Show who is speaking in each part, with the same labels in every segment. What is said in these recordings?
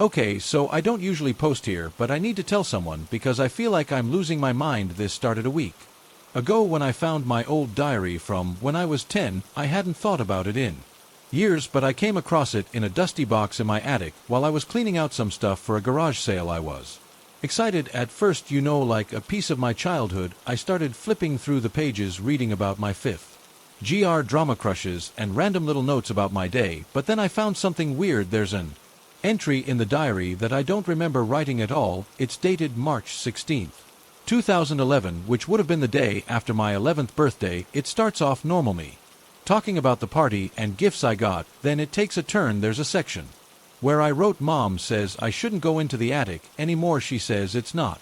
Speaker 1: Okay, so I don't usually post here, but I need to tell someone because I feel like I'm losing my mind. This started a week ago when I found my old diary from when I was 10. I hadn't thought about it in years, but I came across it in a dusty box in my attic while I was cleaning out some stuff for a garage sale. I was excited at first, like a piece of my childhood. I started flipping through the pages reading about my fifth drama crushes and random little notes about my day, but then I found something weird. There's an entry in the diary that I don't remember writing at all. It's dated March 16th, 2011, which would have been the day after my 11th birthday. It starts off normal, me talking about the party and gifts I got, then it takes a turn. There's a section where I wrote, "Mom says I shouldn't go into the attic anymore. She says it's not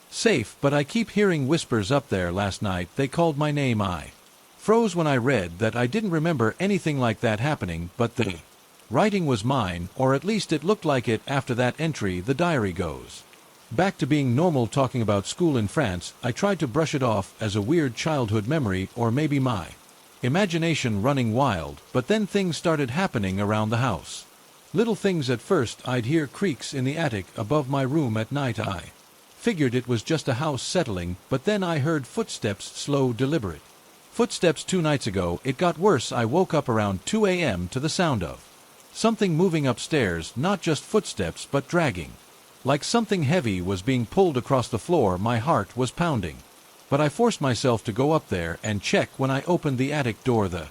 Speaker 1: safe, but I keep hearing whispers up there. Last night they called my name." I froze when I read that. I didn't remember anything like that happening, but the writing was mine, or at least it looked like it. After that entry, the diary goes back to being normal, talking about school in France. I tried to brush it off as a weird childhood memory, or maybe my imagination running wild, but then things started happening around the house. Little things. At first, I'd hear creaks in the attic above my room at night. I figured it was just a house settling, but then I heard footsteps, slow, deliberate footsteps. 2 nights ago, it got worse. I woke up around 2 a.m. to the sound of something moving upstairs, not just footsteps but dragging, like something heavy was being pulled across the floor. My heart was pounding, but I forced myself to go up there and check. When I opened the attic door, the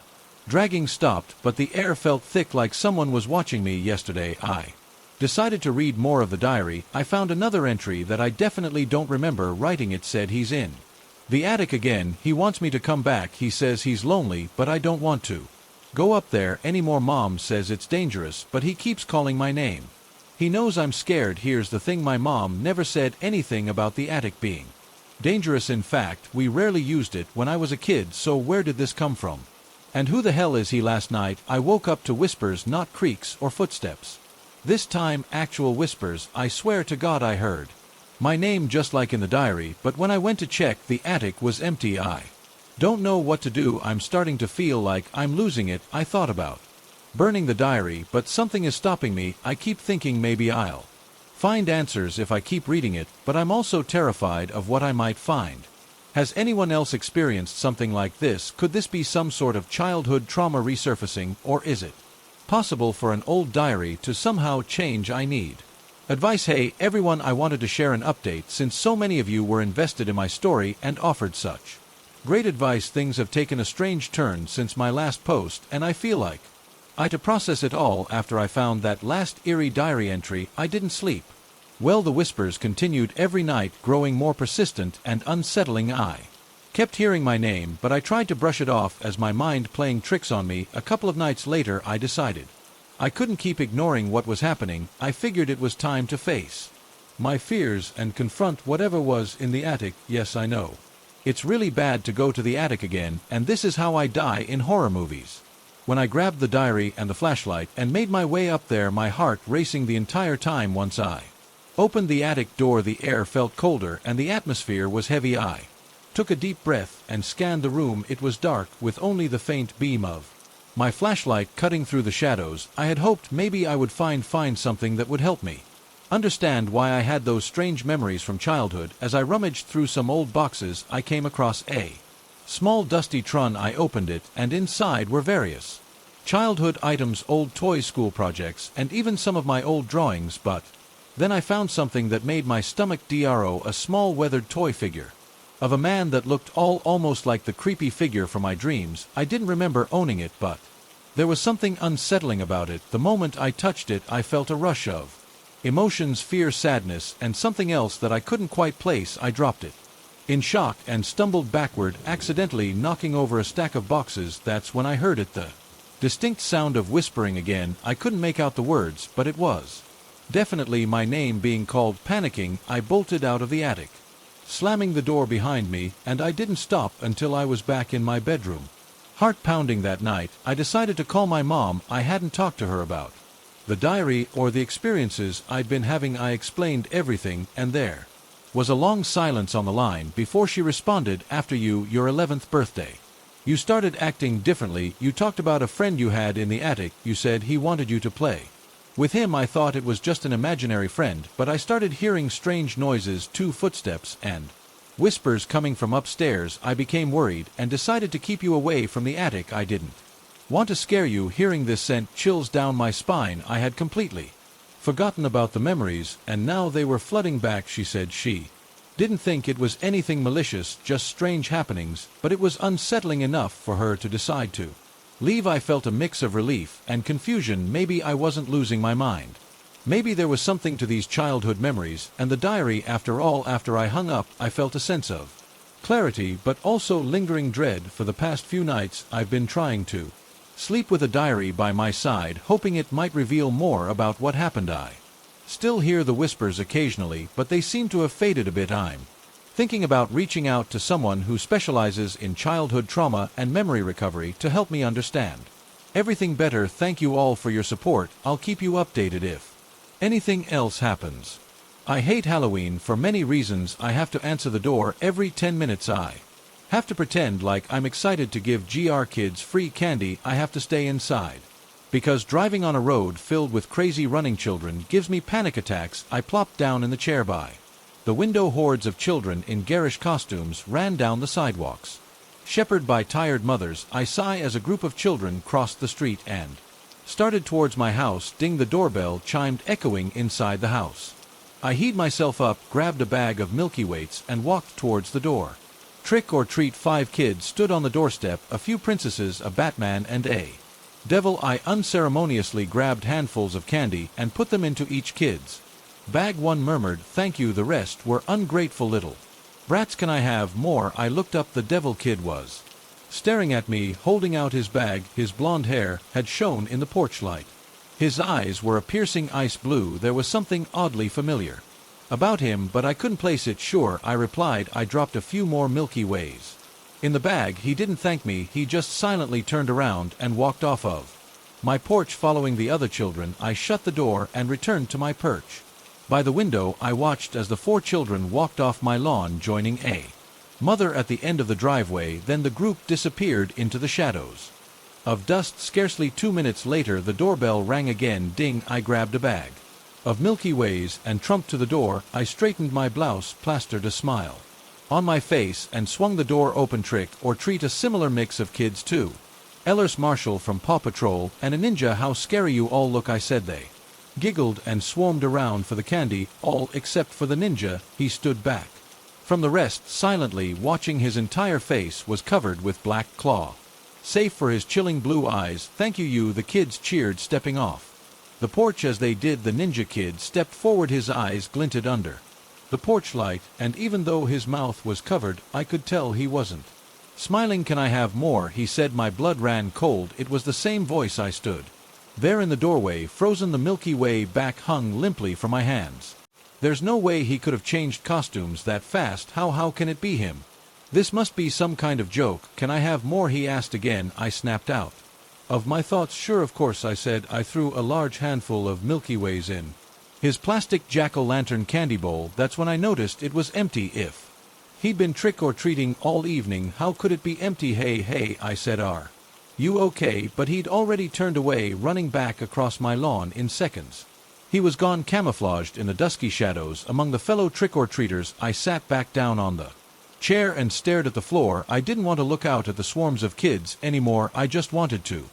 Speaker 1: dragging stopped, but the air felt thick, like someone was watching me. Yesterday, I decided to read more of the diary. I found another entry that I definitely don't remember writing. It said he's in the attic again. He wants me to come back. He says he's lonely, but I don't want to go up there anymore. Mom says it's dangerous, but he keeps calling my name. He knows I'm scared. Here's the thing, my mom never said anything about the attic being dangerous. In fact, we rarely used it when I was a kid, so where did this come from? And who the hell is he? Last night, I woke up to whispers, not creaks or footsteps. This time, actual whispers. I swear to God I heard my name just like in the diary, but when I went to check, the attic was empty. I don't know what to do. I'm starting to feel like I'm losing it. I thought about burning the diary, but something is stopping me. I keep thinking maybe I'll find answers if I keep reading it, but I'm also terrified of what I might find. Has anyone else experienced something like this? Could this be some sort of childhood trauma resurfacing, or is it possible for an old diary to somehow change? I need advice. Hey everyone, I wanted to share an update since so many of you were invested in my story and offered such great advice. Things have taken a strange turn since my last post, and I feel like I had to process it all. After I found that last eerie diary entry, I didn't sleep well. The whispers continued every night, growing more persistent and unsettling. I kept hearing my name, but I tried to brush it off as my mind playing tricks on me. A couple of nights later, I decided I couldn't keep ignoring what was happening. I figured it was time to face my fears and confront whatever was in the attic. Yes, I know it's really bad to go to the attic again, and this is how I die in horror movies. When I grabbed the diary and the flashlight and made my way up there, my heart racing the entire time. Once I opened the attic door, the air felt colder and the atmosphere was heavy. I took a deep breath and scanned the room. It was dark, with only the faint beam of my flashlight cutting through the shadows. I had hoped maybe I would find something that would help me understand why I had those strange memories from childhood. As I rummaged through some old boxes, I came across a small dusty trunk. I opened it, and inside were various childhood items, old toys, school projects, and even some of my old drawings. But then I found something that made my stomach drop. A small weathered toy figure of a man that looked almost like the creepy figure from my dreams. I didn't remember owning it, but there was something unsettling about it. The moment I touched it, I felt a rush of emotions, fear, sadness, and something else that I couldn't quite place. I dropped it in shock and stumbled backward, accidentally knocking over a stack of boxes. That's when I heard it, the distinct sound of whispering again. I couldn't make out the words, but it was definitely my name being called. Panicking, I bolted out of the attic, slamming the door behind me, and I didn't stop until I was back in my bedroom. Heart pounding. That night, I decided to call my mom. I hadn't talked to her about the diary or the experiences I'd been having. I explained everything, and there was a long silence on the line before she responded. After your 11th birthday, you started acting differently. You talked about a friend you had in the attic. You said he wanted you to play With him I thought it was just an imaginary friend, but I started hearing strange noises, 2 footsteps, and whispers coming from upstairs. I became worried and decided to keep you away from the attic. I didn't want to scare you. Hearing this sent chills down my spine. I had completely forgotten about the memories, and now they were flooding back. She said she didn't think it was anything malicious, just strange happenings, but it was unsettling enough for her to decide to leave. I felt a mix of relief and confusion. Maybe I wasn't losing my mind. Maybe there was something to these childhood memories and the diary after all. After I hung up, I felt a sense of clarity, but also lingering dread. For the past few nights, I've been trying to sleep with a diary by my side, hoping it might reveal more about what happened. I still hear the whispers occasionally, but they seem to have faded a bit. I'm thinking about reaching out to someone who specializes in childhood trauma and memory recovery to help me understand everything better. Thank you all for your support. I'll keep you updated if anything else happens. I hate Halloween for many reasons. I have to answer the door every 10 minutes. I have to pretend like I'm excited to give GR kids free candy. I have to stay inside because driving on a road filled with crazy running children gives me panic attacks. I plopped down in the chair by the window. Hordes of children in garish costumes ran down the sidewalks. Shepherded by tired mothers, I sigh as a group of children crossed the street and started towards my house. Ding, the doorbell chimed, echoing inside the house. I heaved myself up, grabbed a bag of Milky Ways, and walked towards the door. Trick or treat. 5 kids stood on the doorstep, a few princesses, a Batman, and a devil. I unceremoniously grabbed handfuls of candy and put them into each kid's bag. One murmured, "Thank you." The rest were ungrateful little brats. "Can I have more?" I looked up. The devil kid was staring at me, holding out his bag. His blonde hair had shone in the porch light. His eyes were a piercing ice blue. There was something oddly familiar about him, but I couldn't place it. "Sure," I replied. I dropped a few more Milky Ways in the bag. He didn't thank me. He just silently turned around and walked off of my porch, following the other children. I shut the door and returned to my perch by the window. I watched as the 4 children walked off my lawn, joining a mother at the end of the driveway. Then the group disappeared into the shadows of dust. Scarcely 2 minutes later, the doorbell rang again. Ding. I grabbed a bag of Milky Ways and trumped to the door. I straightened my blouse, plastered a smile on my face, and swung the door open. Trick or treat, a similar mix of kids too. Ellers Marshall from Paw Patrol and a ninja. "How scary you all look," I said. They giggled and swarmed around for the candy, all except for the ninja. He stood back from the rest, silently watching. His entire face was covered with black claw, save for his chilling blue eyes. "Thank you, you," the kids cheered, stepping off the porch. As they did, the ninja kid stepped forward. His eyes glinted under the porch light, and even though his mouth was covered, I could tell he wasn't smiling. "Can I have more?" he said. My blood ran cold. It was the same voice. I stood there in the doorway, frozen. The Milky Way back hung limply from my hands. There's no way he could have changed costumes that fast. How can it be him? This must be some kind of joke. "Can I have more?" he asked again. I snapped out of my thoughts. "Sure, of course," I said. I threw a large handful of Milky Ways in his plastic jack-o'-lantern candy bowl. That's when I noticed it was empty. If he'd been trick-or-treating all evening, how could it be empty? Hey, I said. "Are you okay?" But he'd already turned away, running back across my lawn in seconds. He was gone, camouflaged in the dusky shadows among the fellow trick-or-treaters. I sat back down on the chair and stared at the floor. I didn't want to look out at the swarms of kids anymore. I just wanted to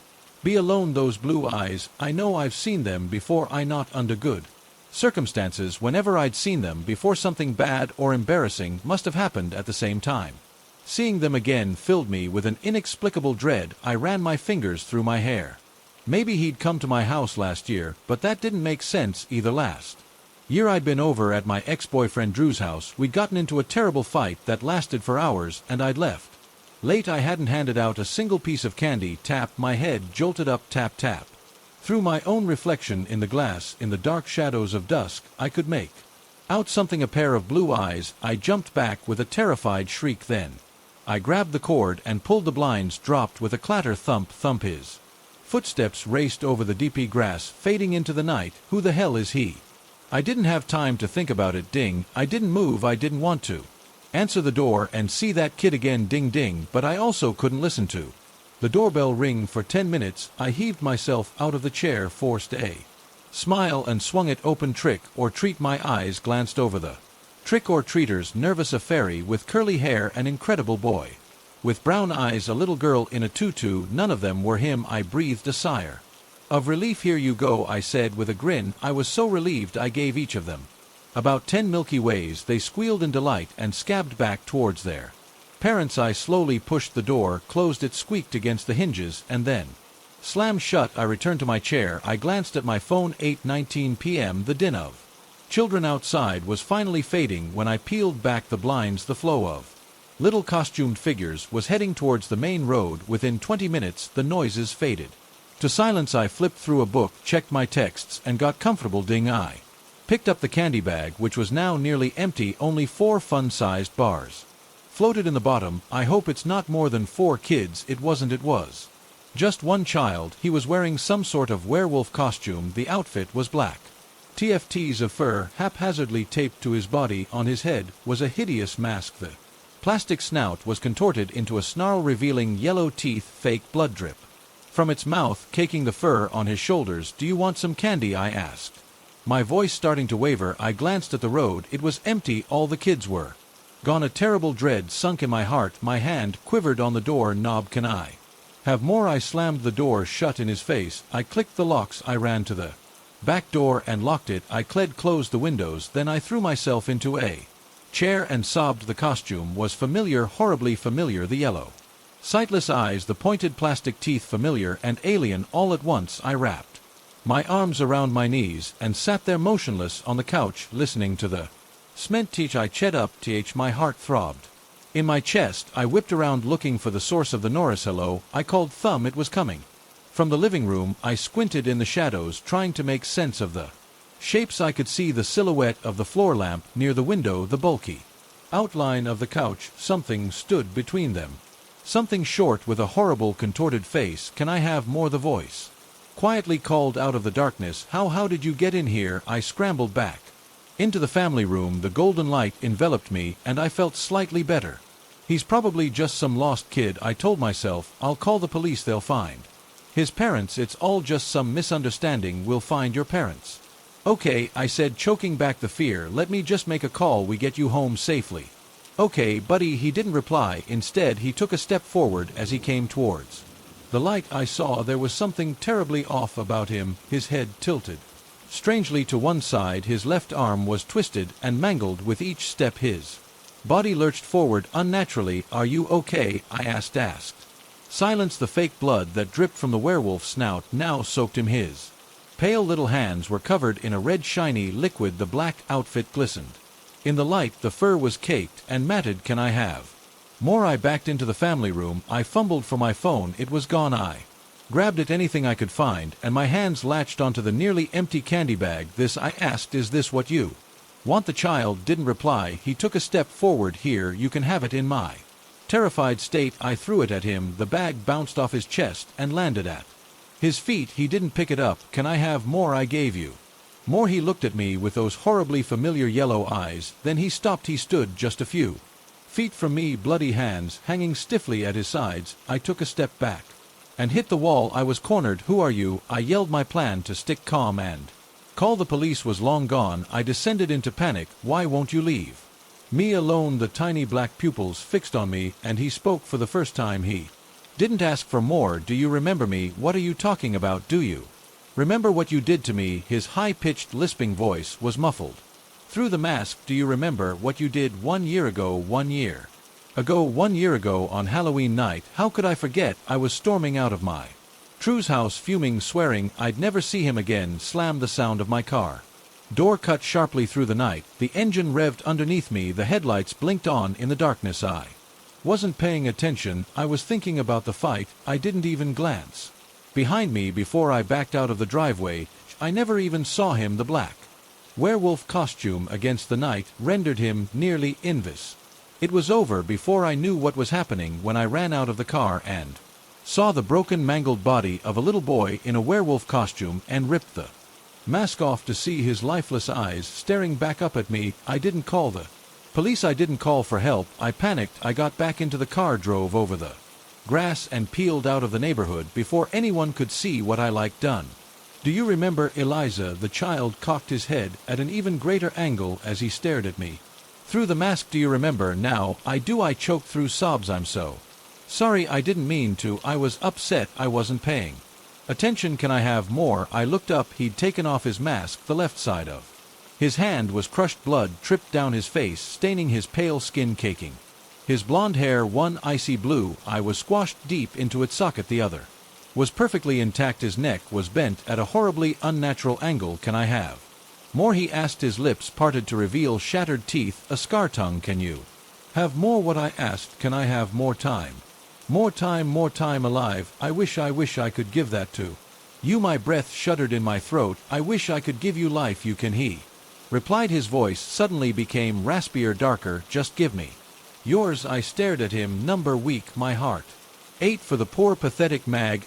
Speaker 1: be alone. Those blue eyes, I know I've seen them before. I not under good circumstances. Whenever I'd seen them before, something bad or embarrassing must have happened at the same time. Seeing them again filled me with an inexplicable dread. I ran my fingers through my hair. Maybe he'd come to my house last year, but that didn't make sense either. Last year I'd been over at my ex-boyfriend Drew's house. We'd gotten into a terrible fight that lasted for hours, and I'd left late. I hadn't handed out a single piece of candy. Tap. My head jolted up. Tap, tap. Through my own reflection in the glass, in the dark shadows of dusk, I could make out something, a pair of blue eyes. I jumped back with a terrified shriek. Then I grabbed the cord and pulled. The blinds dropped with a clatter. Thump, thump. His footsteps raced over the deepy grass, fading into the night. Who the hell is he? I didn't have time to think about it. Ding. I didn't move. I didn't want to answer the door and see that kid again. Ding, ding. But I also couldn't listen to the doorbell ring for 10 minutes. I heaved myself out of the chair, forced a Smile and swung it open. Trick or treat. My eyes glanced over the trick or treaters. Nervous. A fairy with curly hair. An incredible boy with brown eyes. A little girl in a tutu. None of them were him. I breathed a sigh of relief. Here you go, I said with a grin. I was so relieved I gave each of them about 10 Milky Ways. They squealed in delight and scabbed back towards their parents. I slowly pushed the door, closed it, squeaked against the hinges, and then slammed shut. I returned to my chair. I glanced at my phone. 8:19 p.m. The din of children outside was finally fading when I peeled back the blinds. The flow of little costumed figures was heading towards the main road. Within 20 minutes, the noises faded to silence. I flipped through a book, checked my texts, and got comfortable. Ding. I picked up the candy bag, which was now nearly empty. Only 4 fun-sized bars floated in the bottom. I hope it's not more than 4 kids. It wasn't. It was just one child. He was wearing some sort of werewolf costume. The outfit was black TFTs of fur haphazardly taped to his body. On his head was a hideous mask. The plastic snout was contorted into a snarl, revealing yellow teeth. Fake blood drip from its mouth, caking the fur on his shoulders. Do you want some candy? I asked, my voice starting to waver. I glanced at the road. It was empty. All the kids were gone. A terrible dread sunk in my heart. My hand quivered on the door knob. Can I have more? I slammed the door shut in his face. I clicked the locks. I ran to the back door and locked it. I closed the windows. Then I threw myself into a chair and sobbed. The costume was familiar, horribly familiar. The yellow, sightless eyes, the pointed plastic teeth, familiar and alien all at once. I wrapped my arms around my knees and sat there motionless on the couch, listening to the cement. Teach. I ched up. My heart throbbed in my chest. I whipped around looking for the source of the noise. Hello, I called. Thumb. It was coming from the living room. I squinted in the shadows, trying to make sense of the shapes. I could see the silhouette of the floor lamp near the window, the bulky outline of the couch. Something stood between them. Something short with a horrible contorted face. Can I have more? The voice quietly called out of the darkness. How did you get in here? I scrambled back into the family room. The golden light enveloped me, and I felt slightly better. He's probably just some lost kid, I told myself. I'll call the police. They'll find his parents. It's all just some misunderstanding. We'll find your parents. Okay, I said, choking back the fear. Let me just make a call. We get you home safely. Okay, buddy. He didn't reply. Instead, he took a step forward. As he came towards the light, I saw there was something terribly off about him. His head tilted strangely to one side. His left arm was twisted and mangled with each step. His body lurched forward unnaturally. Are you okay? I asked. Silence. The fake blood that dripped from the werewolf's snout now soaked him. His pale little hands were covered in a red shiny liquid. The black outfit glistened in the light. The fur was caked and matted. Can I have more? I backed into the family room. I fumbled for my phone. It was gone. I grabbed at anything I could find, and my hands latched onto the nearly empty candy bag. This, I asked, is this what you want? The child didn't reply. He took a step forward. Here, you can have it. In my terrified state, I threw it at him. The bag bounced off his chest and landed at his feet. He didn't pick it up. Can I have more? I gave you more. He looked at me with those horribly familiar yellow eyes. Then he stopped. He stood just a few feet from me, bloody hands hanging stiffly at his sides. I took a step back and hit the wall. I was cornered. Who are you? I yelled. My plan to stick calm and call the police was long gone. I descended into panic. Why won't you leave me alone? The tiny black pupils fixed on me, and he spoke for the first time. He didn't ask for more. Do you remember me? What are you talking about? Do you remember what you did to me? His high-pitched, lisping voice was muffled through the mask. Do you remember what you did 1 year ago? 1 year ago, 1 year ago on Halloween night. How could I forget? I was storming out of my True's house, fuming, swearing I'd never see him again. Slammed. The sound of my car door cut sharply through the night. The engine revved underneath me. The headlights blinked on in the darkness. I wasn't paying attention. I was thinking about the fight. I didn't even glance behind me before I backed out of the driveway. I never even saw him. The black werewolf costume against the night rendered him nearly invisible. It was over before I knew what was happening when I ran out of the car and saw the broken, mangled body of a little boy in a werewolf costume and ripped the mask off to see his lifeless eyes staring back up at me. I didn't call the police. I didn't call for help. I panicked. I got back into the car, drove over the grass, and peeled out of the neighborhood before anyone could see what I liked done. Do you remember Eliza? The child cocked his head at an even greater angle as he stared at me. Through the mask. Do you remember now? I choked through sobs. I'm so sorry, I didn't mean to. I was upset. I wasn't paying attention. Can I have more? I looked up. He'd taken off his mask. The left side of his hand was crushed. Blood tripped down his face, staining his pale skin, caking his blonde hair one icy blue. I was squashed deep into its socket. The other was perfectly intact. His neck was bent at a horribly unnatural angle. Can I have more? He asked, his lips parted to reveal shattered teeth, a scar tongue. Can you have more? What I asked. Can I have more time? More time, more time alive. I wish I could give that to you. My breath shuddered in my throat. I wish I could give you life. You can, he replied. His voice suddenly became raspier, darker. Just give me yours. I stared at him, number weak. My heart ate for the poor, pathetic,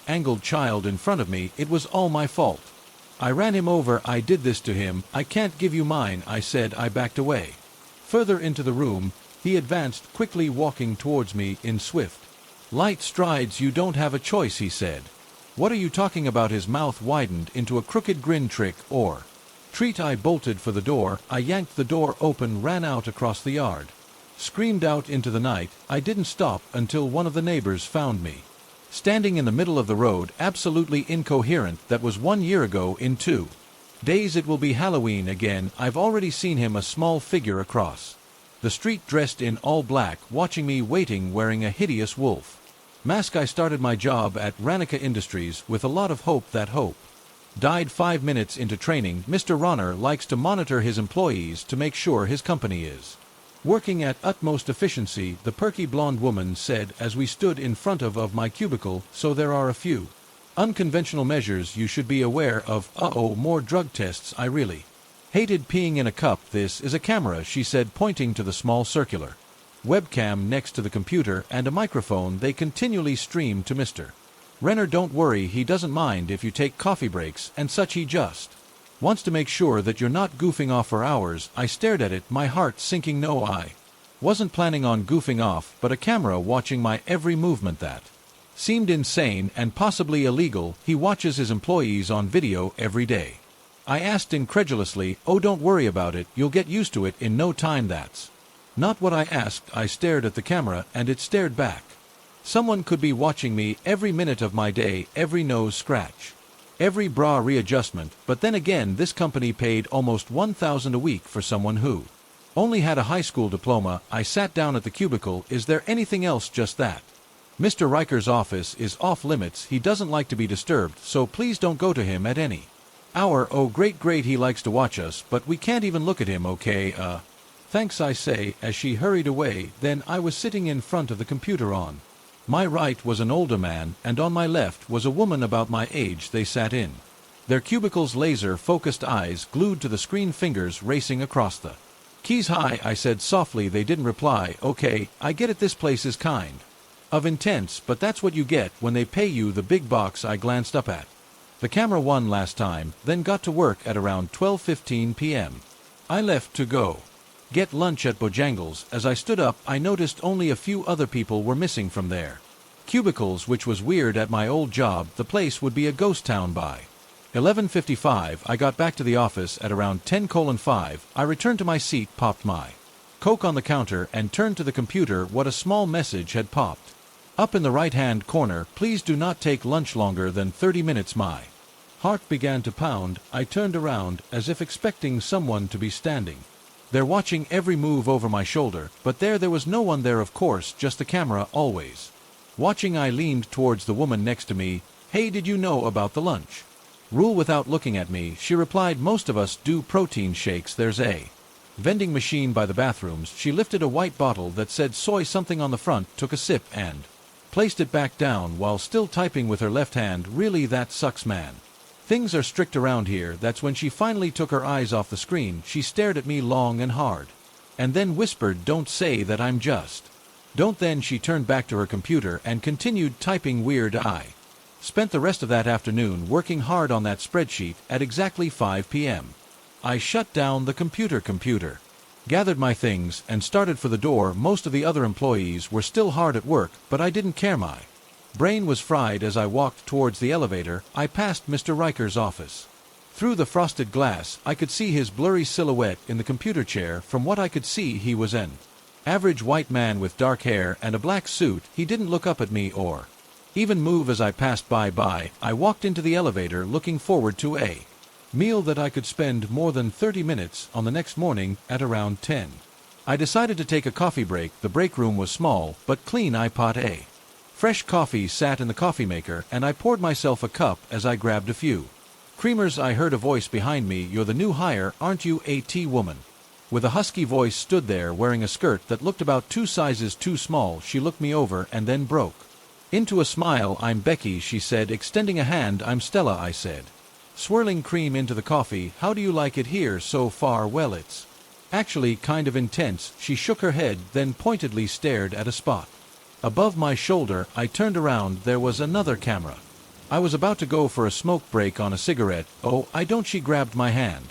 Speaker 1: angled child in front of me. It was all my fault. I ran him over. I did this to him. I can't give you mine, I said. I backed away further into the room. He advanced quickly, walking towards me in swift, light strides. You don't have a choice, he said. What are you talking about? His mouth widened into a crooked grin. Trick or treat. I bolted for the door. I yanked the door open, ran out across the yard, screamed out into the night. I didn't stop until one of the neighbors found me standing in the middle of the road, absolutely incoherent. That was 1 year ago. In 2 days it will be Halloween again. I've already seen him, a small figure across the street, dressed in all black, watching me, waiting, wearing a hideous wolf mask. I started my job at Ranica Industries with a lot of hope. That hope died 5 minutes into training. Mr. Ronner likes to monitor his employees to make sure his company is working at utmost efficiency, the perky blonde woman said as we stood in front of my cubicle. So there are a few unconventional measures you should be aware of. Uh-oh, more drug tests. I really hated peeing in a cup. This is a camera, she said, pointing to the small circular webcam next to the computer and a microphone. They continually stream to Mr. Renner. Don't worry, he doesn't mind if you take coffee breaks and such. He just wants to make sure that you're not goofing off for hours. I stared at it, my heart sinking. No, I wasn't planning on goofing off, but a camera watching my every movement, that seemed insane and possibly illegal. He watches his employees on video every day. I asked incredulously, oh, don't worry about it, you'll get used to it in no time. That's not what I asked. I stared at the camera and it stared back. Someone could be watching me every minute of my day, every nose scratch, every bra readjustment. But then again, this company paid almost $1,000 a week for someone who only had a high school diploma. I sat down at the cubicle. Is there anything else? Just that. Mr. Riker's office is off limits. He doesn't like to be disturbed, so please don't go to him at any hour. Oh, great, he likes to watch us, but we can't even look at him. Okay, thanks, I say as she hurried away. Then I was sitting in front of the computer. On my right was an older man, and on my left was a woman about my age. They sat in their cubicles, laser-focused eyes glued to the screen, fingers racing across the keys. Hi, I said softly. They didn't reply. Okay, I get it. This place is kind of intense, but that's what you get when they pay you the big bucks. I glanced up at the camera one last time, then got to work at around 12:15 p.m. I left to go get lunch at Bojangles. As I stood up, I noticed only a few other people were missing from their cubicles, which was weird. At my old job, the place would be a ghost town. By 11:55, I got back to the office at around 10:05. I returned to my seat, popped my Coke on the counter, and turned to the computer. What a small message had popped up in the right-hand corner. Please do not take lunch longer than 30 minutes. My heart began to pound. I turned around as if expecting someone to be standing there watching every move over my shoulder, but there was no one there, of course, just the camera, always watching. I leaned towards the woman next to me. Hey, did you know about the lunch rule? Without looking at me, she replied, most of us do protein shakes. There's a vending machine by the bathrooms. She lifted a white bottle that said soy something on the front, took a sip, and placed it back down while still typing with her left hand. Really, that sucks, man. Things are strict around here. That's when she finally took her eyes off the screen. She stared at me long and hard, and then whispered, don't say that, I'm just don't. Then she turned back to her computer and continued typing. Weird. I spent the rest of that afternoon working hard on that spreadsheet. At exactly 5 p.m. I shut down the computer, gathered my things, and started for the door. Most of the other employees were still hard at work, but I didn't care. My brain was fried as I walked towards the elevator. I passed Mr. Riker's office. Through the frosted glass, I could see his blurry silhouette in the computer chair. From what I could see, he was an average white man with dark hair and a black suit. He didn't look up at me or even move as I passed by. I walked into the elevator looking forward to a meal that I could spend more than 30 minutes on the next morning at around 10. I decided to take a coffee break. The break room was small, but clean. I pot a fresh coffee sat in the coffee maker, and I poured myself a cup as I grabbed a few creamers. I heard a voice behind me. "You're the new hire, aren't you, A.T. woman?" With a husky voice stood there wearing a skirt that looked about 2 sizes too small. She looked me over and then broke into a smile. "I'm Becky," she said, extending a hand. "I'm Stella," I said, swirling cream into the coffee. "How do you like it here so far?" "Well, it's actually kind of intense." She shook her head, then pointedly stared at a spot above my shoulder. I turned around. There was another camera. I was about to go for a smoke break on a cigarette. "Oh, I don't." She grabbed my hand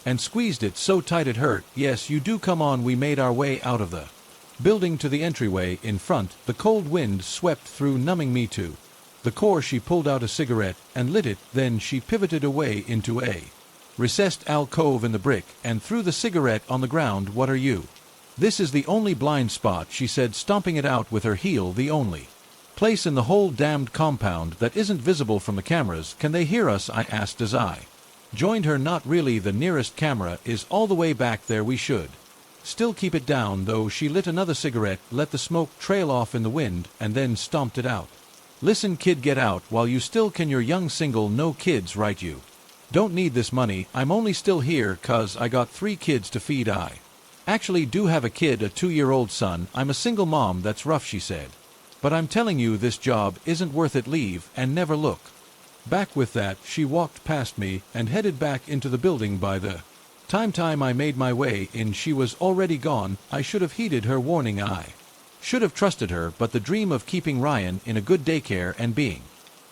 Speaker 1: and squeezed it so tight it hurt. "Yes, you do. Come on." We made our way out of the building to the entryway in front. The cold wind swept through, numbing me to the core. She pulled out a cigarette and lit it. Then she pivoted away into a recessed alcove in the brick and threw the cigarette on the ground. "What are you?" "This is the only blind spot," she said, stomping it out with her heel. "The only place in the whole damned compound that isn't visible from the cameras." "Can they hear us?" I asked as I joined her. "Not really. The nearest camera is all the way back there. We should still keep it down, though." She lit another cigarette, let the smoke trail off in the wind, and then stomped it out. "Listen, kid, get out while you still can. You're young, single, no kids, right? You don't need this money. I'm only still here 'cause I got 3 kids to feed. I actually do have a kid, a 2-year-old son. I'm a single mom." "That's rough," she said, "but I'm telling you, this job isn't worth it. Leave and never look back." With that, she walked past me and headed back into the building. By the time I made my way in, she was already gone. I should have heeded her warning. I should have trusted her, but the dream of keeping Ryan in a good daycare and being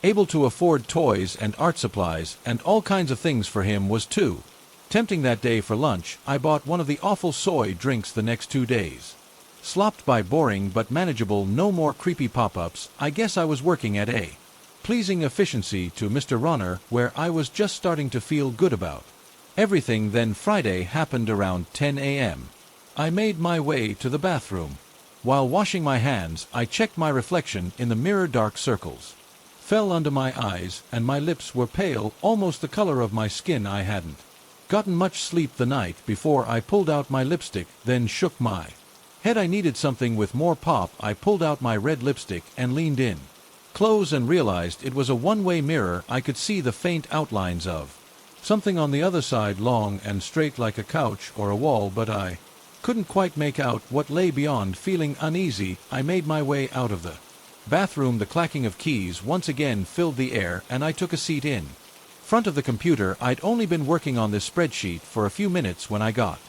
Speaker 1: able to afford toys and art supplies and all kinds of things for him was too tempting. That day for lunch, I bought one of the awful soy drinks. The next 2 days slopped by, boring but manageable. No more creepy pop-ups. I guess I was working at a pleasing efficiency to Mr. Ronner, where I was just starting to feel good about everything. Then Friday happened around 10 a.m. I made my way to the bathroom. While washing my hands, I checked my reflection in the mirror. Dark circles fell under my eyes, and my lips were pale, almost the color of my skin. I hadn't gotten much sleep the night before. I pulled out my lipstick, then shook my head. I needed something with more pop. I pulled out my red lipstick and leaned in close and realized it was a one-way mirror. I could see the faint outlines of something on the other side, long and straight like a couch or a wall, but I couldn't quite make out what lay beyond. Feeling uneasy, I made my way out of the bathroom. The clacking of keys once again filled the air, and I took a seat in front of the computer. I'd only been working on this spreadsheet for a few minutes when I got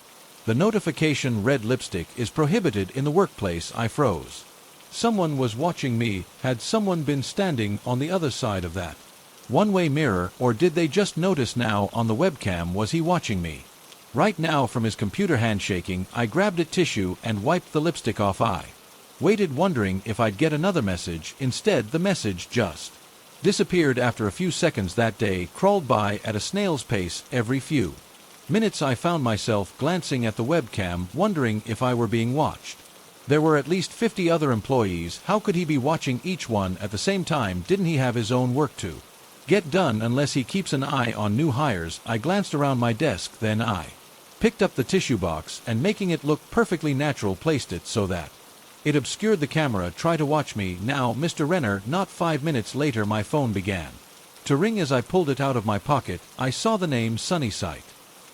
Speaker 1: the notification, "Red lipstick is prohibited in the workplace." I froze. Someone was watching me. Had someone been standing on the other side of that one-way mirror, or did they just notice now on the webcam? Was he watching me right now from his computer? Handshaking, I grabbed a tissue and wiped the lipstick off. I waited, wondering if I'd get another message. Instead, the message just disappeared after a few seconds. That day crawled by at a snail's pace. Every few minutes I found myself glancing at the webcam, wondering if I were being watched. There were at least 50 other employees. How could he be watching each one at the same time? Didn't he have his own work to get done unless he keeps an eye on new hires? I glanced around my desk, then I picked up the tissue box and, making it look perfectly natural, placed it so that it obscured the camera. "Try to watch me now, Mr. Renner." Not 5 minutes later, my phone began to ring. As I pulled it out of my pocket, I saw the name Sunnyside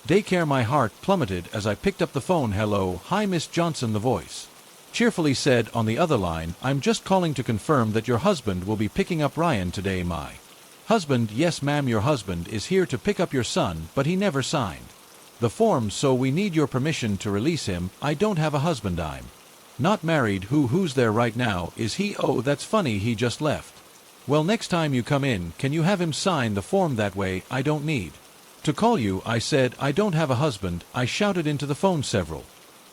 Speaker 1: Daycare. My heart plummeted as I picked up the phone. "Hello, hi, Miss Johnson," the voice cheerfully said on the other line. "I'm just calling to confirm that your husband will be picking up Ryan today." "My husband?" "Yes, ma'am, your husband is here to pick up your son, but he never signed the form, so we need your permission to release him." "I don't have a husband. I'm not married." Who's there right now? Is he?" "Oh, that's funny, he just left." "Well, next time you come in, can you have him sign the form? That way I don't need to call you." I said, "I don't have a husband," I shouted into the phone. Several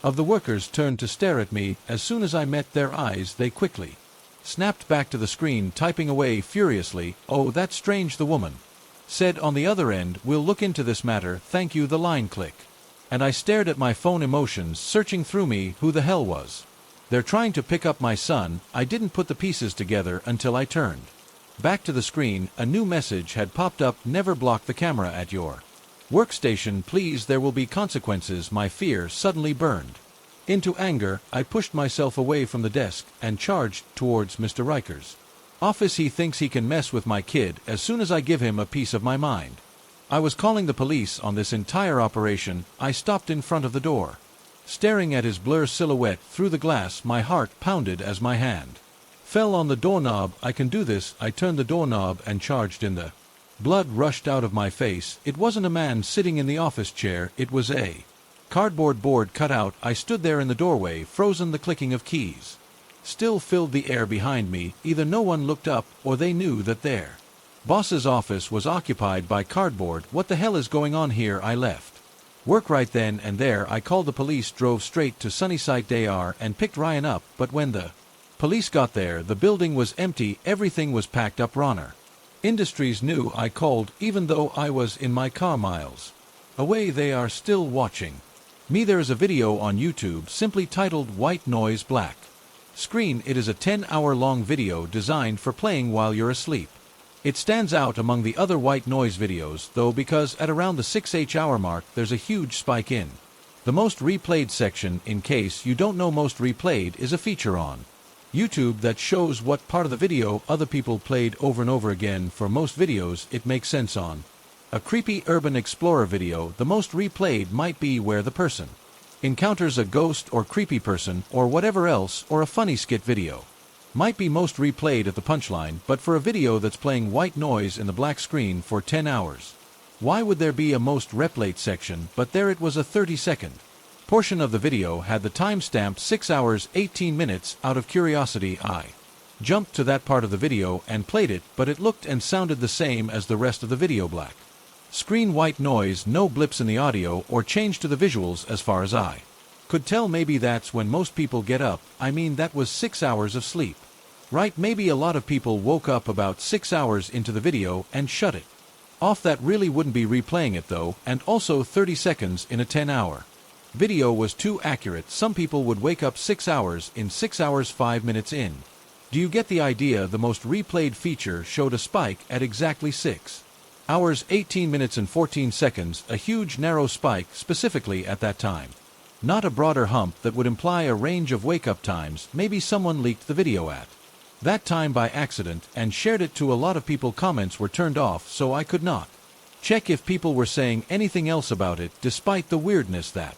Speaker 1: of the workers turned to stare at me. As soon as I met their eyes, they quickly snapped back to the screen, typing away furiously. "Oh, that's strange," the woman Said on the other end, "We'll look into this matter, thank you." The line click. And I stared at my phone, emotions searching through me. Who the hell was? They're trying to pick up my son. I didn't put the pieces together until I turned back to the screen. A new message had popped up: never block the camera at your workstation, please. There will be consequences. My fear suddenly burned into anger. I pushed myself away from the desk and charged towards Mr. Riker's office. He thinks he can mess with my kid as soon as I give him a piece of my mind. I was calling the police on this entire operation. I stopped in front of the door, staring at his blur silhouette through the glass. My heart pounded as my hand fell on the doorknob. I can do this. I turned the doorknob and charged in. The blood rushed out of my face. It wasn't a man sitting in the office chair. It was a cardboard board cut out. I stood there in the doorway, frozen. The clicking of keys still filled the air behind me. Either no one looked up, or they knew that their boss's office was occupied by cardboard. What the hell is going on here? I left work right then and there. I called the police, drove straight to Sunnyside DR, and picked Ryan up. But when the police got there, the building was empty. Everything was packed up. Ronner Industries knew I called, even though I was in my car miles away. They are still watching me. There is a video on YouTube simply titled "White Noise Black Screen." It is a 10-hour-long video designed for playing while you're asleep. It stands out among the other white noise videos, though, because at around the 6 hour mark there's a huge spike in the most replayed section. In case you don't know, most replayed is a feature on YouTube that shows what part of the video other people played over and over again. For most videos it makes sense. On a creepy urban explorer video, the most replayed might be where the person encounters a ghost or creepy person or whatever else, or a funny skit video might be most replayed at the punchline. But for a video that's playing white noise in the black screen for 10 hours, why would there be a most replayed section? But there it was. A 30-second portion of the video had the time stamped 6 hours 18 minutes. Out of curiosity, I jumped to that part of the video and played it, but it looked and sounded the same as the rest of the video. Black screen, white noise, no blips in the audio or change to the visuals as far as I could tell. Maybe that's when most people get up. I mean, that was 6 hours of sleep, right? Maybe a lot of people woke up about 6 hours into the video and shut it off. That really wouldn't be replaying it though. And also 30 seconds in a 10-hour video was too accurate. Some people would wake up 6 hours in, 6 hours 5 minutes in. Do you get the idea? The most replayed feature showed a spike at exactly 6 hours 18 minutes and 14 seconds, a huge narrow spike specifically at that time. Not a broader hump that would imply a range of wake-up times. Maybe someone leaked the video at that time by accident and shared it to a lot of people. Comments were turned off, so I could not check if people were saying anything else about it. Despite the weirdness that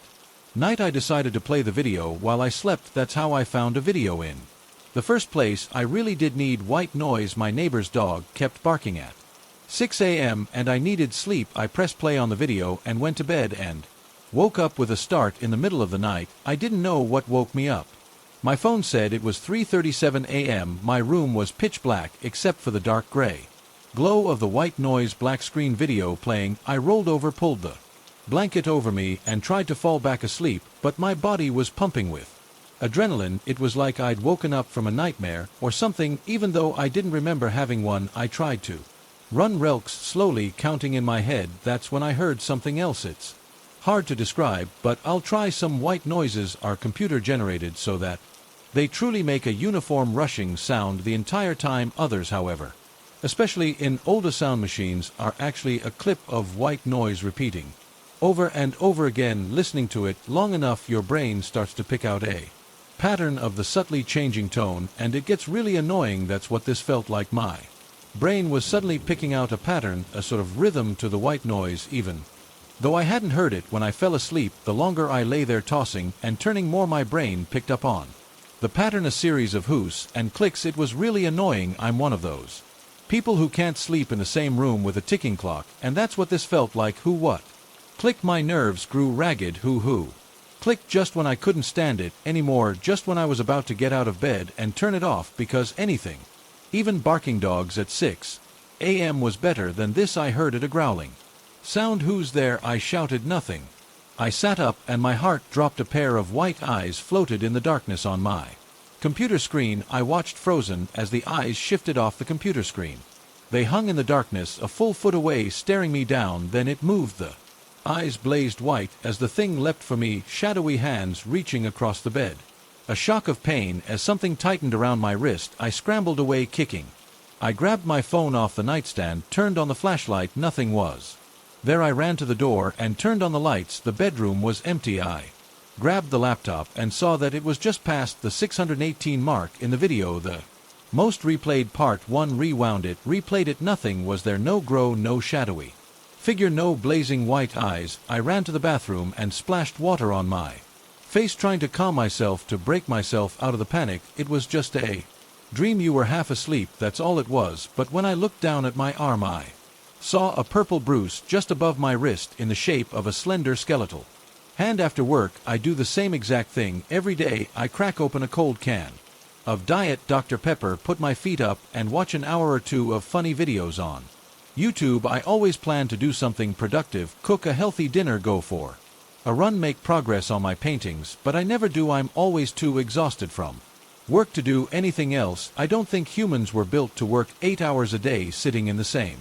Speaker 1: night, I decided to play the video while I slept. That's how I found a video in the first place. I really did need white noise. My neighbor's dog kept barking at 6 a.m. and I needed sleep. I pressed play on the video and went to bed and woke up with a start in the middle of the night. I didn't know what woke me up. My phone said it was 3:37 a.m. My room was pitch black except for the dark gray glow of the white noise black screen video playing. I rolled over, pulled the blanket over me and tried to fall back asleep, but my body was pumping with adrenaline. It was like I'd woken up from a nightmare or something, even though I didn't remember having one. I tried to run relks, slowly counting in my head. That's when I heard something else. It's hard to describe, but I'll try. Some white noises are computer generated so that they truly make a uniform rushing sound the entire time. Others, however, especially in older sound machines, are actually a clip of white noise repeating over and over again. Listening to it long enough, your brain starts to pick out a pattern of the subtly changing tone, and it gets really annoying. That's what this felt like. My brain was suddenly picking out a pattern, a sort of rhythm to the white noise, even though I hadn't heard it when I fell asleep. The longer I lay there tossing and turning, more my brain picked up on the pattern, a series of whoosh and clicks. It was really annoying. I'm one of those people who can't sleep in the same room with a ticking clock, and that's what this felt like. Who, what, click. My nerves grew ragged. Who, click. Just when I couldn't stand it anymore, just when I was about to get out of bed and turn it off, because anything, even barking dogs at 6 a.m. was better than this. I heard it, a growling sound. Who's there? I shouted. Nothing. I sat up and my heart dropped. A pair of white eyes floated in the darkness on my computer screen. I watched frozen as the eyes shifted off the computer screen. They hung in the darkness a full foot away, staring me down. Then it moved. The eyes blazed white as the thing leapt for me, shadowy hands reaching across the bed. A shock of pain as something tightened around my wrist. I scrambled away, kicking. I grabbed my phone off the nightstand, turned on the flashlight. Nothing was there. I ran to the door and turned on the lights. The bedroom was empty. I grabbed the laptop and saw that it was just past the 618 mark in the video. The most replayed part 1. Rewound it, replayed it. Nothing was there. No grow, no shadowy figure, no blazing white eyes. I ran to the bathroom and splashed water on my face, trying to calm myself, to break myself out of the panic. It was just a dream. You were half asleep, that's all it was. But when I looked down at my arm, I saw a purple bruise just above my wrist in the shape of a slender skeletal hand. After work, I do the same exact thing every day. I crack open a cold can of Diet Dr. Pepper, put my feet up, and watch an hour or two of funny videos on YouTube. I always plan to do something productive, cook a healthy dinner, go for a run, make progress on my paintings, but I never do. I'm always too exhausted from work to do anything else. I don't think humans were built to work 8 hours a day sitting in the same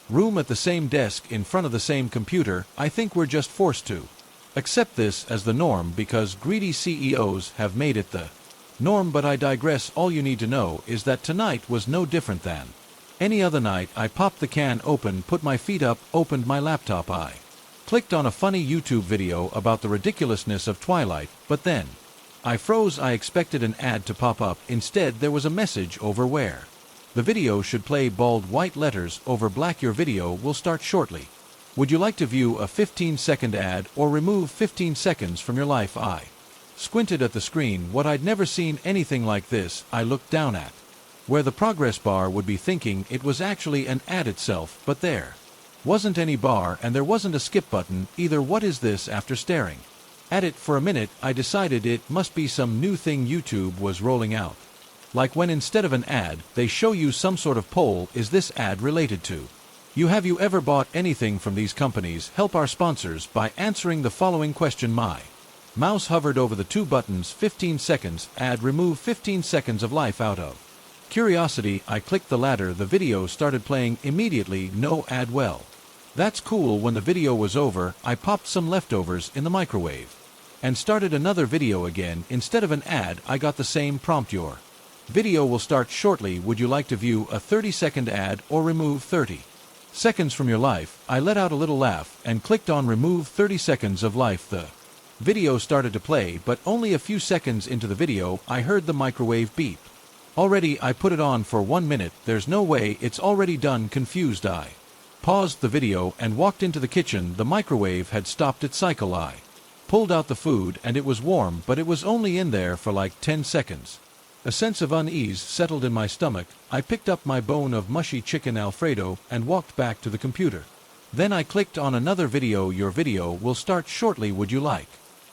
Speaker 1: room at the same desk in front of the same computer. I think we're just forced to accept this as the norm because greedy CEOs have made it the norm. But I digress. All you need to know is that tonight was no different than any other night. I popped the can open, put my feet up, opened my laptop. I clicked on a funny YouTube video about the ridiculousness of Twilight, but then I froze. I expected an ad to pop up. Instead, there was a message over where the video should play. Bold white letters over black. Your video will start shortly. Would you like to view a 15-second ad or remove 15 seconds from your life? I squinted at the screen. What I'd never seen anything like this. I looked down at where the progress bar would be, thinking it was actually an ad itself, but there wasn't any bar and there wasn't a skip button either. What is this? After staring at it for a minute, I decided it must be some new thing YouTube was rolling out. Like when instead of an ad, they show you some sort of poll. Is this ad related to you? Have you ever bought anything from these companies? Help our sponsors by answering the following question. My mouse hovered over the two buttons. 15 seconds ad, remove 15 seconds of life. Out of curiosity, I clicked the latter. The video started playing immediately. No ad. Well, that's cool. When the video was over, I popped some leftovers in the microwave and started another video again. Instead of an ad, I got the same prompt. Your video will start shortly. Would you like to view a 30-second ad or remove 30 seconds from your life? I let out a little laugh and clicked on remove 30 seconds of life. The video started to play, but only a few seconds into the video, I heard the microwave beep. Already, I put it on for 1 minute. There's no way it's already done. Confused, I paused the video and walked into the kitchen. The microwave had stopped its cycle. I pulled out the food and it was warm, but it was only in there for like 10 seconds. A sense of unease settled in my stomach. I picked up my bone of mushy chicken Alfredo and walked back to the computer. Then I clicked on another video. Your video will start shortly. Would you like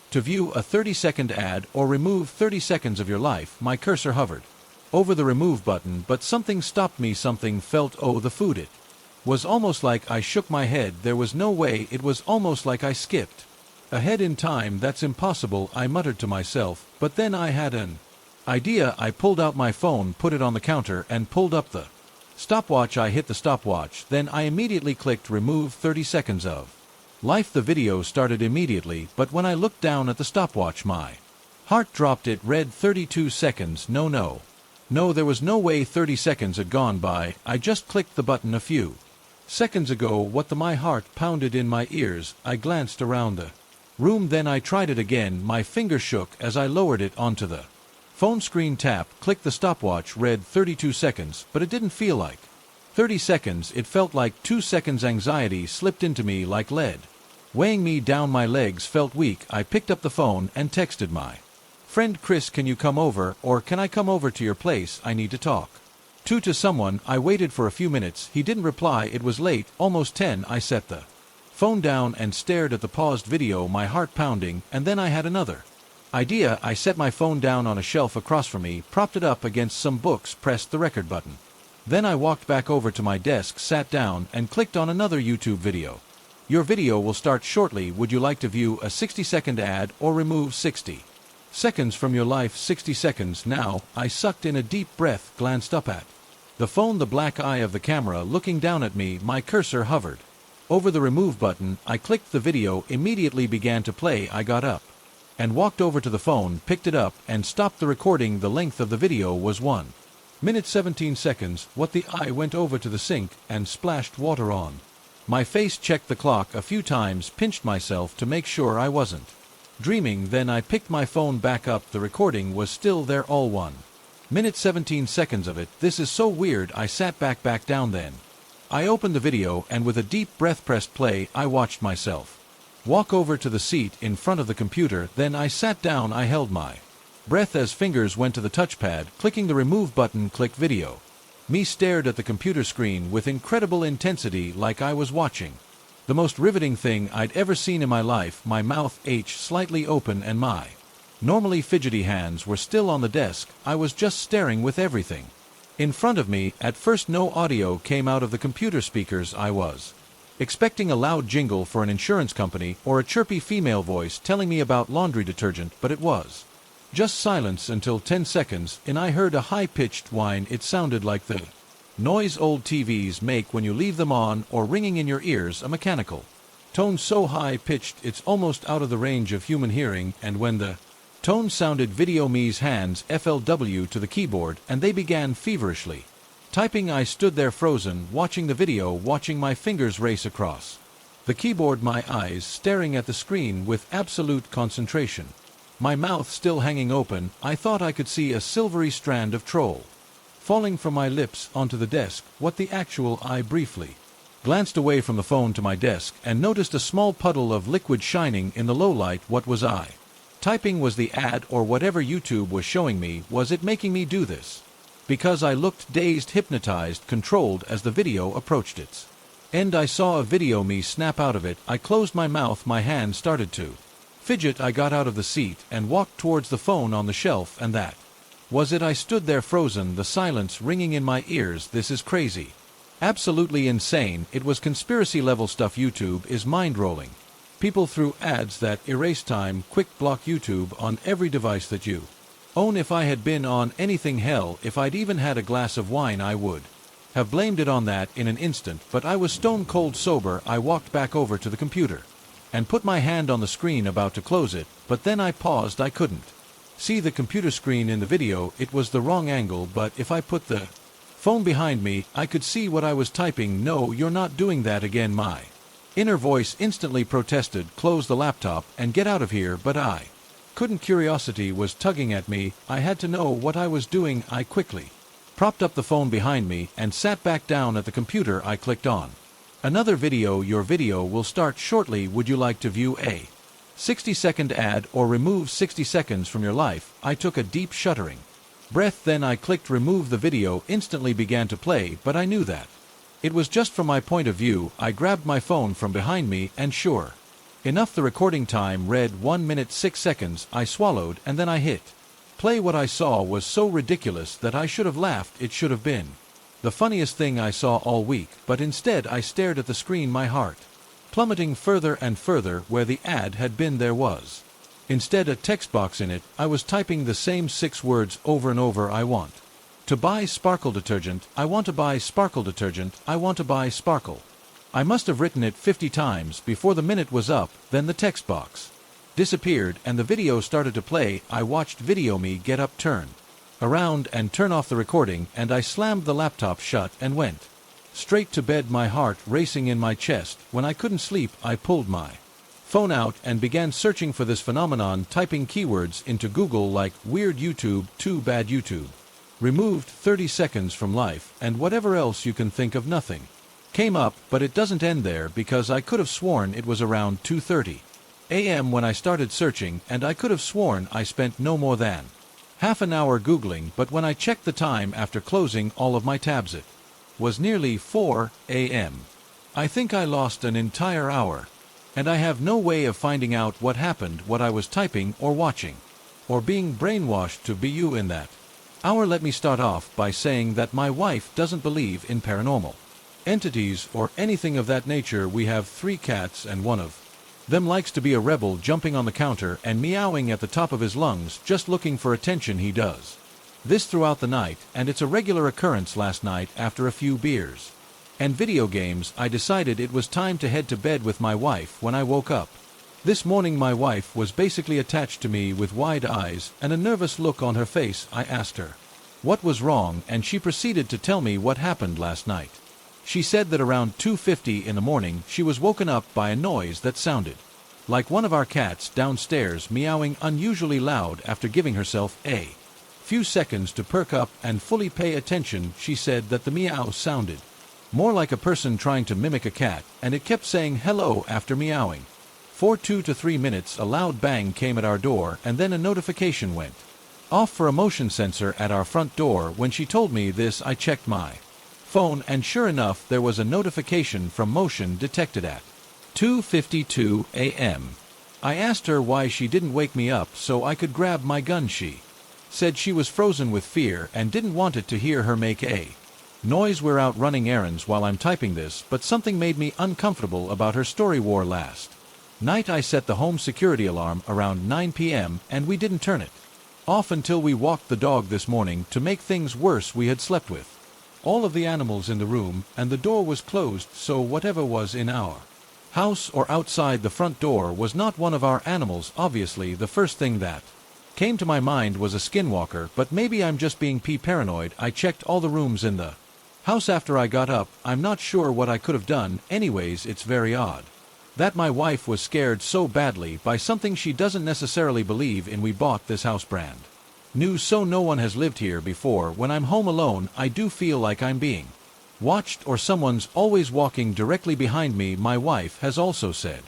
Speaker 1: to view a 30-second ad or remove 30 seconds of your life? My cursor hovered over the remove button, but something stopped me. Something felt. Oh, the food. It was almost like I shook my head. There was no way. It was almost like I skipped ahead in time. That's impossible, I muttered to myself, but then I had an idea. I pulled out my phone, put it on the counter, and pulled up the stopwatch. I hit the stopwatch. Then I immediately clicked remove 30 seconds of life. The video started immediately, but when I looked down at the stopwatch, my heart dropped. It read 32 seconds. No, there was no way 30 seconds had gone by. I just clicked the button a few seconds ago. What the my heart pounded in my ears. I glanced around the room, then I tried it again. My finger shook as I lowered it onto the phone screen. Tap, click. The stopwatch read 32 seconds, but it didn't feel like 30 seconds. It felt like 2 seconds. Anxiety slipped into me like lead, weighing me down. My legs felt weak. I picked up the phone and texted my friend Chris, can you come over, or can I come over to your place? I need to talk to someone. I waited for a few minutes. He didn't reply. It was late, almost 10. I set the phone down and stared at the paused video, my heart pounding, and then I had another idea. I set my phone down on a shelf across from me, propped it up against some books, pressed the record button. Then I walked back over to my desk, sat down, and clicked on another YouTube video. Your video will start shortly. Would you like to view a 60-second ad or remove 60 seconds from your life? 60 seconds. Now, I sucked in a deep breath, glanced up at The phone, the black eye of the camera looking down at me, my cursor hovered. Over the remove button, I clicked, the video immediately began to play. I got up and walked over to the phone, picked it up, and stopped the recording. The length of the video was 1 minute 17 seconds. What the eye went over to the sink and splashed water on my face, checked the clock a few times, pinched myself to make sure I wasn't dreaming. Then I picked my phone back up. The recording was still there, all 1 minute 17 seconds of it. This is so weird. I sat back down. Then I opened the video and with a deep breath pressed play. I watched myself walk over to the seat in front of the computer. Then I sat down. I held my breath as fingers went to the touchpad, clicking the remove button. Click video. Me stared at the computer screen with incredible intensity, like I was watching the most riveting thing I'd ever seen in my life. My mouth slightly open and my normally fidgety hands were still on the desk. I was just staring with everything in front of me. At first no audio came out of the computer speakers. I was expecting a loud jingle for an insurance company or a chirpy female voice telling me about laundry detergent, but it was just silence until 10 seconds in. I heard a high-pitched whine. It sounded like the noise old TVs make when you leave them on, or ringing in your ears, a mechanical tone so high-pitched it's almost out of the range of human hearing. And when the tone sounded, video me's hands FLW to the keyboard and they began feverishly typing. I stood there frozen, watching the video, watching my fingers race across the keyboard, my eyes staring at the screen with absolute concentration, my mouth still hanging open. I thought I could see a silvery strand of troll falling from my lips onto the desk. What the actual? I briefly glanced away from the phone to my desk and noticed a small puddle of liquid shining in the low light. What was I typing? Was the ad or whatever YouTube was showing me, was it making me do this? Because I looked dazed, hypnotized, controlled as the video approached its end. I saw a video me snap out of it. I closed my mouth, my hand started to fidget. I got out of the seat and walked towards the phone on the shelf, and that was it. I stood there frozen, the silence ringing in my ears. This is crazy. Absolutely insane. It was conspiracy level stuff. YouTube is mind-rolling. People threw ads that erase time, quick block YouTube on every device that you own. If I had been on anything, hell, if I'd even had a glass of wine, I would have blamed it on that in an instant, but I was stone cold sober. I walked back over to the computer and put my hand on the screen, about to close it, but then I paused. I couldn't see the computer screen in the video. It was the wrong angle, but if I put the phone behind me, I could see what I was typing. No, you're not doing that again. My inner voice instantly protested, close the laptop and get out of here, but I couldn't. Curiosity was tugging at me. I had to know what I was doing. I quickly propped up the phone behind me and sat back down at the computer. I clicked on another video. Your video will start shortly. Would you like to view a 60-second ad or remove 60 seconds from your life? I took a deep shuddering breath. Then I clicked remove. The video instantly began to play, but I knew that it was just from my point of view. I grabbed my phone from behind me and sure enough, the recording time read 1 minute 6 seconds. I swallowed and then I hit play. What I saw was so ridiculous that I should have laughed. It should have been the funniest thing I saw all week, but instead I stared at the screen, my heart plummeting further and further. Where the ad had been, there was instead a text box in it. I was typing the same 6 words over and over. I want to buy sparkle detergent. I want to buy sparkle detergent. I want to buy sparkle. I must have written it 50 times before the minute was up. Then the text box disappeared and the video started to play. I watched video me get up, turn around and turn off the recording, and I slammed the laptop shut and went straight to bed, my heart racing in my chest. When I couldn't sleep, I pulled my phone out and began searching for this phenomenon, typing keywords into Google like weird YouTube, too bad YouTube removed 30 seconds from life, and whatever else you can think of. Nothing came up, but it doesn't end there, because I could have sworn it was around 2:30 a.m. when I started searching, and I could have sworn I spent no more than half an hour Googling, but when I checked the time after closing all of my tabs, it was nearly 4 a.m. I think I lost an entire hour, and I have no way of finding out what happened, what I was typing or watching, or being brainwashed to be you in that hour. Let me start off by saying that my wife doesn't believe in paranormal entities or anything of that nature. We have 3 cats, and one of them likes to be a rebel, jumping on the counter and meowing at the top of his lungs, just looking for attention. He does This throughout the night, and it's a regular occurrence last night after a few beers and video games. I decided it was time to head to bed with my wife when I woke up. This morning my wife was basically attached to me with wide eyes and a nervous look on her face. I asked her what was wrong, and she proceeded to tell me what happened last night. She said that around 2:50 in the morning she was woken up by a noise that sounded like one of our cats downstairs meowing unusually loud. After giving herself a few seconds to perk up and fully pay attention, she said that the meow sounded more like a person trying to mimic a cat, and it kept saying hello after meowing. For 2 to 3 minutes a loud bang came at our door, and then a notification went off for a motion sensor at our front door. When she told me this, I checked my phone, and sure enough there was a notification from motion detected at 2:52 a.m. I asked her why she didn't wake me up so I could grab my gun. She said she was frozen with fear and didn't want it to hear her make a noise. We're out running errands while I'm typing this, but something made me uncomfortable about her story. War last night I set the home security alarm around 9 p.m. and we didn't turn it off until we walked the dog this morning. To make things worse, we had slept with all of the animals in the room, and the door was closed, so whatever was in our house or outside the front door was not one of our animals. Obviously, the first thing that came to my mind was a skinwalker, but maybe I'm just being paranoid. I checked all the rooms in the house after I got up. I'm not sure what I could have done. Anyways, it's very odd that my wife was scared so badly by something she doesn't necessarily believe in. We bought this house brand new, so no one has lived here before. When I'm home alone, I do feel like I'm being watched or someone's always walking directly behind me. My wife has also said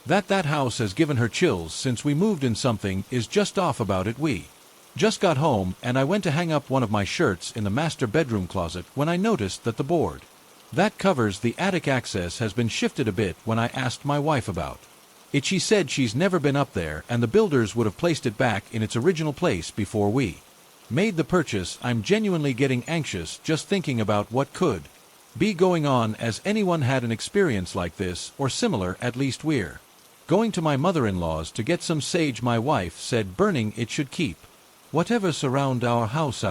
Speaker 1: that house has given her chills since we moved in. Something is just off about it. We just got home, and I went to hang up one of my shirts in the master bedroom closet when I noticed that the board that covers the attic access has been shifted a bit. When I asked my wife about it, she said she's never been up there and the builders would have placed it back in its original place before we made the purchase. I'm genuinely getting anxious just thinking about what could be going on. As anyone had an experience like this or similar? At least we're going to my mother-in-law's to get some sage. My wife said burning it should keep whatever surround our house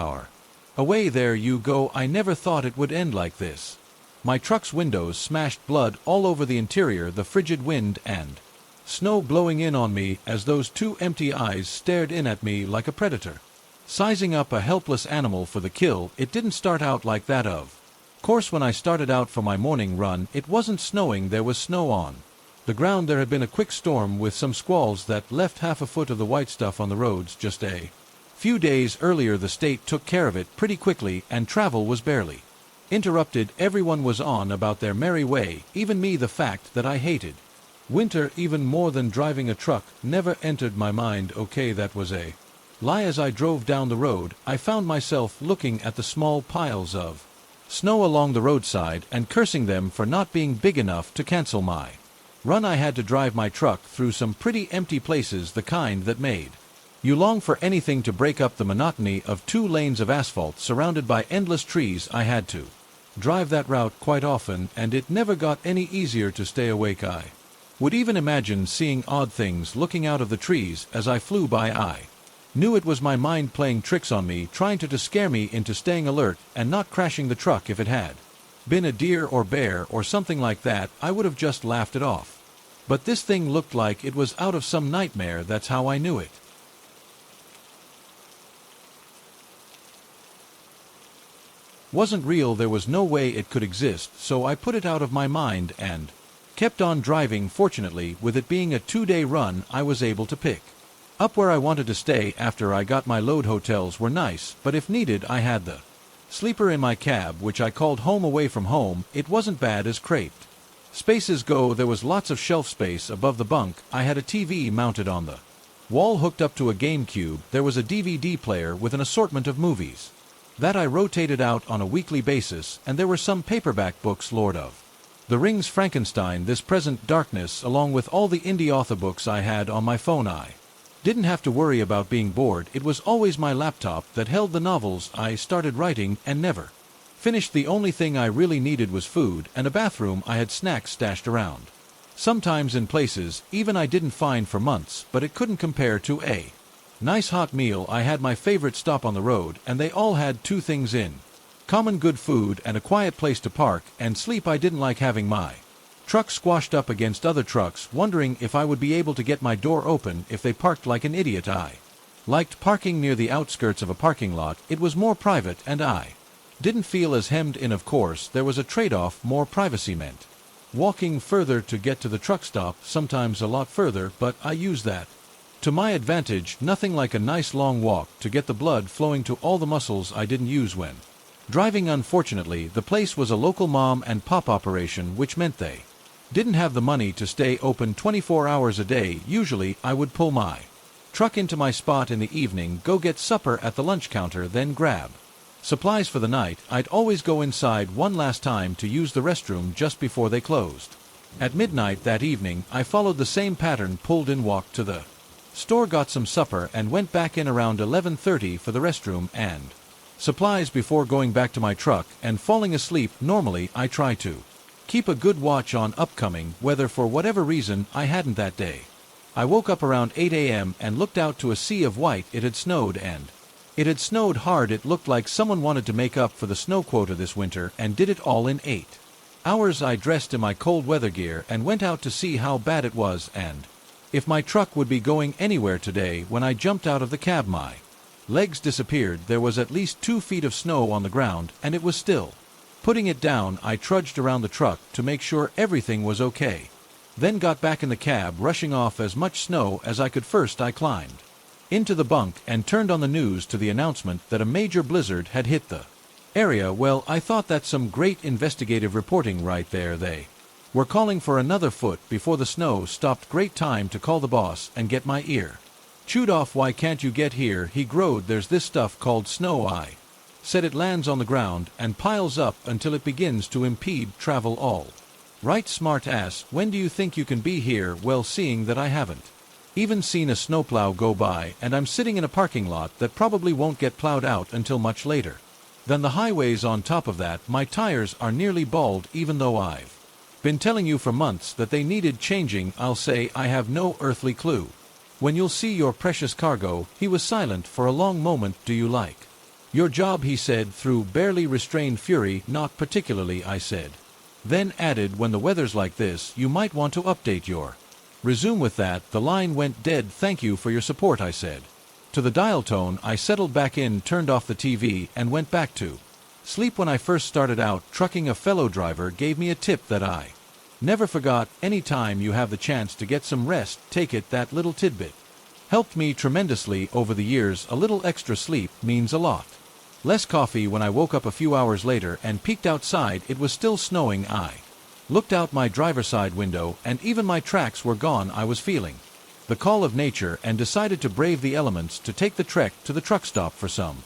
Speaker 1: away. There you go. I never thought it would end like this. My truck's windows smashed, blood all over the interior, the frigid wind and snow blowing in on me as those two empty eyes stared in at me like a predator sizing up a helpless animal for the kill. It didn't start out like that. Of course, when I started out for my morning run, it wasn't snowing. There was snow on the ground. There had been a quick storm with some squalls that left half a foot of the white stuff on the roads just a few days earlier. The state took care of it pretty quickly and travel was barely interrupted. Everyone was on about their merry way, even me. The fact that I hated winter even more than driving a truck never entered my mind. Okay, that was a lie. As I drove down the road, I found myself looking at the small piles of snow along the roadside and cursing them for not being big enough to cancel my run. I had to drive my truck through some pretty empty places, the kind that made you long for anything to break up the monotony of 2 lanes of asphalt surrounded by endless trees. I had to drive that route quite often, and it never got any easier to stay awake. I would even imagine seeing odd things looking out of the trees as I flew by. I knew it was my mind playing tricks on me, trying to scare me into staying alert and not crashing the truck. If it had been a deer or bear or something like that, I would have just laughed it off. But this thing looked like it was out of some nightmare. That's how I knew it wasn't real. There was no way it could exist, so I put it out of my mind and kept on driving. Fortunately, with it being a 2-day run, I was able to pick up where I wanted to stay after I got my load. Hotels were nice, but if needed, I had the sleeper in my cab, which I called home away from home. It wasn't bad as craped spaces go. There was lots of shelf space above the bunk. I had a TV mounted on the wall hooked up to a GameCube. There was a DVD player with an assortment of movies that I rotated out on a weekly basis, and there were some paperback books, Lord of the Rings, Frankenstein, This Present Darkness, along with all the indie author books I had on my phone. I didn't have to worry about being bored. It was always my laptop that held the novels I started writing and never finished. The only thing I really needed was food and a bathroom. I had snacks stashed around, sometimes in places even I didn't find for months, but it couldn't compare to a Nice hot meal. I had my favorite stop on the road, and they all had two things in common: good food and a quiet place to park and sleep. I didn't like having my truck squashed up against other trucks, wondering if I would be able to get my door open if they parked like an idiot. I liked parking near the outskirts of a parking lot. It was more private and I didn't feel as hemmed in. Of course, there was a trade-off. More privacy meant walking further to get to the truck stop, sometimes a lot further, but I used that to my advantage. Nothing like a nice long walk to get the blood flowing to all the muscles I didn't use when driving. Unfortunately, the place was a local mom and pop operation, which meant they didn't have the money to stay open 24 hours a day. Usually, I would pull my truck into my spot in the evening, go get supper at the lunch counter, then grab supplies for the night. I'd always go inside one last time to use the restroom just before they closed. At midnight that evening, I followed the same pattern, pulled in, walked to the store, got some supper, and went back in around 11:30 for the restroom and supplies before going back to my truck and falling asleep. Normally, I try to keep a good watch on upcoming weather. For whatever reason, I hadn't that day. I woke up around 8 a.m. and looked out to a sea of white. It had snowed, and it had snowed hard. It looked like someone wanted to make up for the snow quota this winter and did it all in 8 hours. I dressed in my cold weather gear and went out to see how bad it was and if my truck would be going anywhere today. When I jumped out of the cab, my legs disappeared. There was at least 2 feet of snow on the ground, and it was still putting it down. I trudged around the truck to make sure everything was okay, then got back in the cab, rushing off as much snow as I could. First, I climbed into the bunk and turned on the news to the announcement that a major blizzard had hit the area. Well, I thought that's some great investigative reporting right there. They were calling for another foot before the snow stopped. Great time to call the boss and get my ear chewed off. Why can't you get here? He growled. There's this stuff called snow. I said it lands on the ground and piles up until it begins to impede travel. All right, smart ass. When do you think you can be here? Well, seeing that I haven't even seen a snowplow go by, and I'm sitting in a parking lot that probably won't get plowed out until much later than the highways. On top of that, my tires are nearly bald, even though I've been telling you for months that they needed changing. I'll say I have no earthly clue when you'll see your precious cargo. He was silent for a long moment. Do you like your job? He said through barely restrained fury. Not particularly, I said, then added, when the weather's like this, you might want to update your resume. With that, the line went dead. Thank you for your support, I said. To the dial tone, I settled back in, turned off the TV, and went back to sleep. When I first started out trucking, a fellow driver gave me a tip that I never forgot. Any time you have the chance to get some rest, take it. That little tidbit helped me tremendously over the years. A little extra sleep means a lot less coffee. When I woke up a few hours later and peeked outside, it was still snowing. I looked out my driver's side window, and even my tracks were gone. I was feeling the call of nature and decided to brave the elements to take the trek to the truck stop. For some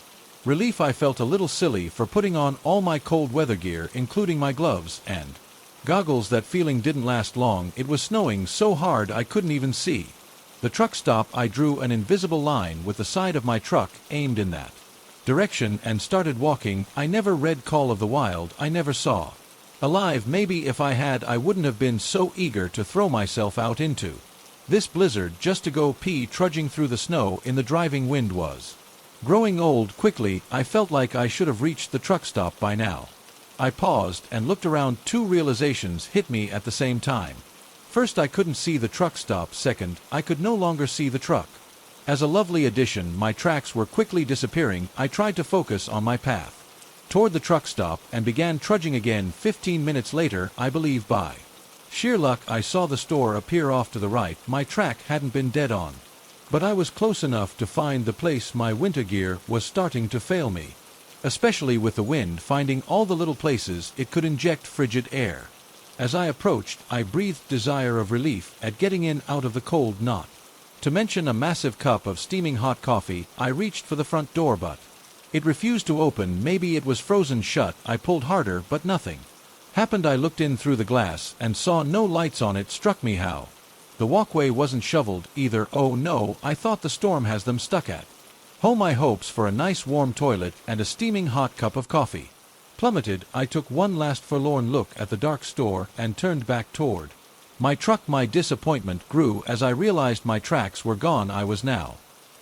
Speaker 1: relief, I felt a little silly for putting on all my cold weather gear, including my gloves and goggles. That feeling didn't last long. It was snowing so hard I couldn't even see the truck stop. I drew an invisible line with the side of my truck aimed in that direction and started walking. I never read Call of the Wild. I never saw Alive. Maybe if I had, I wouldn't have been so eager to throw myself out into this blizzard just to go pee. Trudging through the snow in the driving wind was growing old. Quickly, I felt like I should have reached the truck stop by now. I paused and looked around. 2 realizations hit me at the same time. First, I couldn't see the truck stop. Second, I could no longer see the truck. As a lovely addition, my tracks were quickly disappearing. I tried to focus on my path toward the truck stop and began trudging again. 15 minutes later, I believe by sheer luck, I saw the store appear off to the right. My track hadn't been dead on, but I was close enough to find the place. My winter gear was starting to fail me, especially with the wind. Finding all the little places it could inject frigid air. As I approached, I breathed desire of relief at getting in out of the cold. Not to mention a massive cup of steaming hot coffee. I reached for the front door, but it refused to open. Maybe it was frozen shut. I pulled harder, but nothing happened. I looked in through the glass and saw no lights on it. Struck me how the walkway wasn't shoveled either. Oh no, I thought the storm has them stuck at home. My hopes for a nice warm toilet and a steaming hot cup of coffee plummeted. I took one last forlorn look at the dark store and turned back toward my truck. My disappointment grew as I realized my tracks were gone. I was now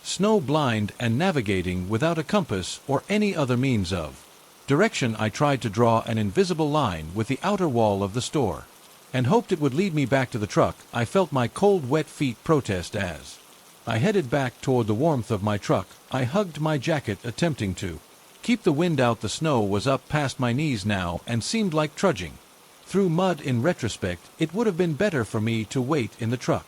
Speaker 1: Snow blind and navigating without a compass or any other means of direction. I tried to draw an invisible line with the outer wall of the store, and hoped it would lead me back to the truck. I felt my cold, wet feet protest as I headed back toward the warmth of my truck. I hugged my jacket, attempting to keep the wind out. The snow was up past my knees now and seemed like trudging through mud. In retrospect, it would have been better for me to wait in the truck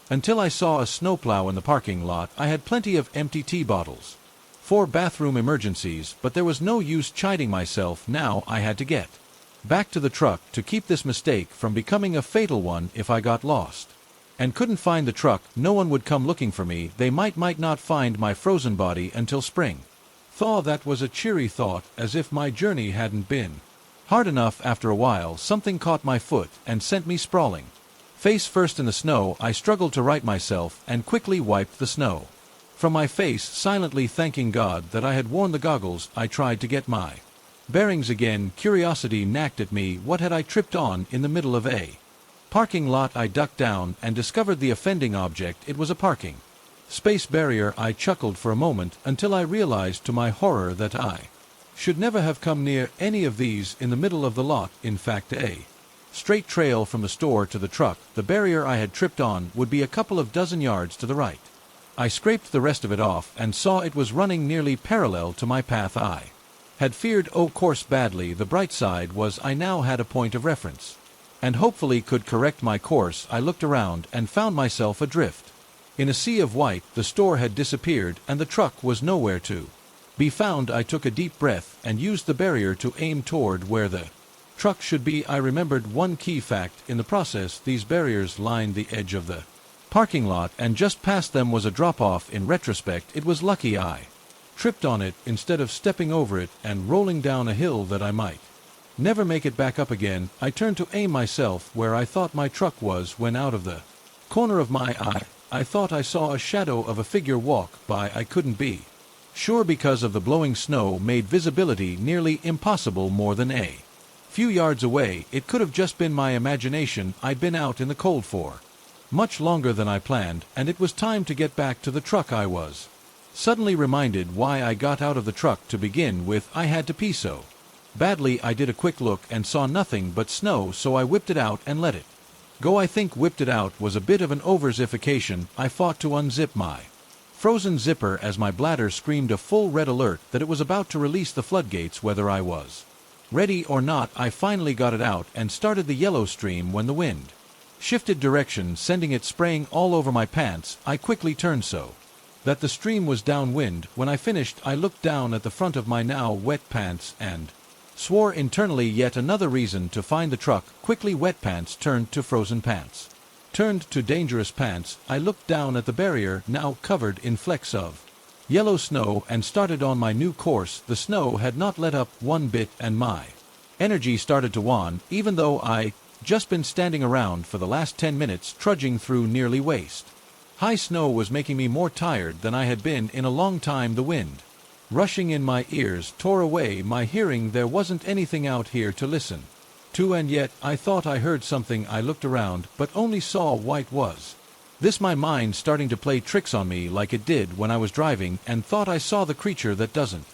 Speaker 1: until I saw a snowplow in the parking lot. I had plenty of empty tea bottles for bathroom emergencies, but there was no use chiding myself. Now I had to get back to the truck to keep this mistake from becoming a fatal one. If I got lost and couldn't find the truck, no one would come looking for me. They might not find my frozen body until spring thaw. That was a cheery thought, as if my journey hadn't been hard enough. After a while, something caught my foot and sent me sprawling face first in the snow. I struggled to right myself and quickly wiped the snow from my face, silently thanking God that I had worn the goggles. I tried to get my bearings again. Curiosity nagged at me. What had I tripped on in the middle of a parking lot? I ducked down and discovered the offending object. It was a parking space barrier. I chuckled for a moment until I realized to my horror that I should never have come near any of these in the middle of the lot. In fact, a straight trail from the store to the truck, the barrier I had tripped on, would be a couple of dozen yards to the right. I scraped the rest of it off and saw it was running nearly parallel to my path. I had feared course badly. The bright side was I now had a point of reference and hopefully could correct my course. I looked around and found myself adrift in a sea of white. The store had disappeared and the truck was nowhere to be found. I took a deep breath and used the barrier to aim toward where the truck should be. I remembered one key fact in the process: these barriers lined the edge of the parking lot, and just past them was a drop-off. In retrospect, it was lucky I tripped on it instead of stepping over it and rolling down a hill that I might never make it back up again. I turned to aim myself where I thought my truck was when, out of the corner of my eye, I thought I saw a shadow of a figure walk by. I couldn't be sure because of the blowing snow made visibility nearly impossible. More than a few yards away, it could have just been my imagination. I'd been out in the cold for much longer than I planned, and it was time to get back to the truck. I was suddenly reminded why I got out of the truck to begin with. I had to pee so badly. I did a quick look and saw nothing but snow, so I whipped it out and let it go. I think whipped it out was a bit of an oversimplification. I fought to unzip my frozen zipper as my bladder screamed a full red alert that it was about to release the floodgates. Whether I was ready or not, I finally got it out and started the yellow stream. When the wind shifted direction, sending it spraying all over my pants, I quickly turned so that the stream was downwind. When I finished, I looked down at the front of my now wet pants and swore internally. Yet another reason to find the truck. Quickly, wet pants turned to frozen pants, turned to dangerous pants. I looked down at the barrier, now covered in flecks of yellow snow, and started on my new course. The snow had not let up one bit, and my energy started to wane, even though I just been standing around for the last 10 minutes trudging through nearly waist high snow was making me more tired than I had been in a long time. The wind rushing in my ears tore away my hearing. There wasn't anything out here to listen to, and yet I thought I heard something. I looked around, but only saw white. Was this my mind starting to play tricks on me like it did when I was driving, and thought I saw the creature that doesn't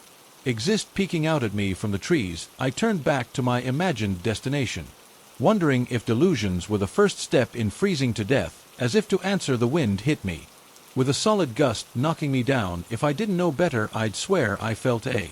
Speaker 1: exist peeking out at me from the trees? I turned back to my imagined destination, wondering if delusions were the first step in freezing to death. As if to answer, the wind hit me with a solid gust, knocking me down. If I didn't know better, I'd swear I felt a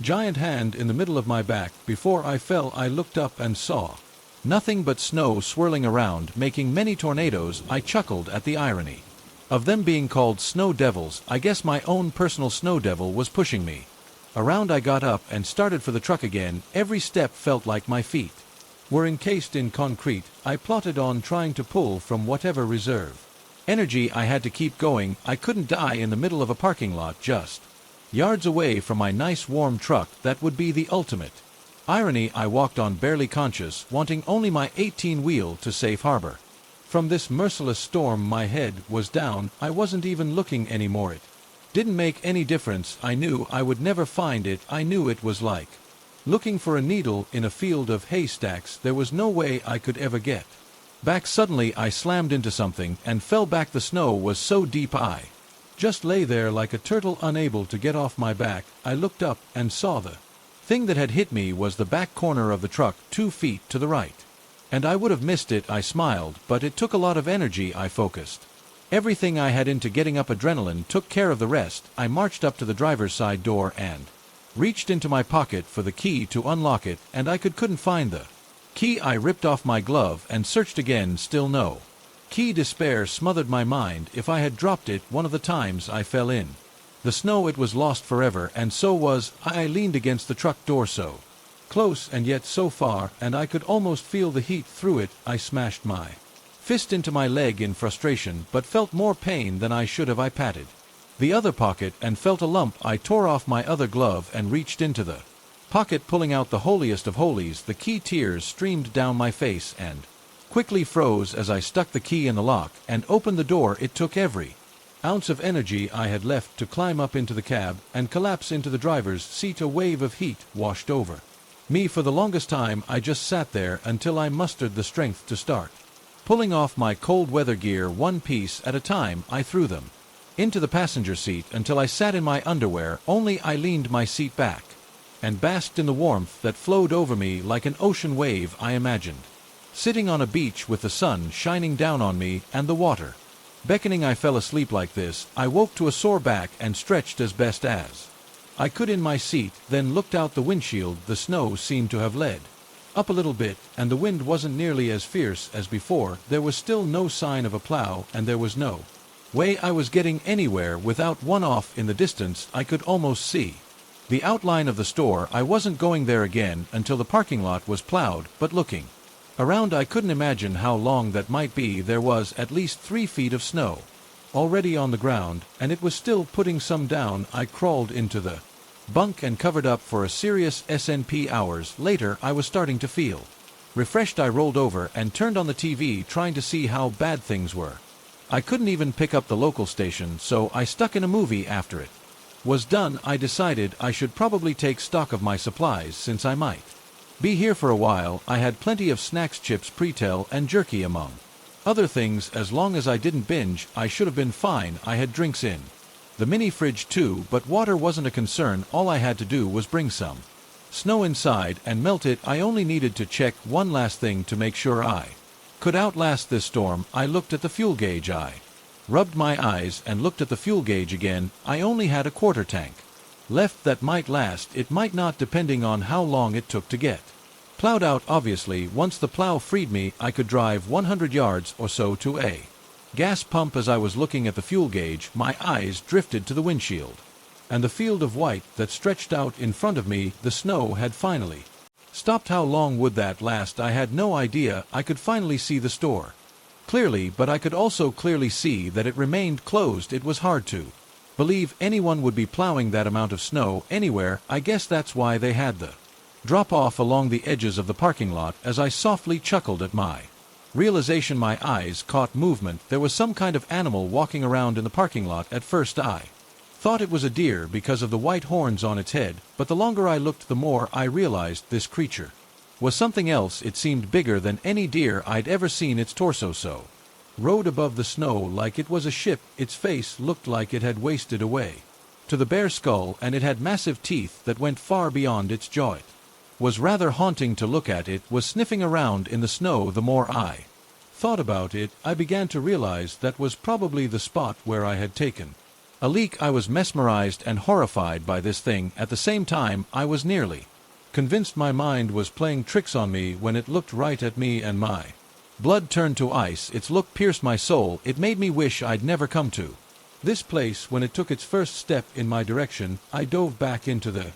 Speaker 1: giant hand in the middle of my back. Before I fell, I looked up and saw nothing but snow swirling around, making many tornadoes. I chuckled at the irony of them being called snow devils. I guess my own personal snow devil was pushing me around. I got up and started for the truck again. Every step felt like my feet were encased in concrete. I plodded on, trying to pull from whatever reserve energy I had to keep going. I couldn't die in the middle of a parking lot just yards away from my nice warm truck. That would be the ultimate irony. I walked on, barely conscious, wanting only my 18-wheel to safe harbor from this merciless storm. My head was down. I wasn't even looking anymore. It didn't make any difference. I knew I would never find it. I knew it was like looking for a needle in a field of haystacks. There was no way I could ever get back. Suddenly I slammed into something and fell back. The snow was so deep I Just lay there like a turtle unable to get off my back. I looked up and saw the thing that had hit me was the back corner of the truck 2 feet to the right. And I would have missed it. I smiled, but it took a lot of energy. I focused everything I had into getting up. Adrenaline took care of the rest. I marched up to the driver's side door and reached into my pocket for the key to unlock it, and I couldn't find the key. I ripped off my glove and searched again. Still no key. Despair smothered my mind. If I had dropped it one of the times I fell in the snow, it was lost forever, and so was I. I leaned against the truck door, so close and yet so far, and I could almost feel the heat through it. I smashed my fist into my leg in frustration, but felt more pain than I should have. I patted the other pocket and felt a lump. I tore off my other glove and reached into the pocket, pulling out the holiest of holies, the key. Tears streamed down my face and quickly froze as I stuck the key in the lock and opened the door. It took every ounce of energy I had left to climb up into the cab and collapse into the driver's seat. A wave of heat washed over me. For the longest time I just sat there until I mustered the strength to start pulling off my cold weather gear one piece at a time. I threw them into the passenger seat until I sat in my underwear. Only I leaned my seat back and basked in the warmth that flowed over me like an ocean wave. I imagined sitting on a beach with the sun shining down on me and the water beckoning. I fell asleep like this. I woke to a sore back and stretched as best as I could in my seat, then looked out the windshield. The snow seemed to have led up a little bit, and the wind wasn't nearly as fierce as before. There was still no sign of a plow, and there was no way I was getting anywhere without one. Off in the distance I could almost see the outline of the store. I wasn't going there again until the parking lot was plowed, but looking around I couldn't imagine how long that might be. There was at least 3 feet of snow already on the ground, and it was still putting some down. I crawled into the bunk and covered up for a serious SNP. Hours later I was starting to feel refreshed. I rolled over and turned on the TV, trying to see how bad things were. I couldn't even pick up the local station, so I stuck in a movie. After it was done, I decided I should probably take stock of my supplies since I might be here for a while. I had plenty of snacks, chips, Pretel, and jerky among other things. As long as I didn't binge, I should have been fine. I had drinks in the mini fridge too, but water wasn't a concern. All I had to do was bring some snow inside and melt it. I only needed to check one last thing to make sure I could outlast this storm. I looked at the fuel gauge. I rubbed my eyes and looked at the fuel gauge again. I only had a quarter tank left. That might last, it might not, depending on how long it took to get plowed out. Obviously, once the plow freed me, I could drive 100 yards or so to a gas pump. As I was looking at the fuel gauge, my eyes drifted to the windshield and the field of white that stretched out in front of me. The snow had finally stopped. How long would that last? I had no idea. I could finally see the store clearly, but I could also clearly see that it remained closed. It was hard to believe anyone would be plowing that amount of snow anywhere. I guess that's why they had the drop-off along the edges of the parking lot. As I softly chuckled at my realization, my eyes caught movement. There was some kind of animal walking around in the parking lot. At first I thought it was a deer because of the white horns on its head, but the longer I looked, the more I realized this creature was something else. It seemed bigger than any deer I'd ever seen. Its torso so rode above the snow like it was a ship. Its face looked like it had wasted away to the bare skull, and it had massive teeth that went far beyond its jaw. It was rather haunting to look at. It was sniffing around in the snow. The more I thought about it, I began to realize that was probably the spot where I had taken a leak. I was mesmerized and horrified by this thing. At the same time, I was nearly convinced my mind was playing tricks on me when it looked right at me, and my blood turned to ice. Its look pierced my soul. It made me wish I'd never come to this place. When it took its first step in my direction, I dove back into the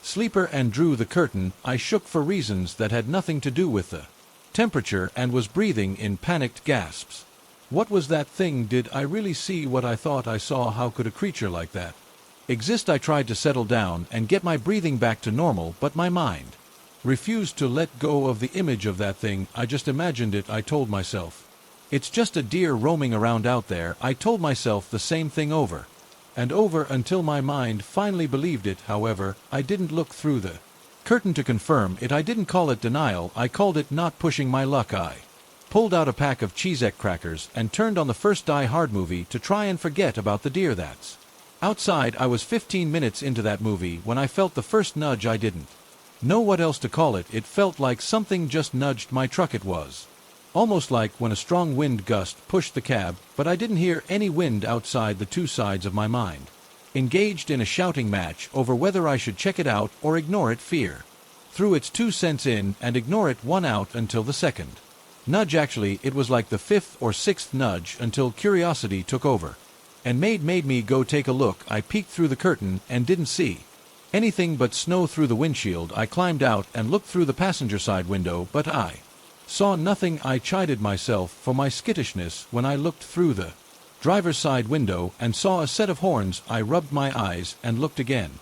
Speaker 1: sleeper and drew the curtain. I shook for reasons that had nothing to do with the temperature and was breathing in panicked gasps. What was that thing? Did I really see what I thought I saw? How could a creature like that exist? I tried to settle down and get my breathing back to normal, but my mind refused to let go of the image of that thing. I just imagined it. I told myself, it's just a deer roaming around out there. I told myself the same thing over and over until my mind finally believed it. However, I didn't look through the curtain to confirm it. I didn't call it denial. I called it not pushing my luck. I pulled out a pack of Cheez-It crackers and turned on the first Die Hard movie to try and forget about the deer that's outside. I was 15 minutes into that movie when I felt the first nudge. I didn't know what else to call it. It felt like something just nudged my truck. It was almost like when a strong wind gust pushed the cab, but I didn't hear any wind outside. The two sides of my mind engaged in a shouting match over whether I should check it out or ignore it. Fear threw its 2 cents in and ignore it won out until the second nudge. Actually, it was like the 5th or 6th nudge until curiosity took over and made me go take a look. I peeked through the curtain and didn't see anything but snow through the windshield. I climbed out and looked through the passenger side window, but I saw nothing. I chided myself for my skittishness when I looked through the driver's side window and saw a set of horns. I rubbed my eyes and looked again,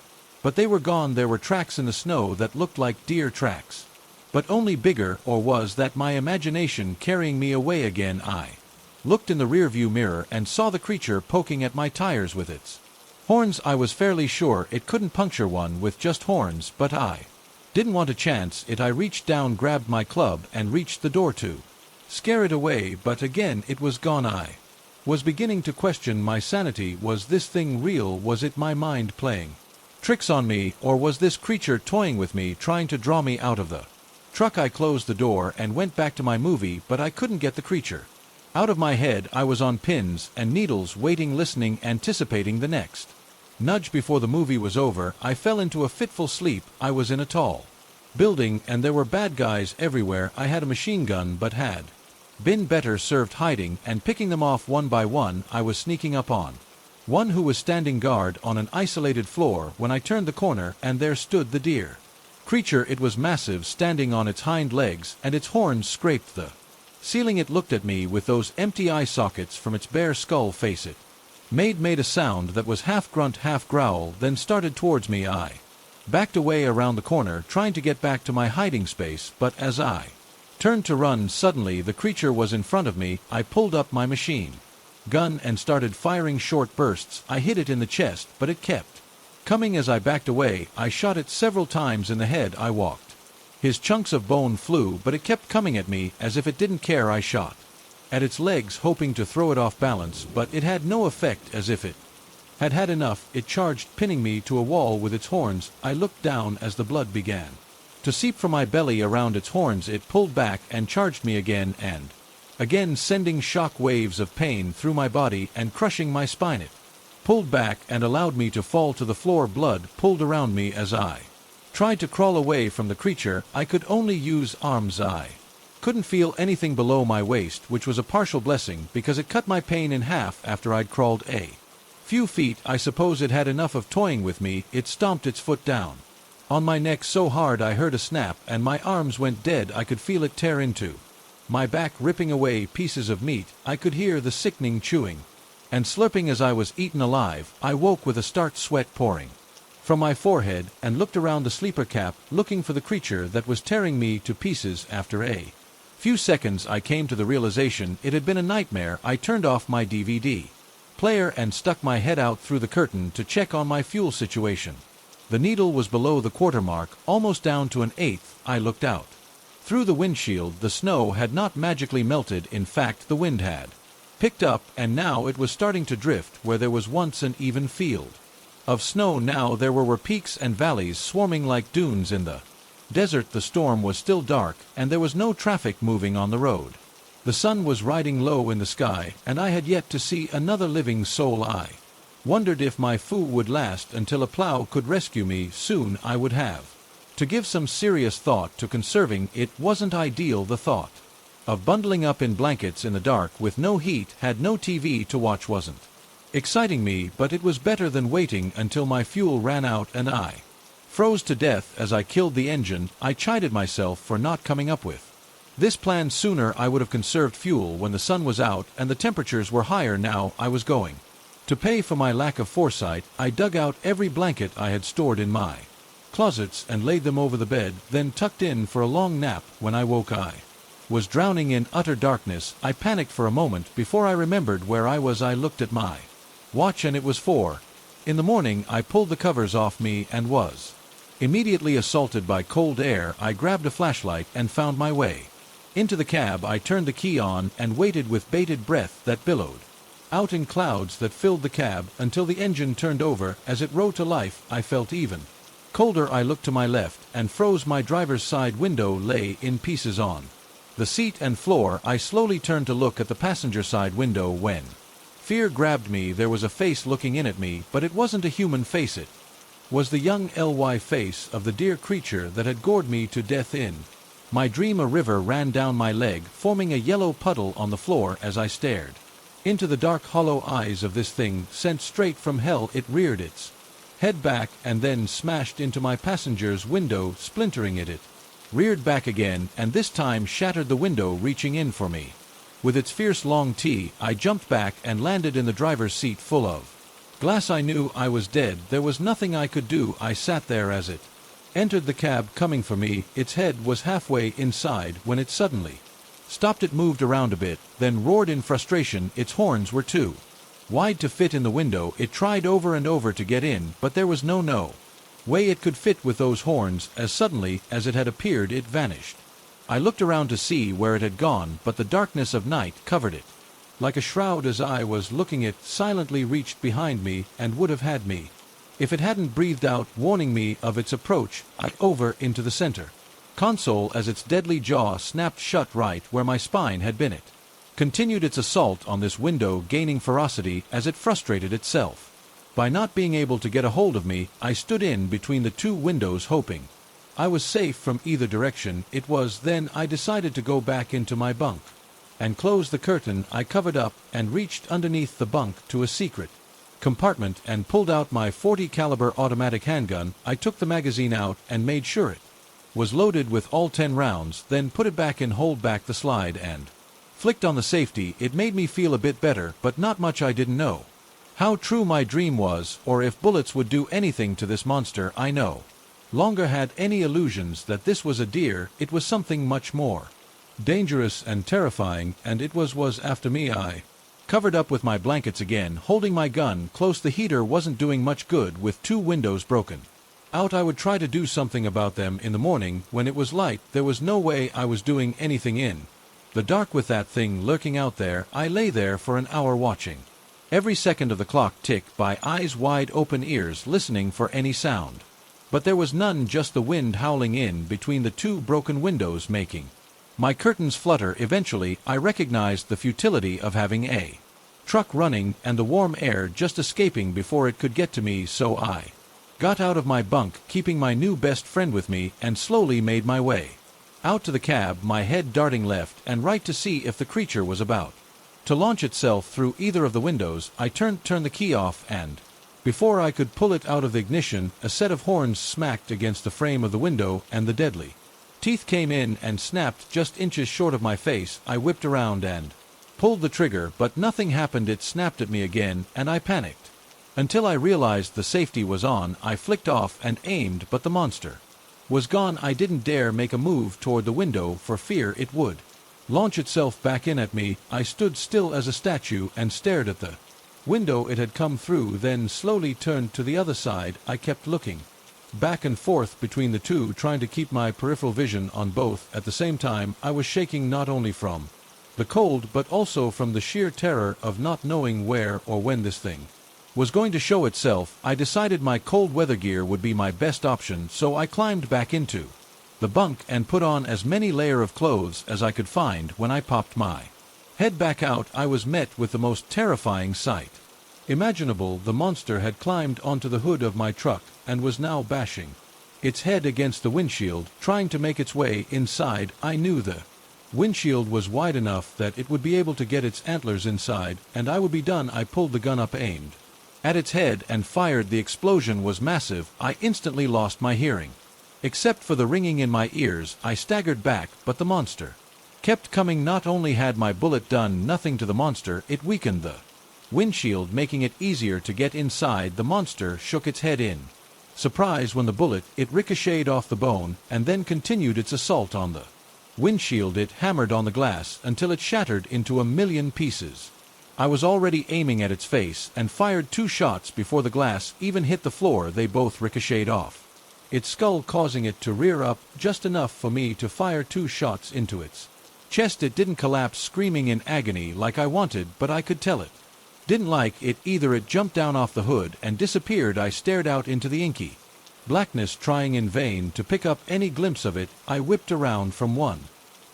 Speaker 1: but they were gone. There were tracks in the snow that looked like deer tracks, but only bigger. Or was that my imagination carrying me away again? I looked in the rearview mirror and saw the creature poking at my tires with its horns. I was fairly sure it couldn't puncture one with just horns, but I didn't want to chance it. I reached down, grabbed my club, and reached the door to scare it away, but again it was gone. I was beginning to question my sanity. Was this thing real? Was it my mind playing tricks on me, or was this creature toying with me, trying to draw me out of the truck? I closed the door and went back to my movie, but I couldn't get the creature out of my head. I was on pins and needles, waiting, listening, anticipating the next nudge. Before the movie was over, I fell into a fitful sleep. I was in a tall building, and there were bad guys everywhere. I had a machine gun, but had been better served hiding and picking them off one by one. I was sneaking up on one who was standing guard on an isolated floor when I turned the corner, and there stood the deer creature. It was massive, standing on its hind legs, and its horns scraped the ceiling. It looked at me with those empty eye sockets from its bare skull face. It made a sound that was half grunt, half growl, then started towards me. I backed away around the corner, trying to get back to my hiding space, but as I turned to run, suddenly the creature was in front of me. I pulled up my machine gun and started firing short bursts. I hit it in the chest, but it kept coming. As I backed away, I shot it several times in the head. I walked. His chunks of bone flew, but it kept coming at me as if it didn't care. I shot at its legs, hoping to throw it off balance, but it had no effect. As if it had had enough, it charged, pinning me to a wall with its horns. I looked down as the blood began to seep from my belly around its horns. It pulled back and charged me again and again, sending shock waves of pain through my body and crushing my spine. It pulled back and allowed me to fall to the floor. Blood pulled around me as I tried to crawl away from the creature. I could only use arms. I couldn't feel anything below my waist, which was a partial blessing because it cut my pain in half after I'd crawled a few feet. I suppose it had enough of toying with me. It stomped its foot down on my neck so hard I heard a snap and my arms went dead. I could feel it tear into my back, ripping away pieces of meat. I could hear the sickening chewing and slurping as I was eaten alive. I woke with a start, sweat pouring from my forehead, and looked around the sleeper cap, looking for the creature that was tearing me to pieces. After a few seconds, I came to the realization it had been a nightmare. I turned off my DVD player and stuck my head out through the curtain to check on my fuel situation. The needle was below the quarter mark, almost down to 1/8. I looked out through the windshield. The snow had not magically melted. In fact, the wind had picked up, and now it was starting to drift where there was once an even field of snow. Now there were peaks and valleys swarming like dunes in the desert. The storm was still dark, and there was no traffic moving on the road. The sun was riding low in the sky, and I had yet to see another living soul. I wondered if my food would last until a plow could rescue me. Soon I would have to give some serious thought to conserving it. Wasn't ideal. The thought of bundling up in blankets in the dark with no heat, had no TV to watch, wasn't exciting me, but it was better than waiting until my fuel ran out and I froze to death as I killed the engine. I chided myself for not coming up with this plan sooner. I would have conserved fuel when the sun was out and the temperatures were higher. Now I was going to pay for my lack of foresight. I dug out every blanket I had stored in my closets and laid them over the bed, then tucked in for a long nap. When I woke, I was drowning in utter darkness. I panicked for a moment before I remembered where I was. I looked at my watch and it was 4 in the morning. I pulled the covers off me and was immediately assaulted by cold air. I grabbed a flashlight and found my way Into the cab I turned the key on and waited with bated breath that billowed out in clouds that filled the cab until the engine turned over. As it rode to life, I felt even colder. I looked to my left and froze. My driver's side window lay in pieces on the seat and floor. I slowly turned to look at the passenger side window when fear grabbed me. There was a face looking in at me, but it wasn't a human face. It was the young ly face of the dear creature that had gored me to death in my dream. A river ran down my leg, forming a yellow puddle on the floor as I stared into the dark hollow eyes of this thing sent straight from hell. It reared its head back and then smashed into my passenger's window, splintering it. It reared back again and this time shattered the window, reaching in for me. With its fierce long teeth, I jumped back and landed in the driver's seat full of glass. I knew I was dead. There was nothing I could do. I sat there as it entered the cab, coming for me. Its head was halfway inside when it suddenly stopped. It moved around a bit, then roared in frustration. Its horns were too wide to fit in the window. It tried over and over to get in, but there was no way it could fit with those horns. As suddenly as it had appeared, it vanished. I looked around to see where it had gone, but the darkness of night covered it like a shroud. As I was looking, it silently reached behind me and would have had me if it hadn't breathed out, warning me of its approach. I over into the center console as its deadly jaw snapped shut right where my spine had been. It continued its assault on this window, gaining ferocity as it frustrated itself by not being able to get a hold of me. I stood in between the two windows, hoping I was safe from either direction. It was then I decided to go back into my bunk and close the curtain. I covered up and reached underneath the bunk to a secret compartment and pulled out my .40 caliber automatic handgun. I took the magazine out and made sure it was loaded with all 10 rounds, then put it back and hold back the slide and flicked on the safety. It made me feel a bit better, but not much. I didn't know how true my dream was, or if bullets would do anything to this monster. I no longer had any illusions that this was a deer. It was something much more dangerous and terrifying, and it was after me. I covered up with my blankets again, holding my gun close. The heater wasn't doing much good with 2 windows broken out. I would try to do something about them in the morning when it was light. There was no way I was doing anything in the dark with that thing lurking out there. I lay there for an hour, watching every second of the clock tick by, eyes wide open, ears listening for any sound. But there was none, just the wind howling in between the 2 broken windows, making my curtains flutter. Eventually, I recognized the futility of having a truck running and the warm air just escaping before it could get to me, so I got out of my bunk, keeping my new best friend with me, and slowly made my way out to the cab, my head darting left and right to see if the creature was about to launch itself through either of the windows. I turned the key off, and before I could pull it out of the ignition, a set of horns smacked against the frame of the window, and the deadly teeth came in and snapped just inches short of my face. I whipped around and pulled the trigger, but nothing happened. It snapped at me again, and I panicked until I realized the safety was on. I flicked off and aimed, but the monster was gone. I didn't dare make a move toward the window for fear it would launch itself back in at me. I stood still as a statue and stared at the window it had come through, then slowly turned to the other side. I kept looking back and forth between the two, trying to keep my peripheral vision on both at the same time. I was shaking not only from the cold, but also from the sheer terror of not knowing where or when this thing was going to show itself. I decided my cold weather gear would be my best option, so I climbed back into the bunk and put on as many layers of clothes as I could find. When I popped my head back out, I was met with the most terrifying sight imaginable. The monster had climbed onto the hood of my truck and was now bashing its head against the windshield, trying to make its way inside. I knew the windshield was wide enough that it would be able to get its antlers inside, and I would be done. I pulled the gun up, aimed at its head, and fired. The explosion was massive. I instantly lost my hearing. Except for the ringing in my ears, I staggered back, but the monster kept coming. Not only had my bullet done nothing to the monster, it weakened the windshield, making it easier to get inside. The monster shook its head in surprise when the bullet, it ricocheted off the bone, and then continued its assault on the windshield. It hammered on the glass until it shattered into a million pieces. I was already aiming at its face and fired 2 shots before the glass even hit the floor. They both ricocheted off its skull, causing it to rear up just enough for me to fire 2 shots into its Chest it didn't collapse screaming in agony like I wanted, but I could tell it. Didn't like it either. It jumped down off the hood and disappeared. I stared out into the inky blackness, trying in vain to pick up any glimpse of it. I whipped around from one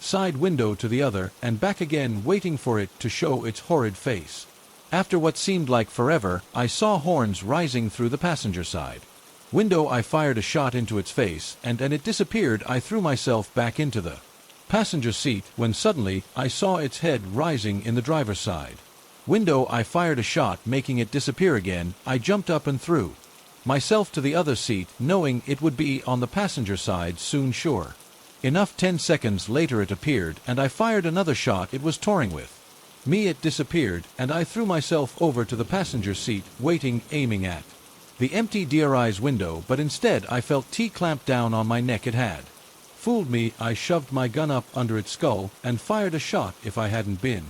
Speaker 1: side window to the other and back again, waiting for it to show its horrid face. After what seemed like forever, I saw horns rising through the passenger side window. I fired a shot into its face and it disappeared. I threw myself back into the passenger seat when suddenly I saw its head rising in the driver's side window. I fired a shot, making it disappear again. I jumped up and threw myself to the other seat, knowing it would be on the passenger side soon. Sure enough, 10 seconds later it appeared, and I fired another shot. It was touring with me. It disappeared, and I threw myself over to the passenger seat, waiting, aiming at the empty DRI's window, but instead I felt T clamped down on my neck. It had fooled me. I shoved my gun up under its skull and fired a shot. If I hadn't been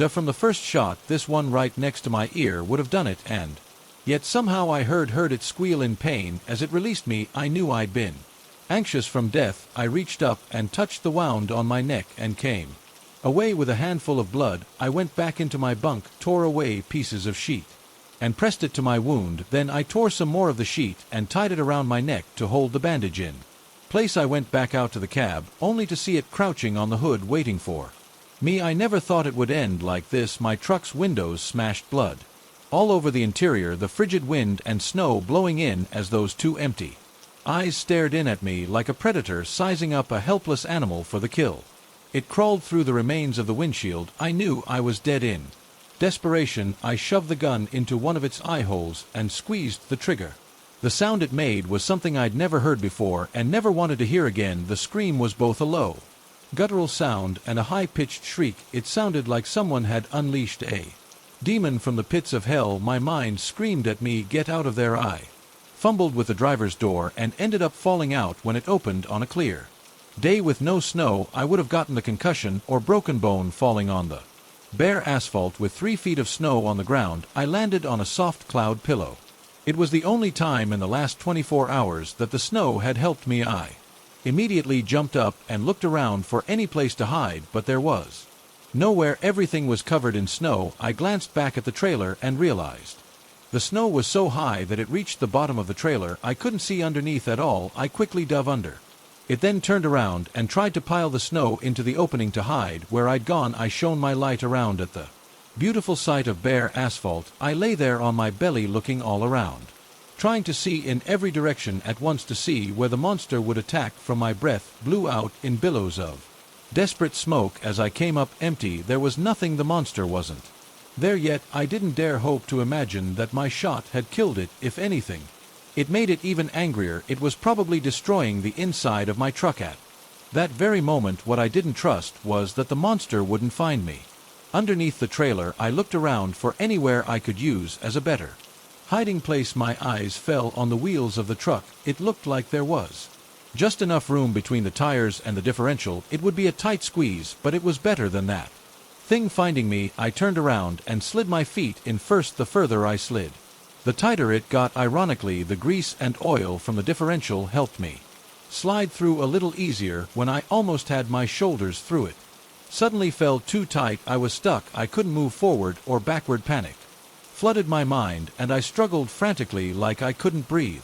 Speaker 1: from the first shot, this one right next to my ear would have done it, and yet somehow I heard it squeal in pain as it released me. I knew I'd been anxious from death. I reached up and touched the wound on my neck and came away with a handful of blood. I went back into my bunk, tore away pieces of sheet, and pressed it to my wound. Then I tore some more of the sheet and tied it around my neck to hold the bandage in place. I went back out to the cab, only to see it crouching on the hood waiting for me. I never thought it would end like this. My truck's windows smashed, blood all over the interior, the frigid wind and snow blowing in as those two empty eyes stared in at me like a predator sizing up a helpless animal for the kill. It crawled through the remains of the windshield. I knew I was dead. In desperation, I shoved the gun into one of its eye holes and squeezed the trigger. The sound it made was something I'd never heard before and never wanted to hear again. The scream was both a low, guttural sound and a high-pitched shriek. It sounded like someone had unleashed a demon from the pits of hell. My mind screamed at me, get out of there. I fumbled with the driver's door and ended up falling out when it opened. On a clear day with no snow, I would have gotten the concussion or broken bone falling on the bare asphalt with 3 feet of snow on the ground. I landed on a soft cloud pillow. It was the only time in the last 24 hours that the snow had helped me. I immediately jumped up and looked around for any place to hide, but there was nowhere. Everything was covered in snow. I glanced back at the trailer and realized the snow was so high that it reached the bottom of the trailer. I couldn't see underneath at all. I quickly dove under it, then turned around and tried to pile the snow into the opening to hide where I'd gone. I shone my light around at the beautiful sight of bare asphalt. I lay there on my belly, looking all around, trying to see in every direction at once to see where the monster would attack. From my breath blew out in billows of desperate smoke as I came up empty. There was nothing. The monster wasn't there yet. I didn't dare hope to imagine that my shot had killed it. If anything, it made it even angrier. It was probably destroying the inside of my truck at that very moment. What I didn't trust was that the monster wouldn't find me underneath the trailer. I looked around for anywhere I could use as a better hiding place. My eyes fell on the wheels of the truck. It looked like there was just enough room between the tires and the differential. It would be a tight squeeze, but it was better than that thing finding me. I turned around and slid my feet in first. The further I slid, the tighter it got. Ironically, the grease and oil from the differential helped me slide through a little easier. When I almost had my shoulders through it, suddenly fell too tight. I was stuck. I couldn't move forward or backward. Panic flooded my mind, and I struggled frantically like I couldn't breathe.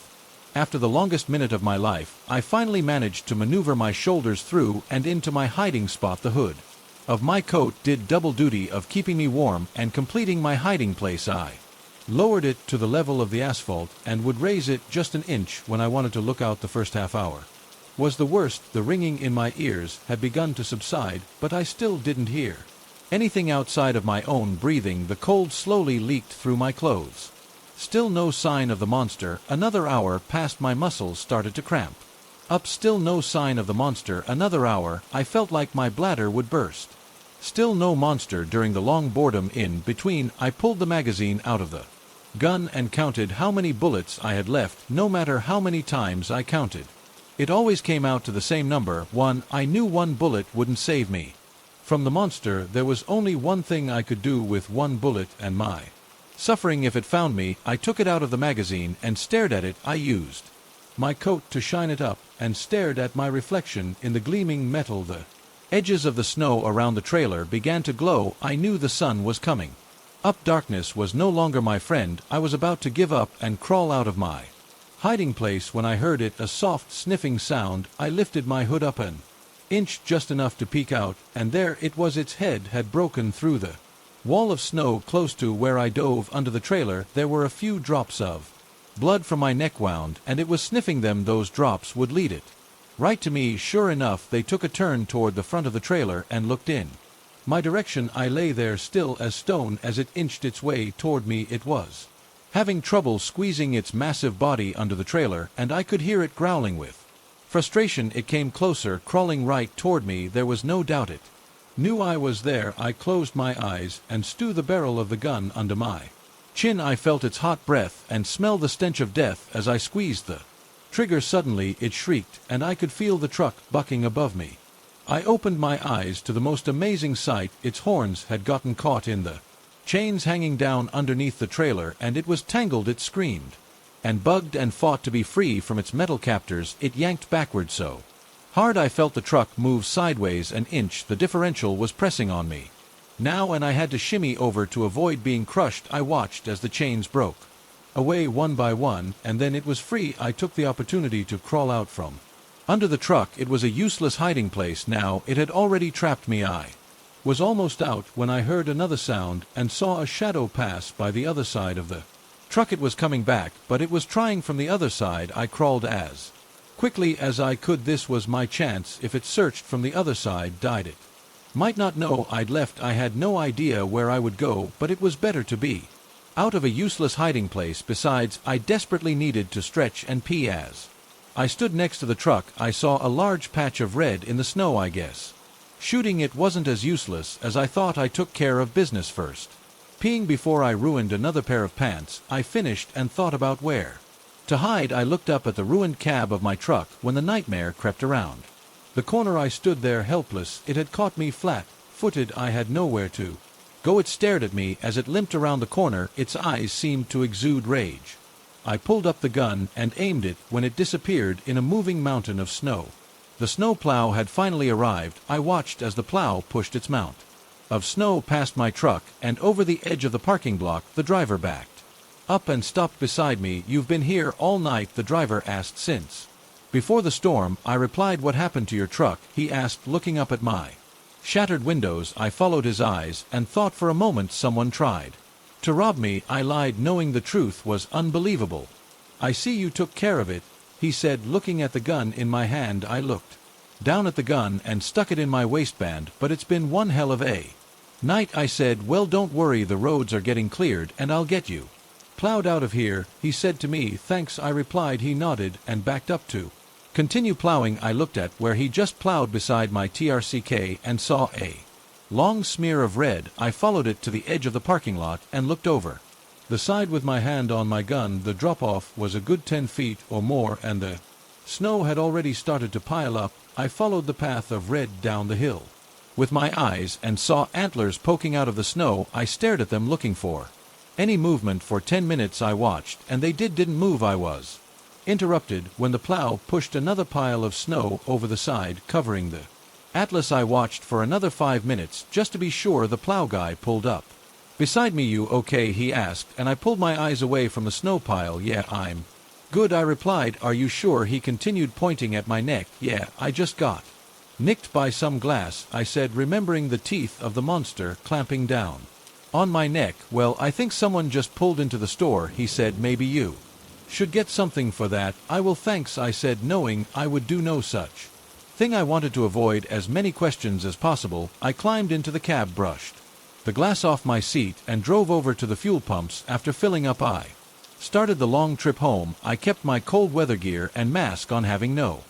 Speaker 1: After the longest minute of my life, I finally managed to maneuver my shoulders through and into my hiding spot. The hood of my coat did double duty of keeping me warm and completing my hiding place. I lowered it to the level of the asphalt and would raise it just an inch when I wanted to look out. The first half hour was the worst. The ringing in my ears had begun to subside, but I still didn't hear anything outside of my own breathing. The cold slowly leaked through my clothes. Still no sign of the monster. Another hour passed. My muscles started to cramp up. Still no sign of the monster. Another hour. I felt like my bladder would burst. Still no monster. During the long boredom in between, I pulled the magazine out of the gun and counted how many bullets I had left. No matter how many times I counted, it always came out to the same number, 1. I knew one bullet wouldn't save me from the monster. There was only one thing I could do with one bullet and my suffering if it found me. I took it out of the magazine and stared at it. I used my coat to shine it up and stared at my reflection in the gleaming metal. The Edges of the snow around the trailer began to glow. I knew the sun was coming. Up darkness was no longer my friend. I was about to give up and crawl out of my hiding place when I heard it, a soft sniffing sound. I lifted my hood up an inch, just enough to peek out, and there it was. Its head had broken through the wall of snow close to where I dove under the trailer. There were a few drops of blood from my neck wound, and it was sniffing them. Those drops would lead it right to me. Sure enough, they took a turn toward the front of the trailer and looked in my direction. I lay there still as stone as it inched its way toward me. It was having trouble squeezing its massive body under the trailer, and I could hear it growling with frustration. It came closer, crawling right toward me. There was no doubt it knew I was there. I closed my eyes and stuck the barrel of the gun under my chin. I felt its hot breath and smelled the stench of death as I squeezed the trigger. Suddenly it shrieked, and I could feel the truck bucking above me. I opened my eyes to the most amazing sight. Its horns had gotten caught in the chains hanging down underneath the trailer, and it was tangled. It screamed and bugged and fought to be free from its metal captors. It yanked backward so hard I felt the truck move sideways an inch. The differential was pressing on me now, and I had to shimmy over to avoid being crushed. I watched as the chains broke away one by one, and then it was free. I took the opportunity to crawl out from under the truck. It was a useless hiding place now. It had already trapped me. I was almost out when I heard another sound and saw a shadow pass by the other side of the truck. It was coming back, but it was trying from the other side. I crawled as quickly as I could. This was my chance. If it searched from the other side, died it might not know I'd left. I had no idea where I would go, but it was better to be out of a useless hiding place. Besides, I desperately needed to stretch and pee. As I stood next to the truck, I saw a large patch of red in the snow. I guess shooting it wasn't as useless as I thought. I took care of business first, peeing before I ruined another pair of pants. I finished and thought about where to hide. I looked up at the ruined cab of my truck when the nightmare crept around the corner. I stood there helpless. It had caught me flat-footed. I had nowhere to go. It stared at me as it limped around the corner. Its eyes seemed to exude rage. I pulled up the gun and aimed it when it disappeared in a moving mountain of snow. The snow plow had finally arrived. I watched as the plow pushed its mount of snow past my truck and over the edge of the parking block. The driver backed up and stopped beside me. "You've been here all night?" the driver asked. "Since before the storm," I replied. "What happened to your truck?" he asked, looking up at my shattered windows. I followed his eyes and thought for a moment. "Someone tried to rob me," I lied, knowing the truth was unbelievable. "I see you took care of it," he said, looking at the gun in my hand. I looked down at the gun and stuck it in my waistband. "But it's been one hell of a night," I said. "Well, don't worry, the roads are getting cleared and I'll get you plowed out of here," he said to me. "Thanks," I replied. He nodded and backed up to continue plowing. I looked at where he just plowed beside my TRCK and saw a long smear of red. I followed it to the edge of the parking lot and looked over the side with my hand on my gun. The drop-off was a good 10 feet or more, and the snow had already started to pile up. I followed the path of red down the hill with my eyes and saw antlers poking out of the snow. I stared at them, looking for any movement. For 10 minutes I watched, and they didn't move. I was interrupted when the plow pushed another pile of snow over the side, covering the atlas. I watched for another 5 minutes just to be sure. The plow guy pulled up beside me. "You okay?" he asked, and I pulled my eyes away from the snow pile. "Yeah, I'm good," I replied. "Are you sure?" he continued, pointing at my neck. "Yeah, I just got nicked by some glass," I said, remembering the teeth of the monster clamping down on my neck. "Well, I think someone just pulled into the store," he said. "Maybe you should get something for that." "I will, thanks," I said, knowing I would do no such thing. I wanted to avoid as many questions as possible. I climbed into the cab, brushed the glass off my seat, and drove over to the fuel pumps. After filling up, I started the long trip home. I kept my cold weather gear and mask on, having no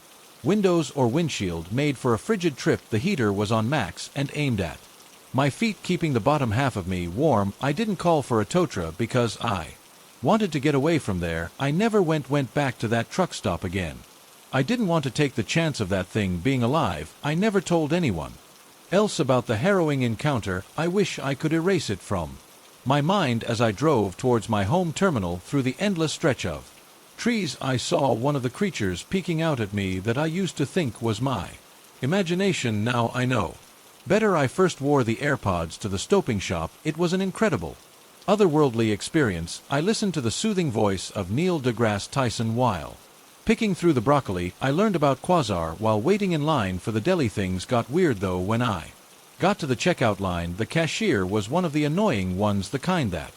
Speaker 1: windows or windshield, made for a frigid trip. The heater was on max and aimed at my feet, keeping the bottom half of me warm. I didn't call for a tow truck because I wanted to get away from there. I never went back to that truck stop again. I didn't want to take the chance of that thing being alive. I never told anyone else about the harrowing encounter. I wish I could erase it from my mind. As I drove towards my home terminal through the endless stretch of trees, I saw one of the creatures peeking out at me that I used to think was my Imagination, now I know. Better I first wore the AirPods to the stopping shop. It was an incredible, otherworldly experience. I listened to the soothing voice of Neil deGrasse Tyson while picking through the broccoli. I learned about quasar while waiting in line for the deli. Things got weird though when I got to the checkout line. The cashier was one of the annoying ones, the kind that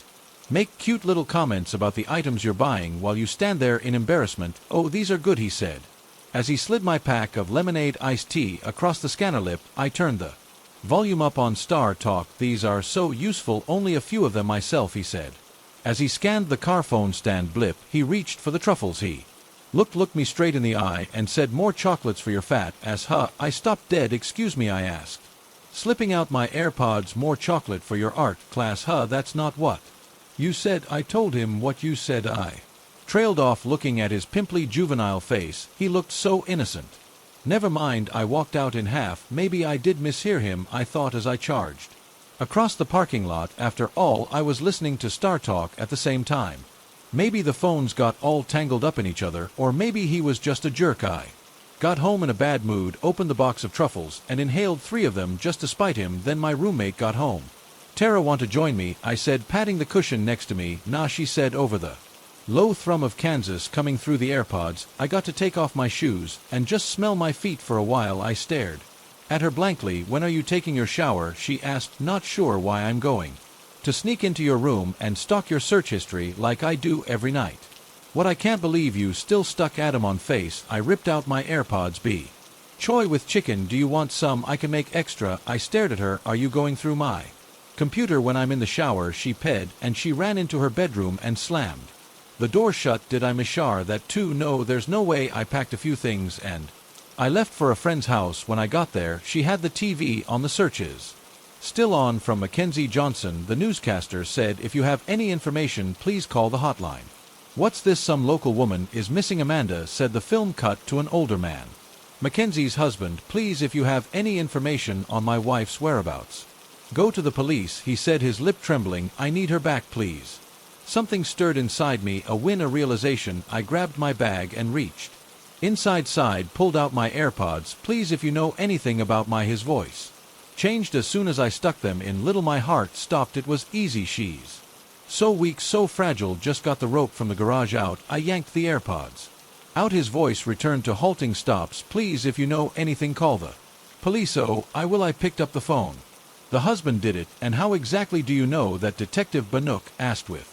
Speaker 1: make cute little comments about the items you're buying while you stand there in embarrassment. "Oh, these are good," he said. As he slid my pack of lemonade iced tea across the scanner lip, I turned the volume up on Star Talk. "These are so useful, only a few of them myself," he said. As he scanned the car phone stand blip, he reached for the truffles. He looked me straight in the eye and said, "More chocolates for your fat ass, huh?" I stopped dead. "Excuse me," I asked, slipping out my AirPods. "More chocolate for your art class, huh? That's not what you said." I told him what you said. I trailed off, looking at his pimply juvenile face. He looked so innocent. Never mind, I walked out in half. Maybe I did mishear him, I thought as I charged across the parking lot. After all, I was listening to Star Talk at the same time. Maybe the phones got all tangled up in each other, or maybe he was just a jerk. I got home in a bad mood, opened the box of truffles, and inhaled 3 of them just to spite him. Then my roommate got home. "Tara, want to join me?" I said, patting the cushion next to me. "Nah," she said over the low thrum of Kansas coming through the AirPods. I got to take off my shoes and just smell my feet for a while. I stared at her blankly. "When are you taking your shower?" she asked. "Not sure why. I'm going to sneak into your room and stalk your search history like I do every night." "What? I can't believe you still stuck Adam on face." I ripped out my AirPods. "B. Choi with chicken. Do you want some? I can make extra." I stared at her. "Are you going through my computer when I'm in the shower?" She ped, and she ran into her bedroom and slammed the door shut. "Did I mishar that too?" "No, there's no way." I packed a few things and I left for a friend's house. When I got there, she had the TV on. The searches still on. From Mackenzie Johnson, the newscaster, said, "If you have any information, please call the hotline." "What's this? Some local woman is missing." Amanda said. The film cut to an older man, Mackenzie's husband. "Please, if you have any information on my wife's whereabouts, go to the police," he said, his lip trembling. "I need her back, please." Something stirred inside me, a realization. I grabbed my bag and reached inside, pulled out my AirPods. "Please, if you know anything about my..." His voice changed as soon as I stuck them in. Little my heart stopped. "It was easy. She's so weak, so fragile. Just got the rope from the garage out." I yanked the AirPods out. His voice returned to halting stops. "Please, if you know anything, call the police." "Oh, I will." I picked up the phone. "The husband did it." "And how exactly do you know that?" Detective Bannock asked with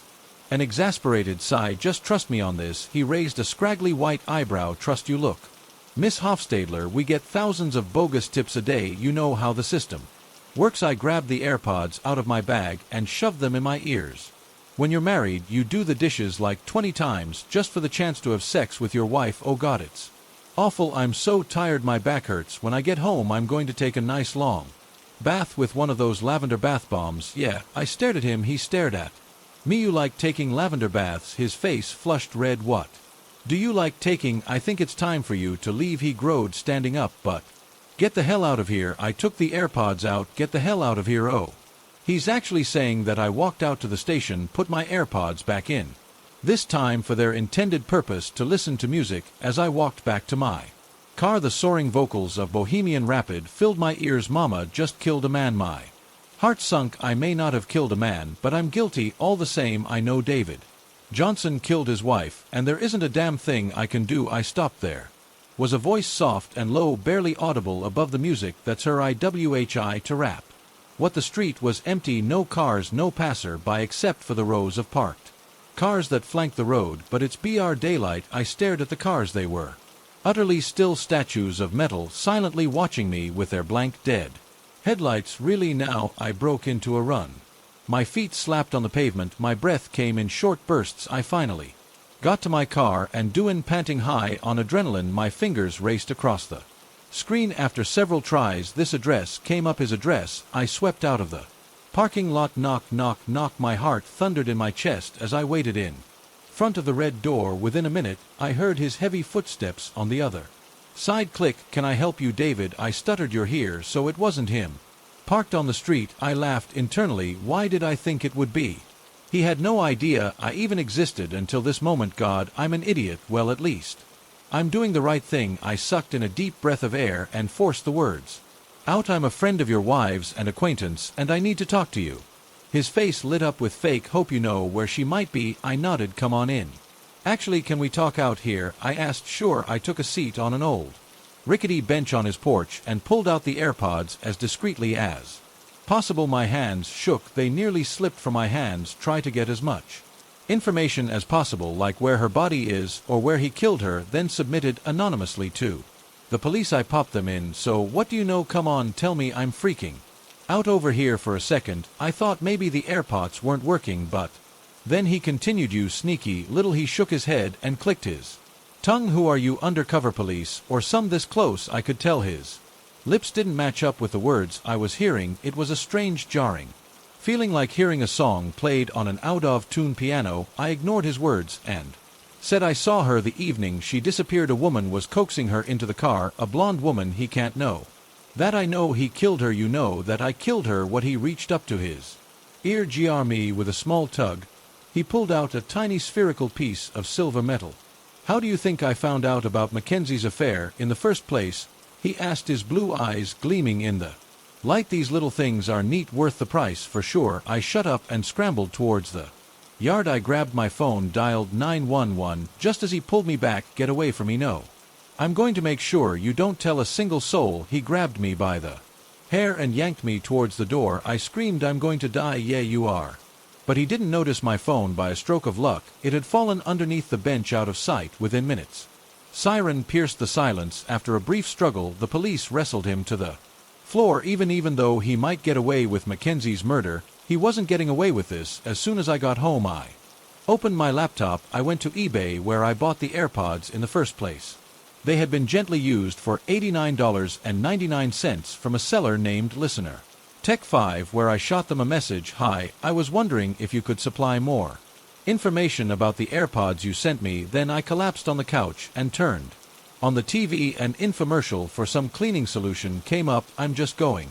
Speaker 1: an exasperated sigh. "Just trust me on this." He raised a scraggly white eyebrow. "Trust you? Look, Miss Hofstadler, we get thousands of bogus tips a day. You know how the system works." I grabbed the AirPods out of my bag and shoved them in my ears. "When you're married, you do the dishes like 20 times just for the chance to have sex with your wife. Oh God, it's awful. I'm so tired. My back hurts. When I get home, I'm going to take a nice long bath with one of those lavender bath bombs." "Yeah." I stared at him. He stared at me. "You like taking lavender baths?" His face flushed red. "What do you like taking?" "I think it's time for you to leave," he growled, standing up. "But get the hell out of here." I took the AirPods out. "Get the hell out of here." "Oh, he's actually saying that." I walked out to the station, put my AirPods back in, this time for their intended purpose, to listen to music. As I walked back to my car, the soaring vocals of Bohemian Rhapsody filled my ears. "Mama just killed a man." My heart sunk. I may not have killed a man, but I'm guilty all the same. I know David Johnson killed his wife, and there isn't a damn thing I can do. I stopped. There was a voice, soft and low, barely audible above the music. "That's her IWHI to rap." What? The street was empty. No cars, no passer-by except for the rows of parked cars that flanked the road. "But it's BR daylight." I stared at the cars. They were utterly still, statues of metal, silently watching me with their blank, dead headlights. "Really now?" I broke into a run. My feet slapped on the pavement. My breath came in short bursts. I finally got to my car, and doing, panting, high on adrenaline, my fingers raced across the screen. After several tries, this address came up. His address. I swept out of the parking lot. Knock, knock, knock. My heart thundered in my chest as I waited in front of the red door. Within a minute, I heard his heavy footsteps on the other side. Click. "Can I help you, David?" I stuttered. "You're here." So it wasn't him parked on the street. I laughed internally. Why did I think it would be? He had no idea I even existed until this moment. God, I'm an idiot. Well, at least I'm doing the right thing. I sucked in a deep breath of air and forced the words out. I'm a friend of your wife's and acquaintance, and I need to talk to you. His face lit up with fake hope. You know where she might be? I nodded. Come on in. Actually, can we talk out here? I asked. Sure. I took a seat on an old, rickety bench on his porch and pulled out the AirPods as discreetly as possible. My hands shook. They nearly slipped from my hands. Try to get as much information as possible, like where her body is or where he killed her, then submitted anonymously to the police. I popped them in. So what do you know? Come on, tell me. I'm freaking out over here. For a second, I thought maybe the AirPods weren't working, but then he continued. You sneaky little. He shook his head and clicked his tongue. Who are you? Undercover police or some? This close I could tell his lips didn't match up with the words I was hearing. It was a strange, jarring feeling, like hearing a song played on an out-of-tune piano. I ignored his words and said, I saw her the evening she disappeared. A woman was coaxing her into the car. A blonde woman. He can't know that I know he killed her. You know that I killed her. What? He reached up to his ear. Gr me. With a small tug, he pulled out a tiny spherical piece of silver metal. How do you think I found out about Mackenzie's affair in the first place? He asked, his blue eyes gleaming in the light. These little things are neat, worth the price for sure. I shut up and scrambled towards the yard. I grabbed my phone, dialed 911 just as he pulled me back. Get away from me. No. I'm going to make sure you don't tell a single soul. He grabbed me by the hair and yanked me towards the door. I screamed, I'm going to die. Yeah, you are. But he didn't notice my phone. By a stroke of luck, it had fallen underneath the bench, out of sight within minutes. Siren pierced the silence. After a brief struggle, the police wrestled him to the floor. Even though he might get away with Mackenzie's murder, he wasn't getting away with this. As soon as I got home, I opened my laptop. I went to eBay, where I bought the AirPods in the first place. They had been gently used for $89.99 from a seller named Listener Tech 5, where I shot them a message. Hi, I was wondering if you could supply more information about the AirPods you sent me. Then I collapsed on the couch and turned on the TV. An infomercial for some cleaning solution came up. I'm just going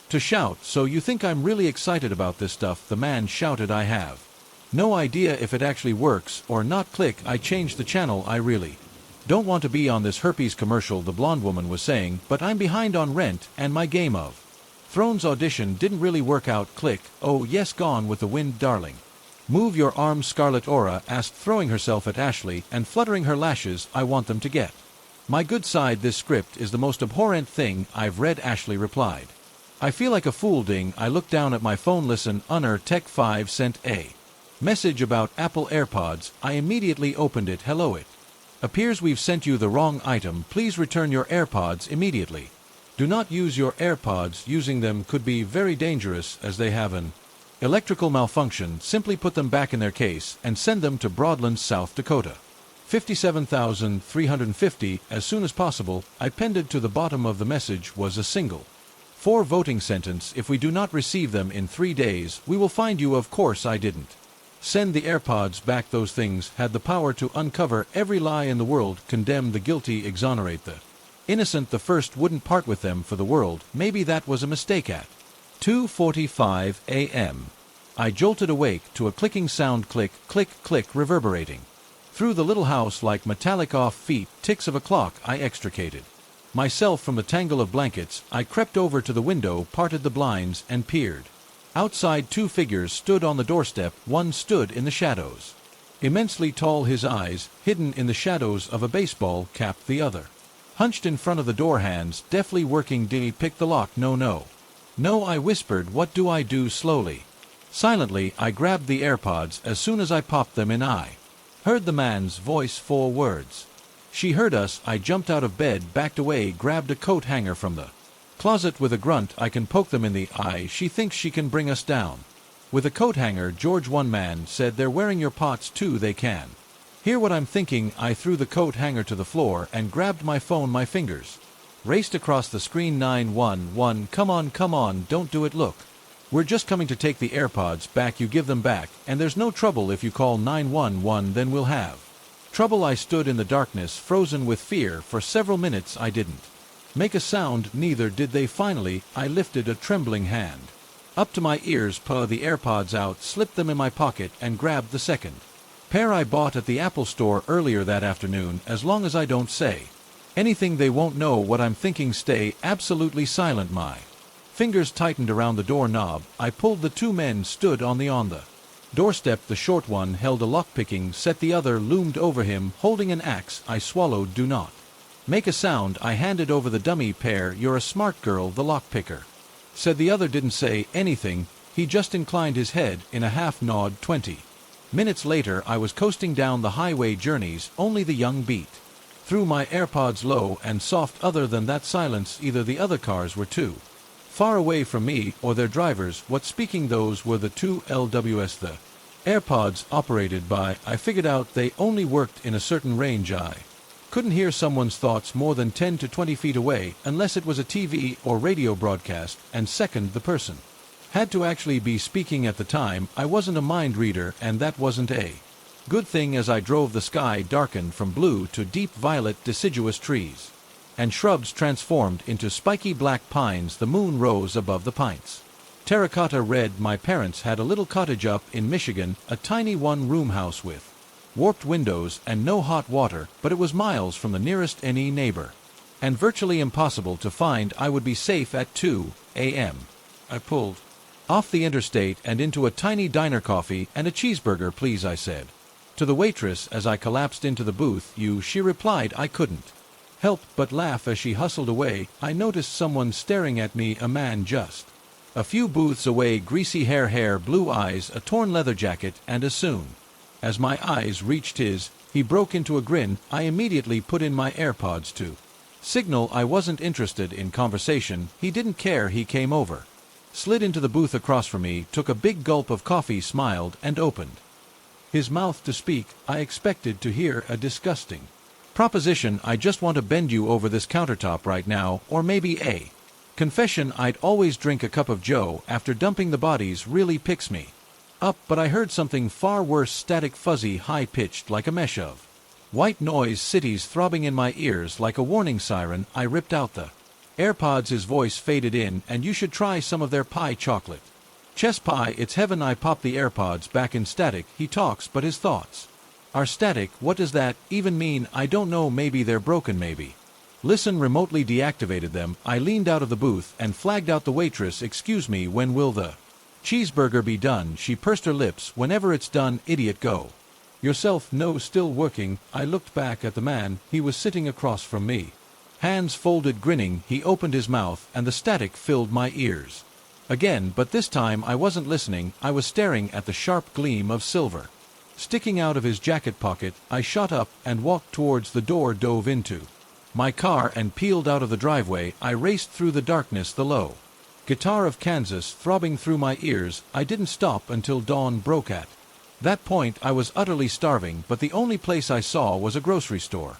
Speaker 1: to shout. So you think I'm really excited about this stuff? The man shouted. I have no idea if it actually works or not. Click. I changed the channel. I really don't want to be on this herpes commercial, the blonde woman was saying, but I'm behind on rent and my Game of Thrones audition didn't really work out. Click. Oh yes, Gone with the Wind. Darling, move your arms. Scarlet Aura asked, throwing herself at Ashley and fluttering her lashes. I want them to get my good side. This script is the most abhorrent thing I've read. Ashley replied. I feel like a fool. Ding. I looked down at my phone. Listen, Unner Tech 5 sent a message about Apple AirPods. I immediately opened it. Hello, it appears we've sent you the wrong item. Please return your AirPods immediately. Do not use your AirPods. Using them could be very dangerous, as they have an electrical malfunction. Simply put them back in their case and send them to Broadlands, South Dakota, 57,350 as soon as possible. I pinned to the bottom of the message was a single 4 voting sentence. If we do not receive them in 3 days, we will find you. Of course I didn't send the AirPods back. Those things had the power to uncover every lie in the world, condemn the guilty, exonerate the innocent. The first wouldn't part with them for the world. Maybe that was a mistake. At 2:45 a.m. I jolted awake to a clicking sound. Click, click, click, reverberating through the little house like metallic off-feet ticks of a clock. I extricated myself from the tangle of blankets. I crept over to the window, parted the blinds, and peered outside. 2 figures stood on the doorstep. One stood in the shadows, immensely tall, his eyes hidden in the shadows of a baseball cap. The other hunched in front of the door, hands deftly working. Did he pick the lock? No, no, no, I whispered. What do I do? Slowly, silently, I grabbed the AirPods. As soon as I popped them in, I heard the man's voice. 4 words. She heard us. I jumped out of bed, backed away, grabbed a coat hanger from the closet. With a grunt, I can poke them in the eye. She thinks she can bring us down with a coat hanger. George, one man said, they're wearing your pots too. They can hear what I'm thinking. I threw the coat hanger to the floor and grabbed my phone. My fingers raced across the screen. 911. Come on, don't do it. Look, we're just coming to take the AirPods back. You give them back, and there's no trouble if you call 911. Then we'll have trouble. I stood in the darkness, frozen with fear. For several minutes I didn't make a sound. Neither did they. Finally, I lifted a trembling hand up to my ears, pulled the AirPods out, slipped them in my pocket, and grabbed the second Pair I bought at the Apple store earlier that afternoon. As long as I don't say anything they won't know what I'm thinking. Stay absolutely silent. My fingers tightened around the door knob. I pulled. The two men stood on the doorstep. The short one held a lock-picking set. The other loomed over him, holding an axe. I swallowed. Do not make a sound. I handed over the dummy pair. You're a smart girl, the lockpicker said. The other didn't say anything. He just inclined his head in a half nod. 20 minutes later I was coasting down the highway. Journeys only the young beat through my AirPods, low and soft. Other than that silence. Either the other cars were too far away from me, or their drivers. What speaking? Those were the two LWS the AirPods operated by. I figured out they only worked in a certain range. I couldn't hear someone's thoughts more than 10 to 20 feet away, unless it was a TV or radio broadcast, and second, the person had to actually be speaking at the time. I wasn't a mind reader, and that wasn't a good thing. As I drove, the sky darkened from blue to deep violet. Deciduous trees and shrubs transformed into spiky black pines. The moon rose above the pines. Terracotta red. My parents had a little cottage up in Michigan, a tiny one-room house with warped windows and no hot water, but it was miles from the nearest any neighbor, and virtually impossible to find. I would be safe at 2 a.m. I pulled off the interstate and into a tiny diner. Coffee and a cheeseburger, please, I said to the waitress as I collapsed into the booth. You, she replied. I couldn't help but laugh as she hustled away. I noticed someone staring at me, a man just a few booths away. Greasy hair, blue eyes, a torn leather jacket, and as soon as my eyes reached his, he broke into a grin. I immediately put in my AirPods to signal I wasn't interested in conversation. He didn't care. He came over, slid into the booth across from me, took a big gulp of coffee, smiled, and opened his mouth to speak. I expected to hear a disgusting proposition. I just want to bend you over this countertop right now, or maybe a confession. I'd always drink a cup of joe after dumping the bodies. Really picks me up. But I heard something far worse. Static, fuzzy, high-pitched, like a mesh of white noise. Cities throbbing in my ears like a warning siren. I ripped out the AirPods. His voice faded in. And you should try some of their pie chocolate chess pie. It's heaven. I popped the AirPods back in. Static. He talks, but his thoughts are static. What does that even mean? I don't know. Maybe they're broken, maybe. Listen, remotely deactivated them. I leaned out of the booth and flagged out the waitress. Excuse me, when will the cheeseburger be done? She pursed her lips. Whenever it's done, idiot. Go yourself. No, still working. I looked back at the man. He was sitting across from me, hands folded, grinning. He opened his mouth and the static filled my ears again, but this time I wasn't listening. I was staring at the sharp gleam of silver sticking out of his jacket pocket. I shot up and walked towards the door, dove into my car, and peeled out of the driveway. I raced through the darkness, the low guitar of Kansas throbbing through my ears. I didn't stop until dawn broke. At that point I was utterly starving, but the only place I saw was a grocery store.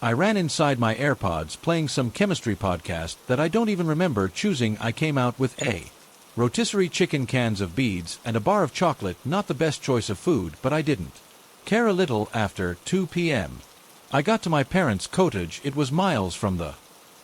Speaker 1: I ran inside, my AirPods playing some chemistry podcast that I don't even remember choosing. I came out with a rotisserie chicken, cans of beads, and a bar of chocolate. Not the best choice of food, but I didn't care. A little after 2 p.m. I got to my parents' cottage. It was miles from the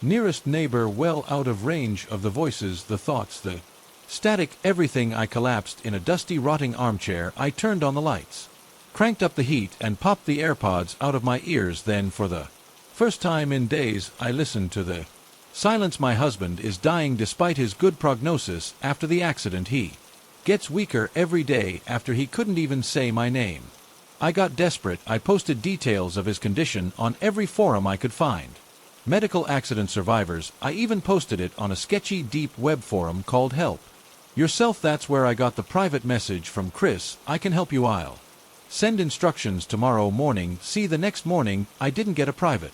Speaker 1: nearest neighbor, well out of range of the voices, the thoughts, the static, everything. I collapsed in a dusty, rotting armchair. I turned on the lights, cranked up the heat, and popped the AirPods out of my ears. Then, for the first time in days, I listened to the silence. My husband is dying despite his good prognosis after the accident. He gets weaker every day. After he couldn't even say my name, I got desperate. I posted details of his condition on every forum I could find. Medical accident survivors. I even posted it on a sketchy deep web forum called Help Yourself. That's where I got the private message from Chris. I can help you. I'll send instructions tomorrow morning. See, the next morning I didn't get a private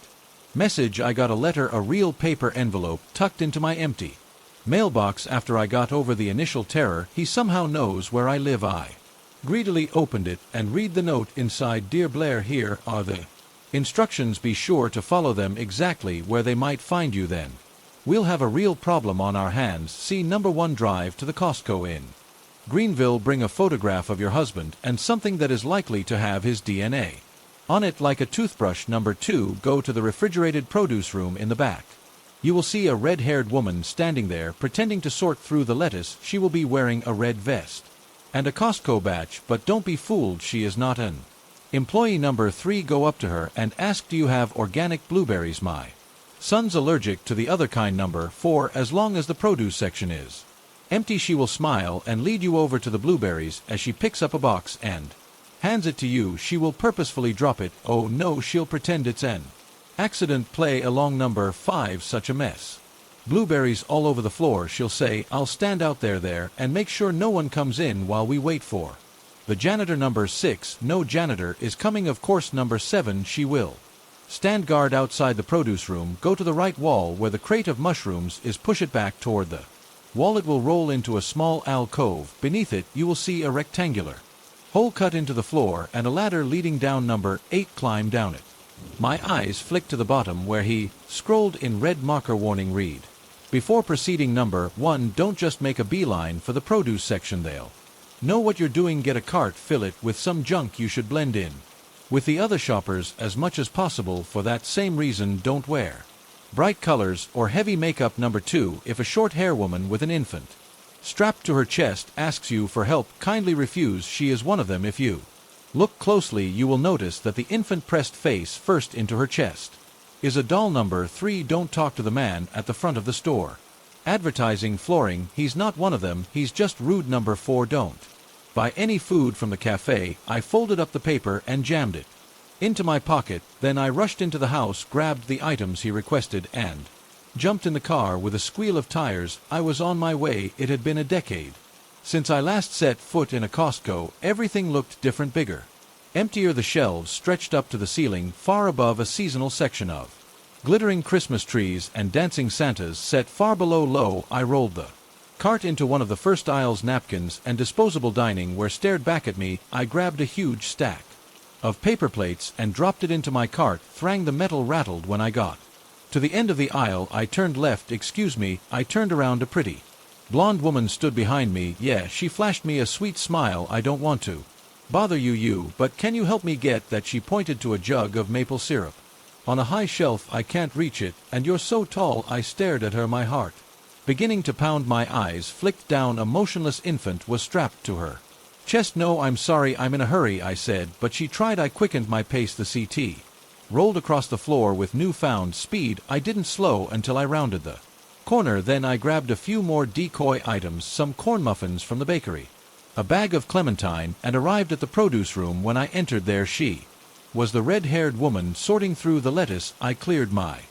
Speaker 1: message. I got a letter, a real paper envelope tucked into my empty mailbox. After I got over the initial terror, he somehow knows where I live. I greedily opened it and read the note inside. Dear Blair, here are the instructions. Be sure to follow them exactly where they might find you. Then we'll have a real problem on our hands. See number 1, drive to the Costco in Greenville. Bring a photograph of your husband and something that is likely to have his DNA on it, like a toothbrush. Number 2, go to the refrigerated produce room in the back. You will see a red-haired woman standing there pretending to sort through the lettuce. She will be wearing a red vest and a Costco badge, but don't be fooled, she is not an Employee number 3 go up to her and ask, do you have organic blueberries? My son's allergic to the other kind. Number 4, as long as the produce section is empty, she will smile and lead you over to the blueberries. As she picks up a box and hands it to you, she will purposefully drop it. Oh no, she'll pretend it's an accident. Play along. Number 5, such a mess. Blueberries all over the floor. She'll say, I'll stand out there and make sure no one comes in while we wait for the janitor. Number 6, no janitor is coming of course. Number 7, she will stand guard outside the produce room. Go to the right wall where the crate of mushrooms is, push it back toward the wall. It will roll into a small alcove. Beneath it you will see a rectangular hole cut into the floor and a ladder leading down. Number 8, climb down it. My eyes flicked to the bottom where he scrolled in red marker, warning, read before proceeding. Number 1, don't just make a beeline for the produce section. They'll know what you're doing. Get a cart, fill it with some junk. You should blend in with the other shoppers as much as possible. For that same reason, don't wear bright colors or heavy makeup. Number 2, if a short hair woman with an infant strapped to her chest asks you for help, kindly refuse. She is one of them. If you look closely, you will notice that the infant pressed face first into her chest is a doll. Number 3, don't talk to the man at the front of the store advertising flooring. He's not one of them, he's just rude. Number 4, don't buy any food from the cafe. I folded up the paper and jammed it into my pocket. Then I rushed into the house, grabbed the items he requested, and jumped in the car. With a squeal of tires, I was on my way. It had been a decade since I last set foot in a Costco. Everything looked different, bigger, emptier. The shelves stretched up to the ceiling, far above a seasonal section of glittering Christmas trees and dancing Santas set far below. Low, I rolled the cart into one of the first aisles. Napkins and disposable dining ware stared back at me. I grabbed a huge stack of paper plates and dropped it into my cart. Thrang, the metal rattled. When I got to the end of the aisle, I turned left. Excuse me. I turned around. A pretty blonde woman stood behind me. Yeah, she flashed me a sweet smile. I don't want to bother you, but can you help me get that? She pointed to a jug of maple syrup on a high shelf. I can't reach it, and you're so tall. I stared at her, my heart beginning to pound. My eyes flicked down. A motionless infant was strapped to her chest. No, I'm sorry, I'm in a hurry, I said, but she tried. I quickened my pace. The CT rolled across the floor with newfound speed. I didn't slow until I rounded the corner. Then I grabbed a few more decoy items, some corn muffins from the bakery, a bag of clementine, and arrived at the produce room. When I entered, there she was, the red-haired woman sorting through the lettuce. I cleared my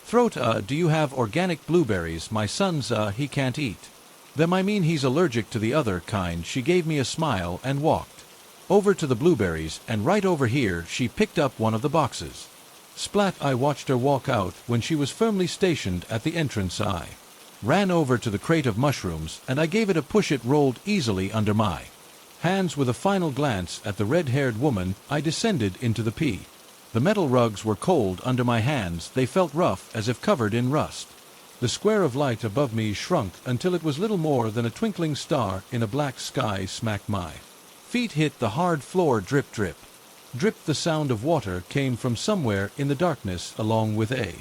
Speaker 1: throat. Do you have organic blueberries? My son's, he can't eat them. I mean, he's allergic to the other kind. She gave me a smile and walked over to the blueberries, and right over here she picked up one of the boxes. Splat! I watched her walk out. When she was firmly stationed at the entrance, I ran over to the crate of mushrooms and I gave it a push. It rolled easily under my hands. With a final glance at the red-haired woman, I descended into the pea. The metal rugs were cold under my hands. They felt rough, as if covered in rust. The square of light above me shrunk until it was little more than a twinkling star in a black sky. Smack! My feet hit the hard floor. Drip, drip, drip. The sound of water came from somewhere in the darkness, along with a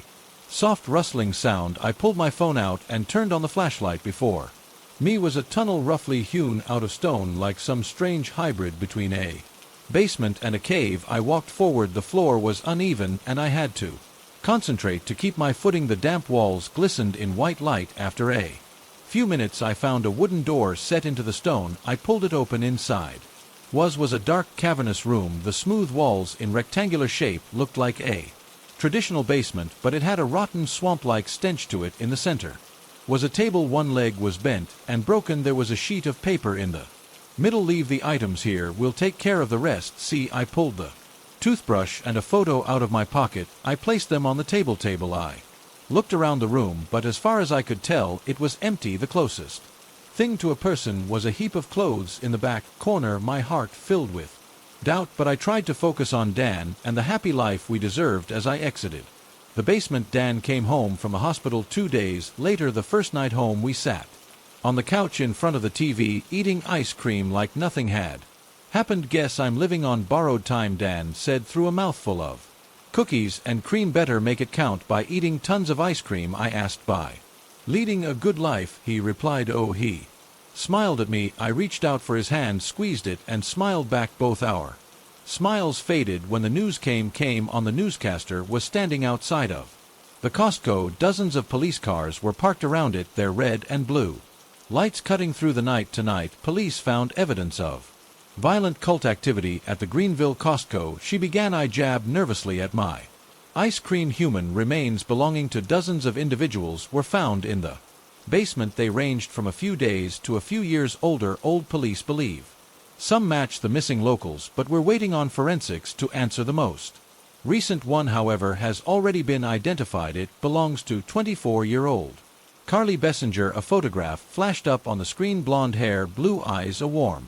Speaker 1: soft rustling sound. I pulled my phone out and turned on the flashlight. Before me was a tunnel roughly hewn out of stone, like some strange hybrid between a basement and a cave. I walked forward. The floor was uneven and I had to concentrate to keep my footing. The damp walls glistened in white light. After a few minutes I found a wooden door set into the stone. I pulled it open. Inside was a dark, cavernous room. The smooth walls in rectangular shape looked like a traditional basement, but it had a rotten, swamp-like stench to it. In the center was a table. One leg was bent and broken. There was a sheet of paper in the middle. Leave the items here, we'll take care of the rest. See, I pulled the toothbrush and a photo out of my pocket. I placed them on the table. I looked around the room, but as far as I could tell, it was empty. The closest thing to a person was a heap of clothes in the back corner. My heart filled with doubt, but I tried to focus on Dan and the happy life we deserved. As I exited the basement, Dan came home from a hospital 2 days later. The first night home, we sat on the couch in front of the TV, eating ice cream like nothing had happened. Guess I'm living on borrowed time, Dan said through a mouthful of cookies and cream. Better make it count by eating tons of ice cream. I asked. By leading a good life, he replied. Oh, he smiled at me. I reached out for his hand, squeezed it, and smiled back. Both our Smiles faded when the news came on the newscaster was standing outside of the Costco. Dozens of police cars were parked around it, their red and blue lights cutting through the night. Tonight, police found evidence of violent cult activity at the Greenville Costco. She began. I jabbed nervously at my ice cream. Human remains belonging to dozens of individuals were found in the basement. They ranged from a few days to a few years old. Police believe some match the missing locals, but we're waiting on forensics to answer the most recent one. However, has already been identified. It belongs to 24-year-old Carly Bessinger. A photograph flashed up on the screen. Blonde hair, blue eyes, a warm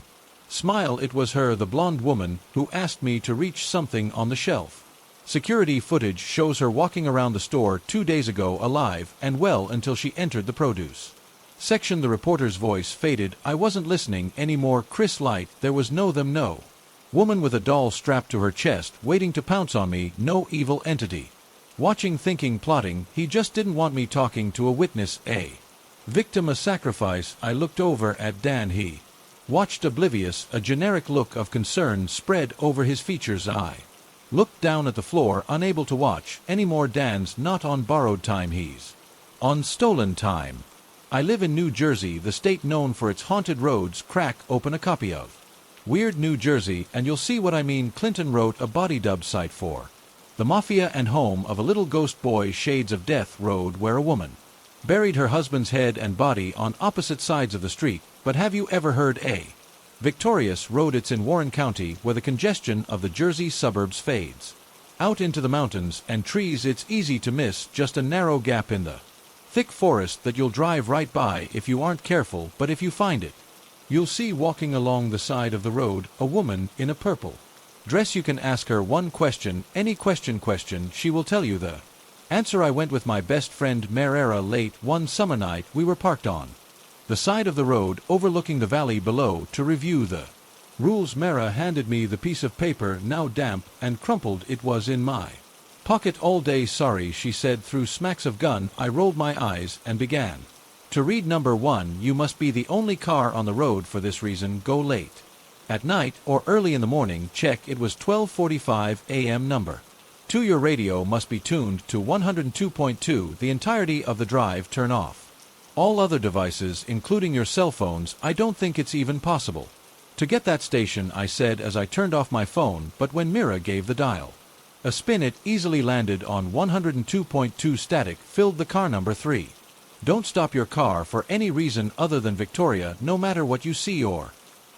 Speaker 1: smile. It was her, the blonde woman, who asked me to reach something on the shelf. Security footage shows her walking around the store 2 days ago, alive and well, until she entered the produce section. The reporter's voice faded. I wasn't listening anymore. Chris Light, there was no woman with a doll strapped to her chest, waiting to pounce on me. No evil entity watching, thinking, plotting. He just didn't want me talking to a witness, a victim, a sacrifice. I looked over at Dan. He watched oblivious. A generic look of concern spread over his features. I looked down at the floor, unable to watch anymore. Dan's not on borrowed time, he's on stolen time. I live in New Jersey, the state known for its haunted roads. Crack open a copy of Weird New Jersey and you'll see what I mean. Clinton wrote a body dub site for the mafia and home of a little ghost boy. Shades of Death Road, where a woman buried her husband's head and body on opposite sides of the street. But have you ever heard a Victorious Road? It's in Warren County, where the congestion of the Jersey suburbs fades out into the mountains and trees. It's easy to miss, just a narrow gap in the thick forest that you'll drive right by if you aren't careful. But if you find it, you'll see walking along the side of the road a woman in a purple dress. You can ask her one question, any question. She will tell you the answer. I went with my best friend Marera late one summer night. We were parked on the side of the road overlooking the valley below to review the rules. Mara handed me the piece of paper, now damp and crumpled. It was in my pocket all day. Sorry, she said through smacks of gun. I rolled my eyes and began to read. Number 1, you must be the only car on the road for this reason. Go late at night or early in the morning. Check. It was 12:45 a.m. Number 2, your radio must be tuned to 102.2 the entirety of the drive. Turn off all other devices, including your cell phones. I don't think it's even possible to get that station, I said as I turned off my phone. But when Mira gave the dial a spin, it easily landed on 102.2. Static filled the car. Number 3, don't stop your car for any reason other than Victoria, no matter what you see or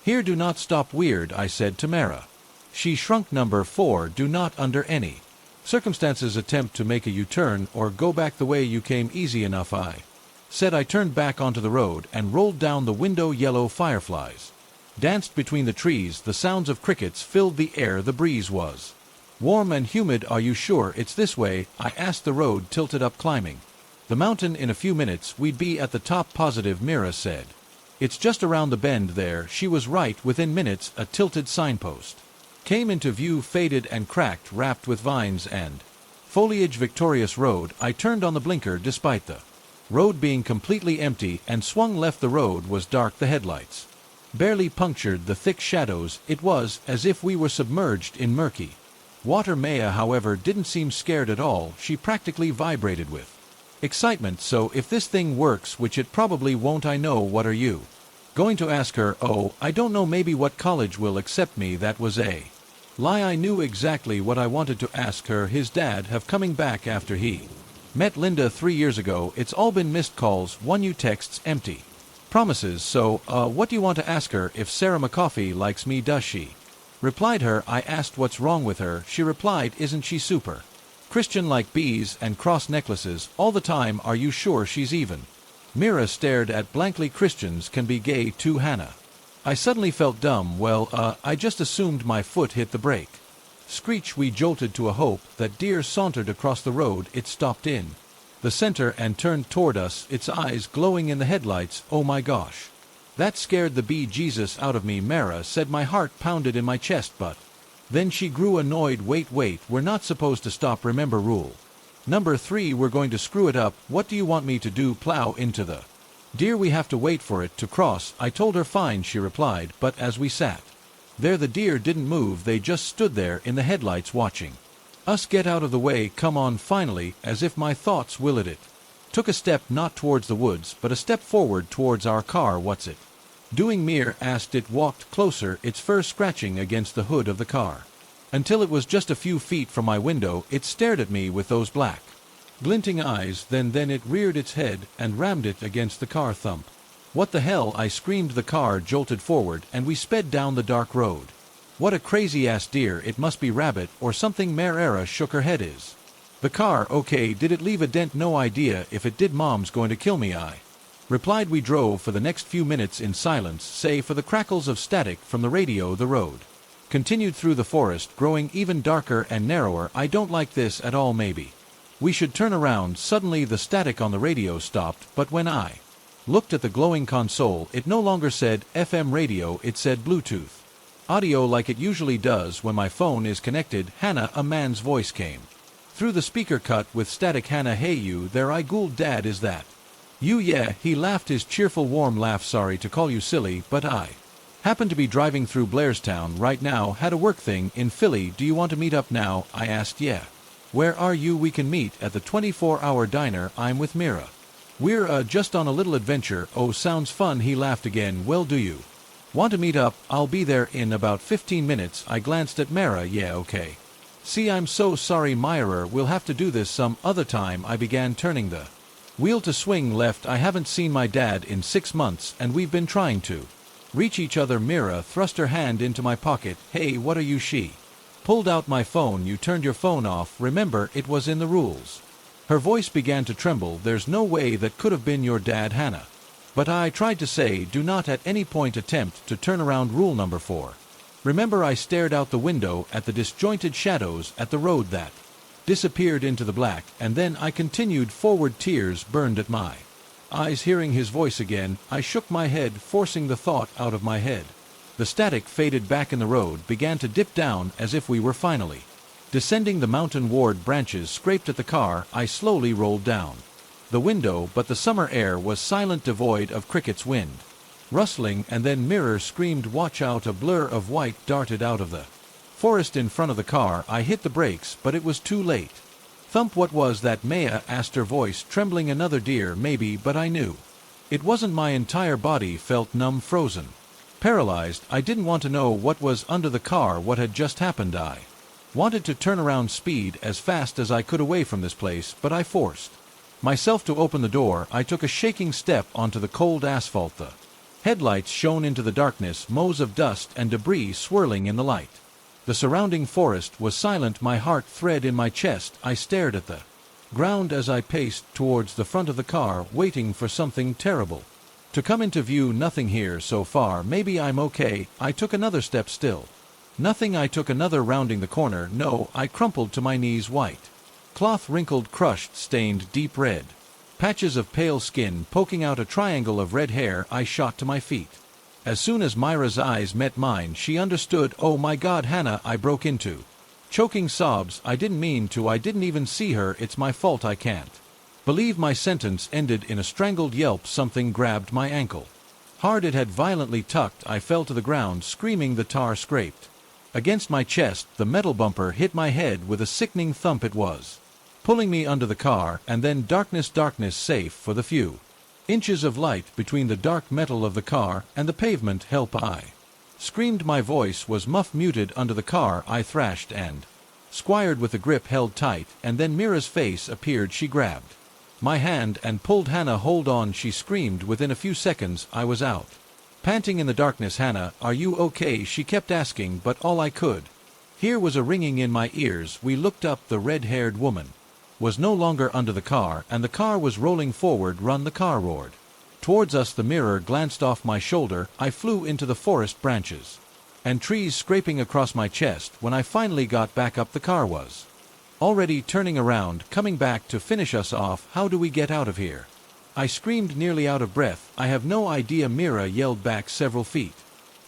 Speaker 1: hear. Do not stop. Weird, I said to Mara. She shrunk. Number 4, do not under any circumstances attempt to make a U-turn or go back the way you came. Easy enough, I said. I turned back onto the road and rolled down the window. Yellow fireflies danced between the trees. The sounds of crickets filled the air. The breeze was warm and humid. Are you sure it's this way? I asked. The road tilted up, climbing the mountain. In a few minutes we'd be at the top. Positive, Mira said. It's just around the bend there. She was right. Within minutes a tilted signpost came into view, faded and cracked, wrapped with vines and foliage. Victorious Road. I turned on the blinker despite the road being completely empty and swung left. The road was dark. The headlights barely punctured the thick shadows. It was as if we were submerged in murky water. Maya, however, didn't seem scared at all. She practically vibrated with excitement. So if this thing works, which it probably won't, I know. What are you going to ask her? Oh, I don't know. Maybe what college will accept me. That was a lie. I knew exactly what I wanted to ask her. His dad have coming back after he met Linda 3 years ago. It's all been missed calls, one you texts, empty promises. So, what do you want to ask her? If Sarah McCoffey likes me, does she? Replied her. I asked what's wrong with her. She replied, isn't she super Christian, like bees and cross necklaces all the time? Are you sure she's even? Mira stared at blankly. Christians can be gay too, Hannah. I suddenly felt dumb. Well, I just assumed. My foot hit the brake. Screech. We jolted to a hope. That deer sauntered across the road. It stopped in the center and turned toward us, its eyes glowing in the headlights. Oh my gosh. That scared the bejesus out of me, Mara said. My heart pounded in my chest, but then she grew annoyed. Wait, we're not supposed to stop. Remember rule number 3, we're going to screw it up. What do you want me to do? Plow into the deer? We have to wait for it to cross. I told her fine, she replied, but as we sat There the deer didn't move, they just stood there in the headlights watching us get out of the way. Come on, finally, as if my thoughts willed it. Took a step not towards the woods, but a step forward towards our car. What's it doing? Mir asked. It walked closer, its fur scratching against the hood of the car. Until it was just a few feet from my window, it stared at me with those black, glinting eyes, then it reared its head and rammed it against the car. Thump. What the hell? I screamed. The car jolted forward and we sped down the dark road. What a crazy-ass deer, it must be rabbit or something. Mare shook her head. Is the car okay? Did it leave a dent? No idea. If it did, Mom's going to kill me, I replied. We drove for the next few minutes in silence, save for the crackles of static from the radio. The road continued through the forest, growing even darker and narrower. I don't like this at all. Maybe we should turn around. Suddenly the static on the radio stopped, but when I looked at the glowing console, it no longer said FM radio, it said Bluetooth audio, like it usually does when my phone is connected. Hannah, a man's voice came through the speaker, cut with static. Hannah, hey you there? I Gould, Dad, is that you? Yeah, he laughed, his cheerful warm laugh. Sorry to call you silly, but I happen to be driving through Blairstown right now, had a work thing in Philly. Do you want to meet up now? I asked. Yeah. Where are you? We can meet at the 24-hour diner. I'm with Mira. We're just on a little adventure. Oh, sounds fun. He laughed again. Well, do you want to meet up? I'll be there in about 15 minutes. I glanced at Mara. Yeah, okay. See, I'm so sorry, Myra. We'll have to do this some other time. I began, turning the wheel to swing left. I haven't seen my dad in 6 months, and we've been trying to reach each other. Mira thrust her hand into my pocket. Hey, what are you? She pulled out my phone. You turned your phone off. Remember, it was in the rules. Her voice began to tremble. There's no way that could have been your dad, Hannah. But I tried to say, do not at any point attempt to turn around. Rule number 4. Remember, I stared out the window at the disjointed shadows at the road that disappeared into the black, and then I continued forward. Tears burned at my eyes. Hearing his voice again, I shook my head, forcing the thought out of my head. The static faded back in the road, began to dip down as if we were finally descending the mountain. Ward branches scraped at the car. I slowly rolled down the window, but the summer air was silent, devoid of crickets, wind rustling, and then Mirror screamed, watch out. A blur of white darted out of the forest in front of the car. I hit the brakes, but it was too late. Thump. What was that? Maya asked, her voice trembling. Another deer, maybe, but I knew it wasn't. My entire body felt numb, frozen, paralyzed. I didn't want to know what was under the car, what had just happened. I wanted to turn around, speed as fast as I could away from this place, but I forced myself to open the door. I took a shaking step onto the cold asphalt. The headlights shone into the darkness, mows of dust and debris swirling in the light. The surrounding forest was silent. My heart thread in my chest. I stared at the ground as I paced towards the front of the car, waiting for something terrible to come into view. Nothing here so far. Maybe I'm okay. I took another step. Still nothing. I took another, rounding the corner. No. I crumpled to my knees. White cloth, wrinkled, crushed, stained deep red. Patches of pale skin poking out, a triangle of red hair. I shot to my feet. As soon as Myra's eyes met mine, she understood. Oh my God, Hannah! I broke into choking sobs. I didn't mean to. I didn't even see her. It's my fault. I can't believe my sentence ended in a strangled yelp. Something grabbed my ankle hard. It had violently tugged. I fell to the ground, screaming. The tar scraped against my chest. The metal bumper hit my head with a sickening thump. It was pulling me under the car, and then darkness, safe for the few inches of light between the dark metal of the car and the pavement. Help! I screamed. My voice was muted under the car. I thrashed and squirmed with the grip held tight, and then Mira's face appeared. She grabbed my hand and pulled. Hannah, hold on! She screamed. Within a few seconds, I was out, panting in the darkness. Hannah, are you okay? She kept asking, but all I could hear was a ringing in my ears. We looked up. The red-haired woman was no longer under the car, and the car was rolling forward. Run! The car roared towards us. The mirror glanced off my shoulder. I flew into the forest, branches and trees scraping across my chest. When I finally got back up, the car was already turning around, coming back to finish us off. How do we get out of here? I screamed, nearly out of breath. I have no idea. Mira yelled back several feet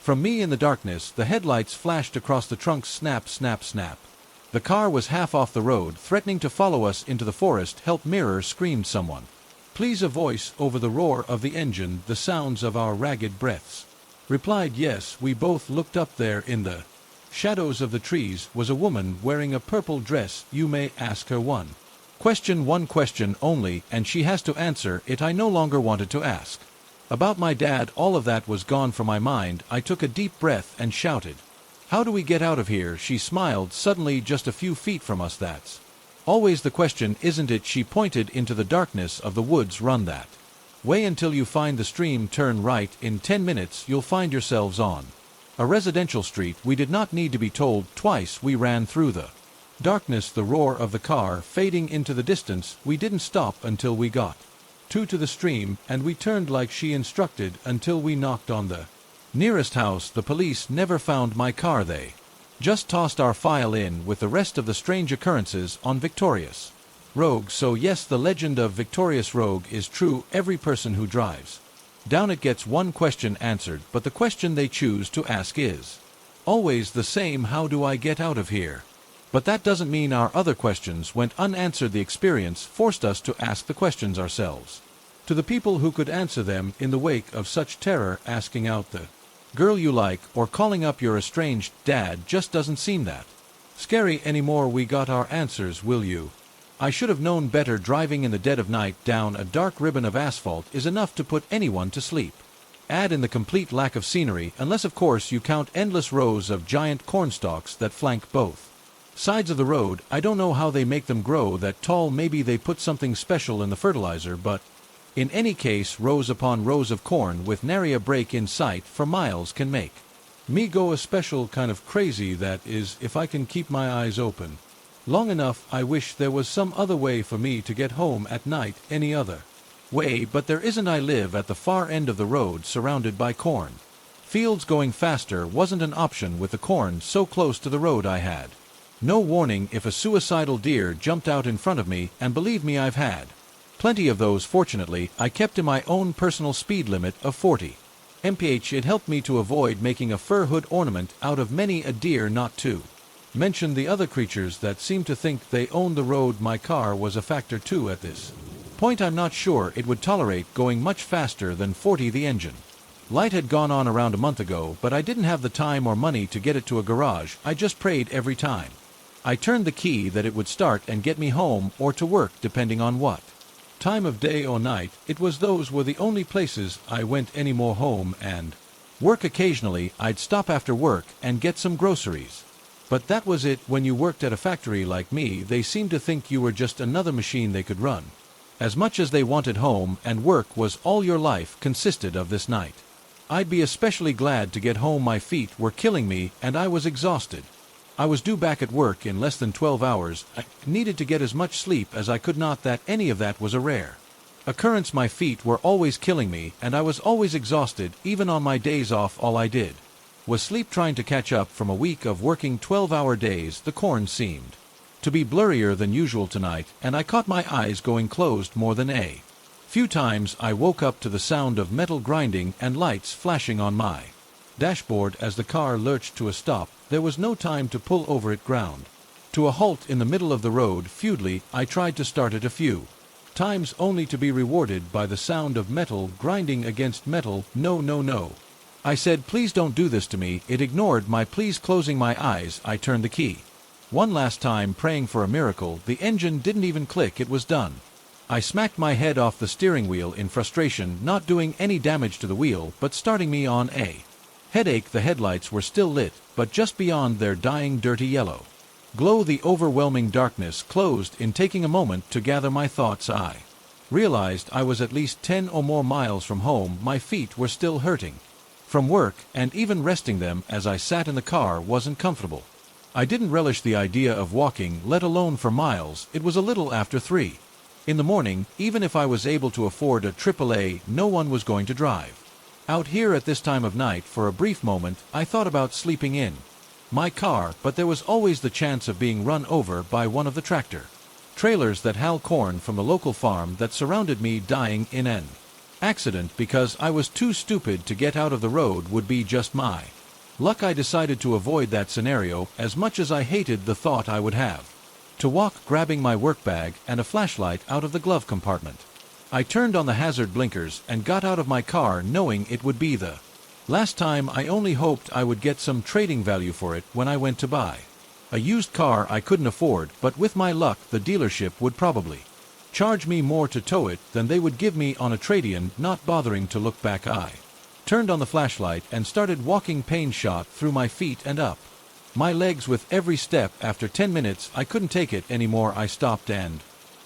Speaker 1: from me in the darkness. The headlights flashed across the trunks. Snap, snap, snap. The car was half off the road, threatening to follow us into the forest. Help! Mirror screamed. Someone, please! A voice over the roar of the engine, the sounds of our ragged breaths. Replied yes. We both looked up. There in the shadows of the trees was a woman wearing a purple dress. You may ask her one question only, and she has to answer it. I no longer wanted to ask about my dad. All of that was gone from my mind. I took a deep breath and shouted, "How do we get out of here?" She smiled suddenly. "Just a few feet from us. That's always the question, isn't it?" She pointed into the darkness of the woods. "Run that way until you find the stream. Turn right. In 10 minutes you'll find yourselves on a residential street." We did not need to be told twice. We ran through the darkness, the roar of the car fading into the distance. We didn't stop until we got to the stream, and we turned like she instructed until we knocked on the nearest house. The police never found my car. They just tossed our file in with the rest of the strange occurrences on Victorious Rogue. So yes, the legend of Victorious Rogue is true. Every person who drives down it gets one question answered, but the question they choose to ask is always the same: how do I get out of here? But that doesn't mean our other questions went unanswered. The experience forced us to ask the questions ourselves, to the people who could answer them in the wake of such terror. Asking out the girl you like or calling up your estranged dad just doesn't seem that scary anymore. We got our answers. Will you? I should have known better. Driving in the dead of night down a dark ribbon of asphalt is enough to put anyone to sleep. Add in the complete lack of scenery, unless of course you count endless rows of giant cornstalks that flank both sides of the road. I don't know how they make them grow that tall. Maybe they put something special in the fertilizer, but in any case, rows upon rows of corn with nary a break in sight for miles can make me go a special kind of crazy. That is, if I can keep my eyes open long enough. I wish there was some other way for me to get home at night. Any other way, but there isn't. I live at the far end of the road, surrounded by corn fields. Going faster wasn't an option with the corn so close to the road. I had no warning if a suicidal deer jumped out in front of me, and believe me, I've had plenty of those. Fortunately, I kept to my own personal speed limit of 40 mph. It helped me to avoid making a fur hood ornament out of many a deer, not to mention the other creatures that seemed to think they owned the road. My car was a factor too. At this point, I'm not sure it would tolerate going much faster than 40. The engine light had gone on around a month ago, but I didn't have the time or money to get it to a garage. I just prayed every time I turned the key that it would start and get me home or to work, depending on what time of day or night it was. Those were the only places I went anymore. Home and work. Occasionally I'd stop after work and get some groceries, but that was it. When you worked at a factory like me, they seemed to think you were just another machine they could run as much as they wanted. Home and work was all your life consisted of. This night I'd be especially glad to get home. My feet were killing me and I was exhausted. I was due back at work in less than 12 hours. I needed to get as much sleep as I could. Not that any of that was a rare occurrence. My feet were always killing me and I was always exhausted. Even on my days off, all I did was sleep, trying to catch up from a week of working 12-hour days. The corn seemed to be blurrier than usual tonight, and I caught my eyes going closed more than a few times. I woke up to the sound of metal grinding and lights flashing on my dashboard as the car lurched to a stop. There was no time to pull over. It ground to a halt in the middle of the road. Futilely, I tried to start it a few times, only to be rewarded by the sound of metal grinding against metal. No, no, no, I said, please don't do this to me. It ignored my pleas. Closing my eyes, I turned the key one last time, praying for a miracle. The engine didn't even click. It was done. I smacked my head off the steering wheel in frustration, not doing any damage to the wheel, but starting me on a headache. The headlights were still lit, but just beyond their dying dirty yellow glow, the overwhelming darkness closed in. Taking a moment to gather my thoughts, I realized I was at least 10 or more miles from home. My feet were still hurting from work, and even resting them as I sat in the car wasn't comfortable. I didn't relish the idea of walking, let alone for miles. It was a little after 3 in the morning. Even if I was able to afford a AAA, no one was going to drive out here at this time of night. For a brief moment, I thought about sleeping in my car, but there was always the chance of being run over by one of the tractor trailers that haul corn from the local farm that surrounded me. Dying in an accident because I was too stupid to get out of the road would be just my luck. I decided to avoid that scenario as much as I hated the thought I would have to walk, grabbing my work bag and a flashlight out of the glove compartment. I turned on the hazard blinkers and got out of my car, knowing it would be the Last time I only hoped I would get some trading value for it when I went to buy a used car I couldn't afford, but with my luck the dealership would probably charge me more to tow it than they would give me on a trade-in. Not bothering to look back, I turned on the flashlight and started walking, pain shot through my feet and up my legs with every step. After 10 minutes I couldn't take it anymore. I stopped and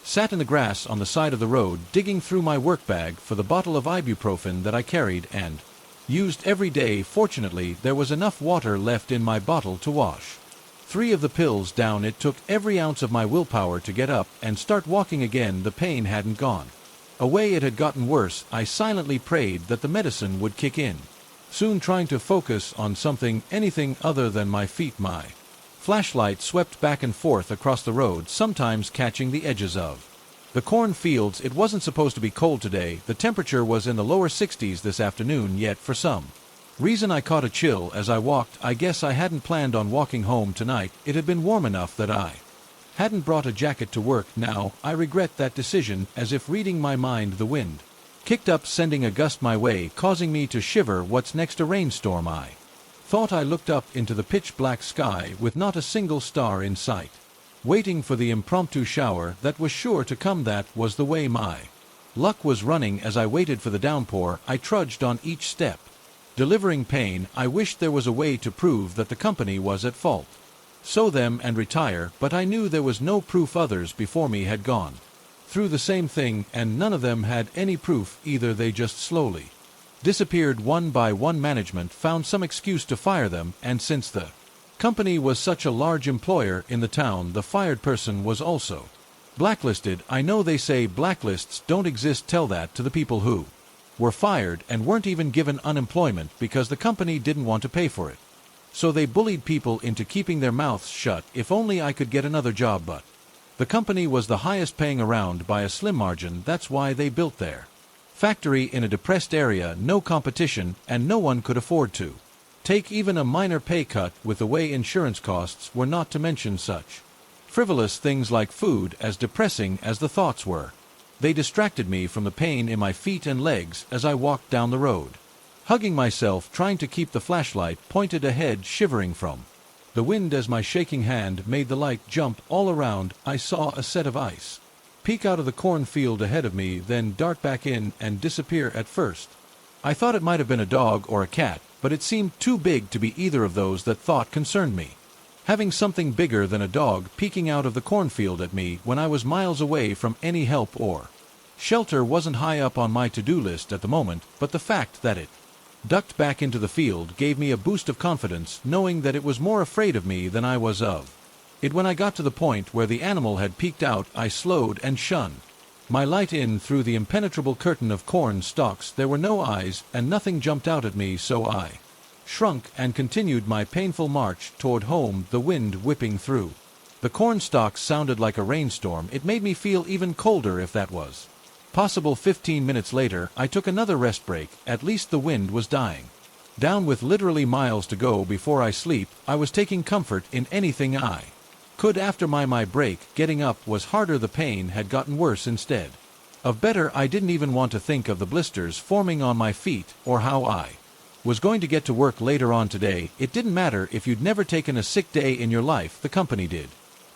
Speaker 1: sat in the grass on the side of the road, digging through my work bag for the bottle of ibuprofen that I carried and used every day. Fortunately, there was enough water left in my bottle to wash 3 of the pills down. It took every ounce of my willpower to get up and start walking again. The pain hadn't gone away, it had gotten worse. I silently prayed that the medicine would kick in soon, trying to focus on something, anything other than my feet. My flashlight swept back and forth across the road, sometimes catching the edges of the cornfields. It wasn't supposed to be cold today. The temperature was in the lower 60s this afternoon, yet for some reason I caught a chill as I walked. I guess I hadn't planned on walking home tonight. It had been warm enough that I hadn't brought a jacket to work. Now I regret that decision. As if reading my mind, the wind kicked up, sending a gust my way, causing me to shiver. What's next? A rainstorm, I thought. I looked up into the pitch-black sky with not a single star in sight, waiting for the impromptu shower that was sure to come. That was the way my luck was running. As I waited for the downpour, I trudged on, each step delivering pain. I wished there was a way to prove that the company was at fault, sue them and retire, but I knew there was no proof. Others before me had gone through the same thing, and none of them had any proof either. They just slowly disappeared one by one. Management found some excuse to fire them, and since the company was such a large employer in the town, the fired person was also blacklisted. I know they say blacklists don't exist. Tell that to the people who were fired and weren't even given unemployment because the company didn't want to pay for it. So they bullied people into keeping their mouths shut. If only I could get another job, but the company was the highest paying around by a slim margin. That's why they built their factory in a depressed area. No competition, and no one could afford to take even a minor pay cut with the way insurance costs were, not to mention such frivolous things like food. As depressing as the thoughts were, they distracted me from the pain in my feet and legs as I walked down the road, hugging myself, trying to keep the flashlight pointed ahead, shivering from the wind as my shaking hand made the light jump all around. I saw a set of ice peek out of the cornfield ahead of me, then dart back in and disappear. At first I thought it might have been a dog or a cat, but it seemed too big to be either of those that thought concerned me. Having something bigger than a dog peeking out of the cornfield at me when I was miles away from any help or shelter wasn't high up on my to-do list at the moment, but the fact that it ducked back into the field gave me a boost of confidence, knowing that it was more afraid of me than I was of it. When I got to the point where the animal had peeked out, I slowed and shunned my light in through the impenetrable curtain of corn stalks. There were no eyes, and nothing jumped out at me, so I shrunk and continued my painful march toward home. The wind whipping through the corn stalks sounded like a rainstorm. It made me feel even colder, if that was possible. 15 minutes later, I took another rest break. At least the wind was dying down. With literally miles to go before I sleep, I was taking comfort in anything I could. After my break, getting up was harder. The pain had gotten worse instead of better. I didn't even want to think of the blisters forming on my feet or how I was going to get to work later on today. It didn't matter if you'd never taken a sick day in your life. The company did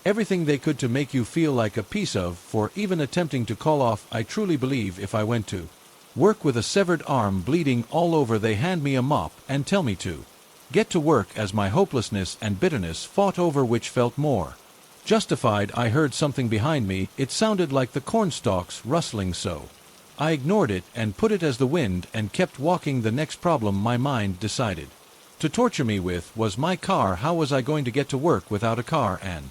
Speaker 1: everything they could to make you feel like a piece of, for even attempting to call off. I truly believe if I went to work with a severed arm bleeding all over, they hand me a mop and tell me to get to work, as my hopelessness and bitterness fought over which felt more justified. I heard something behind me. It sounded like the cornstalks rustling, so I ignored it and put it as the wind and kept walking. The next problem my mind decided to torture me with was my car. How was I going to get to work without a car, and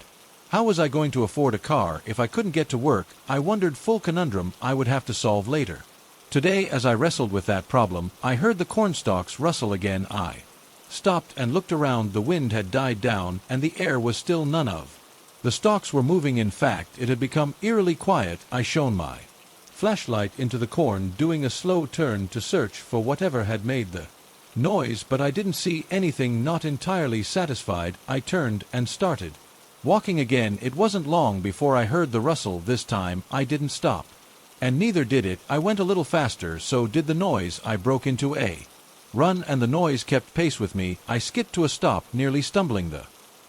Speaker 1: how was I going to afford a car if I couldn't get to work? I wondered, full conundrum I would have to solve later today. As I wrestled with that problem, I heard the cornstalks rustle again. I stopped and looked around. The wind had died down, and the air was still. None of the stalks were moving. In fact, it had become eerily quiet. I shone my flashlight into the corn, doing a slow turn to search for whatever had made the noise, but I didn't see anything. Not entirely satisfied, I turned and started walking again. It wasn't long before I heard the rustle. This time I didn't stop, and neither did it. I went a little faster, so did the noise. I broke into a Run, and the noise kept pace with me. I skidded to a stop, nearly stumbling. The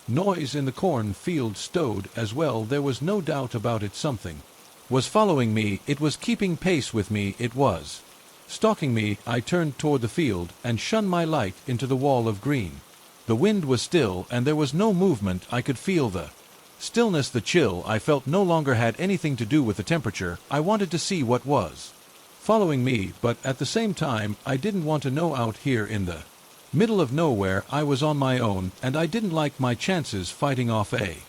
Speaker 1: noise in the cornfield stowed as well. There was no doubt about it. Something was following me. It was keeping pace with me. It was stalking me. I turned toward the field and shone my light into the wall of green. The wind was still, and there was no movement. I could feel the stillness. The chill I felt no longer had anything to do with the temperature. I wanted to see what was following me, but at the same time I didn't want to know. Out here in the middle of nowhere, I was on my own, and I didn't like my chances fighting off a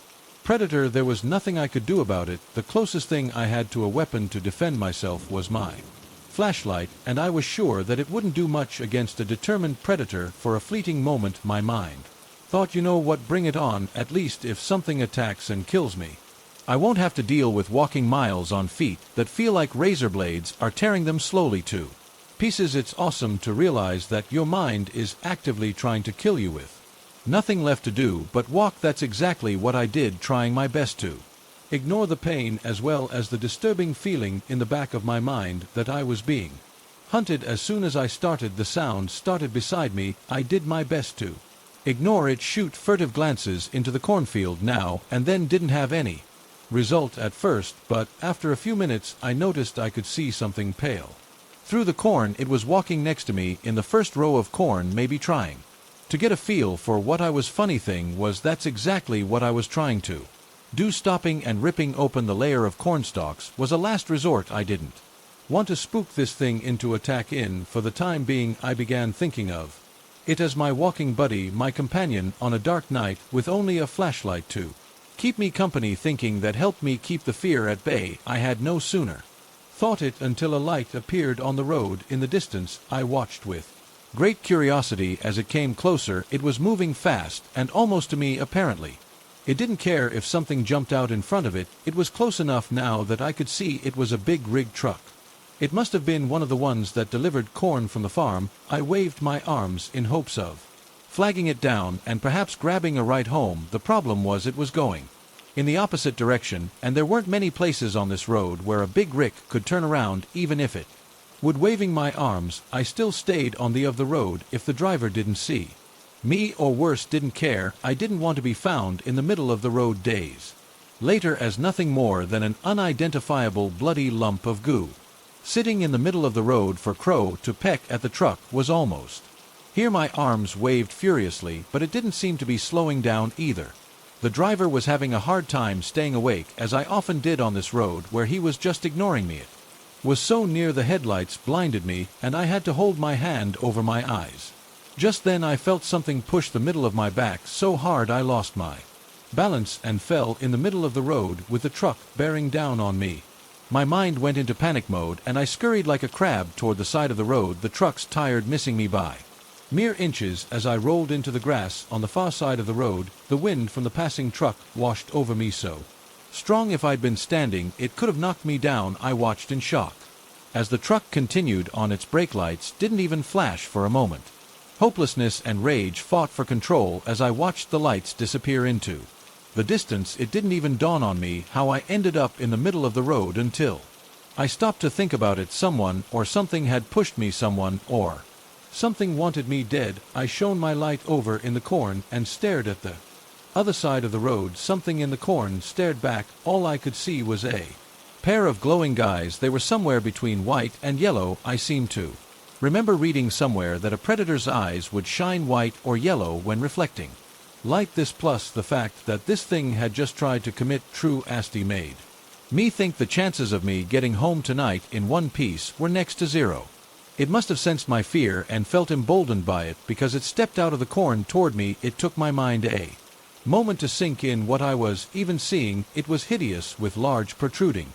Speaker 1: predator. There was nothing I could do about it. The closest thing I had to a weapon to defend myself was my flashlight, and I was sure that it wouldn't do much against a determined predator. For a fleeting moment my mind thought, you know what, bring it on. At least if something attacks and kills me, I won't have to deal with walking miles on feet that feel like razor blades are tearing them slowly to pieces. It's awesome to realize that your mind is actively trying to kill you with nothing left to do but walk. That's exactly what I did, trying my best to ignore the pain as well as the disturbing feeling in the back of my mind that I was being hunted. As soon as I started, the sound started beside me. I did my best to ignore it, shoot furtive glances into the cornfield now and then. Didn't have any result at first, but after a few minutes I noticed I could see something pale through the corn. It was walking next to me in the first row of corn, maybe trying to get a feel for what I was. Funny thing was, that's exactly what I was trying to do. Stopping and ripping open the layer of corn stalks was a last resort. I didn't want to spook this thing into attack. For the time being I began thinking of it as my walking buddy, my companion on a dark night with only a flashlight to keep me company. Thinking that helped me keep the fear at bay. I had no sooner thought it until a light appeared on the road in the distance. I watched with great curiosity as it came closer. It was moving fast and almost to me apparently. It didn't care if something jumped out in front of it. It was close enough now that I could see it was a big rig truck. It must have been one of the ones that delivered corn from the farm. I waved my arms in hopes of flagging it down and perhaps grabbing a ride home. The problem was it was going in the opposite direction, and there weren't many places on this road where a big rig could turn around even if it would. Waving my arms, I still stayed on the road. If the driver didn't see me, or worse, didn't care, I didn't want to be found in the middle of the road days later as nothing more than an unidentifiable bloody lump of goo sitting in the middle of the road for Crow to peck at. The truck was almost here. My arms waved furiously, but it didn't seem to be slowing down either. The driver was having a hard time staying awake, as I often did on this road, where he was just ignoring me. It was so near the headlights blinded me, and I had to hold my hand over my eyes. Just then I felt something push the middle of my back so hard I lost my balance and fell in the middle of the road with the truck bearing down on me. My mind went into panic mode, and I scurried like a crab toward the side of the road, the truck's tire missing me by mere inches as I rolled into the grass on the far side of the road. The wind from the passing truck washed over me so strong if I'd been standing it could have knocked me down. I watched in shock as the truck continued on. Its brake lights didn't even flash for a moment. Hopelessness and rage fought for control as I watched the lights disappear into the distance. It didn't even dawn on me how I ended up in the middle of the road until I stopped to think about it. Someone or something had pushed me. Someone or something wanted me dead. I shone my light over in the corn and stared at the other side of the road. Something in the corn stared back. All I could see was a pair of glowing eyes. They were somewhere between white and yellow. I seemed to remember reading somewhere that a predator's eyes would shine white or yellow when reflecting light. This plus the fact that this thing had just tried to commit true asty made me think the chances of me getting home tonight in one piece were next to zero. It must have sensed my fear and felt emboldened by it, because it stepped out of the corn toward me. It took my mind a moment to sink in what I was even seeing. It was hideous, with large protruding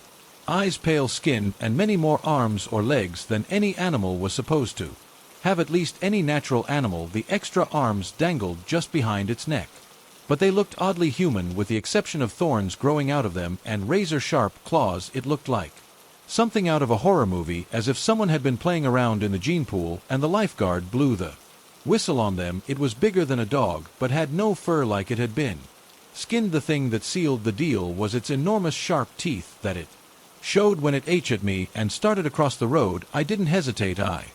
Speaker 1: eyes, pale skin, and many more arms or legs than any animal was supposed to have. At least any natural animal. The extra arms dangled just behind its neck, but they looked oddly human, with the exception of thorns growing out of them and razor-sharp claws. It looked like something out of a horror movie, as if someone had been playing around in the gene pool and the lifeguard blew the whistle on them. It was bigger than a dog, but had no fur like it had been skinned. The thing that sealed the deal was its enormous sharp teeth that it showed when it ate at me and started across the road. I didn't hesitate. I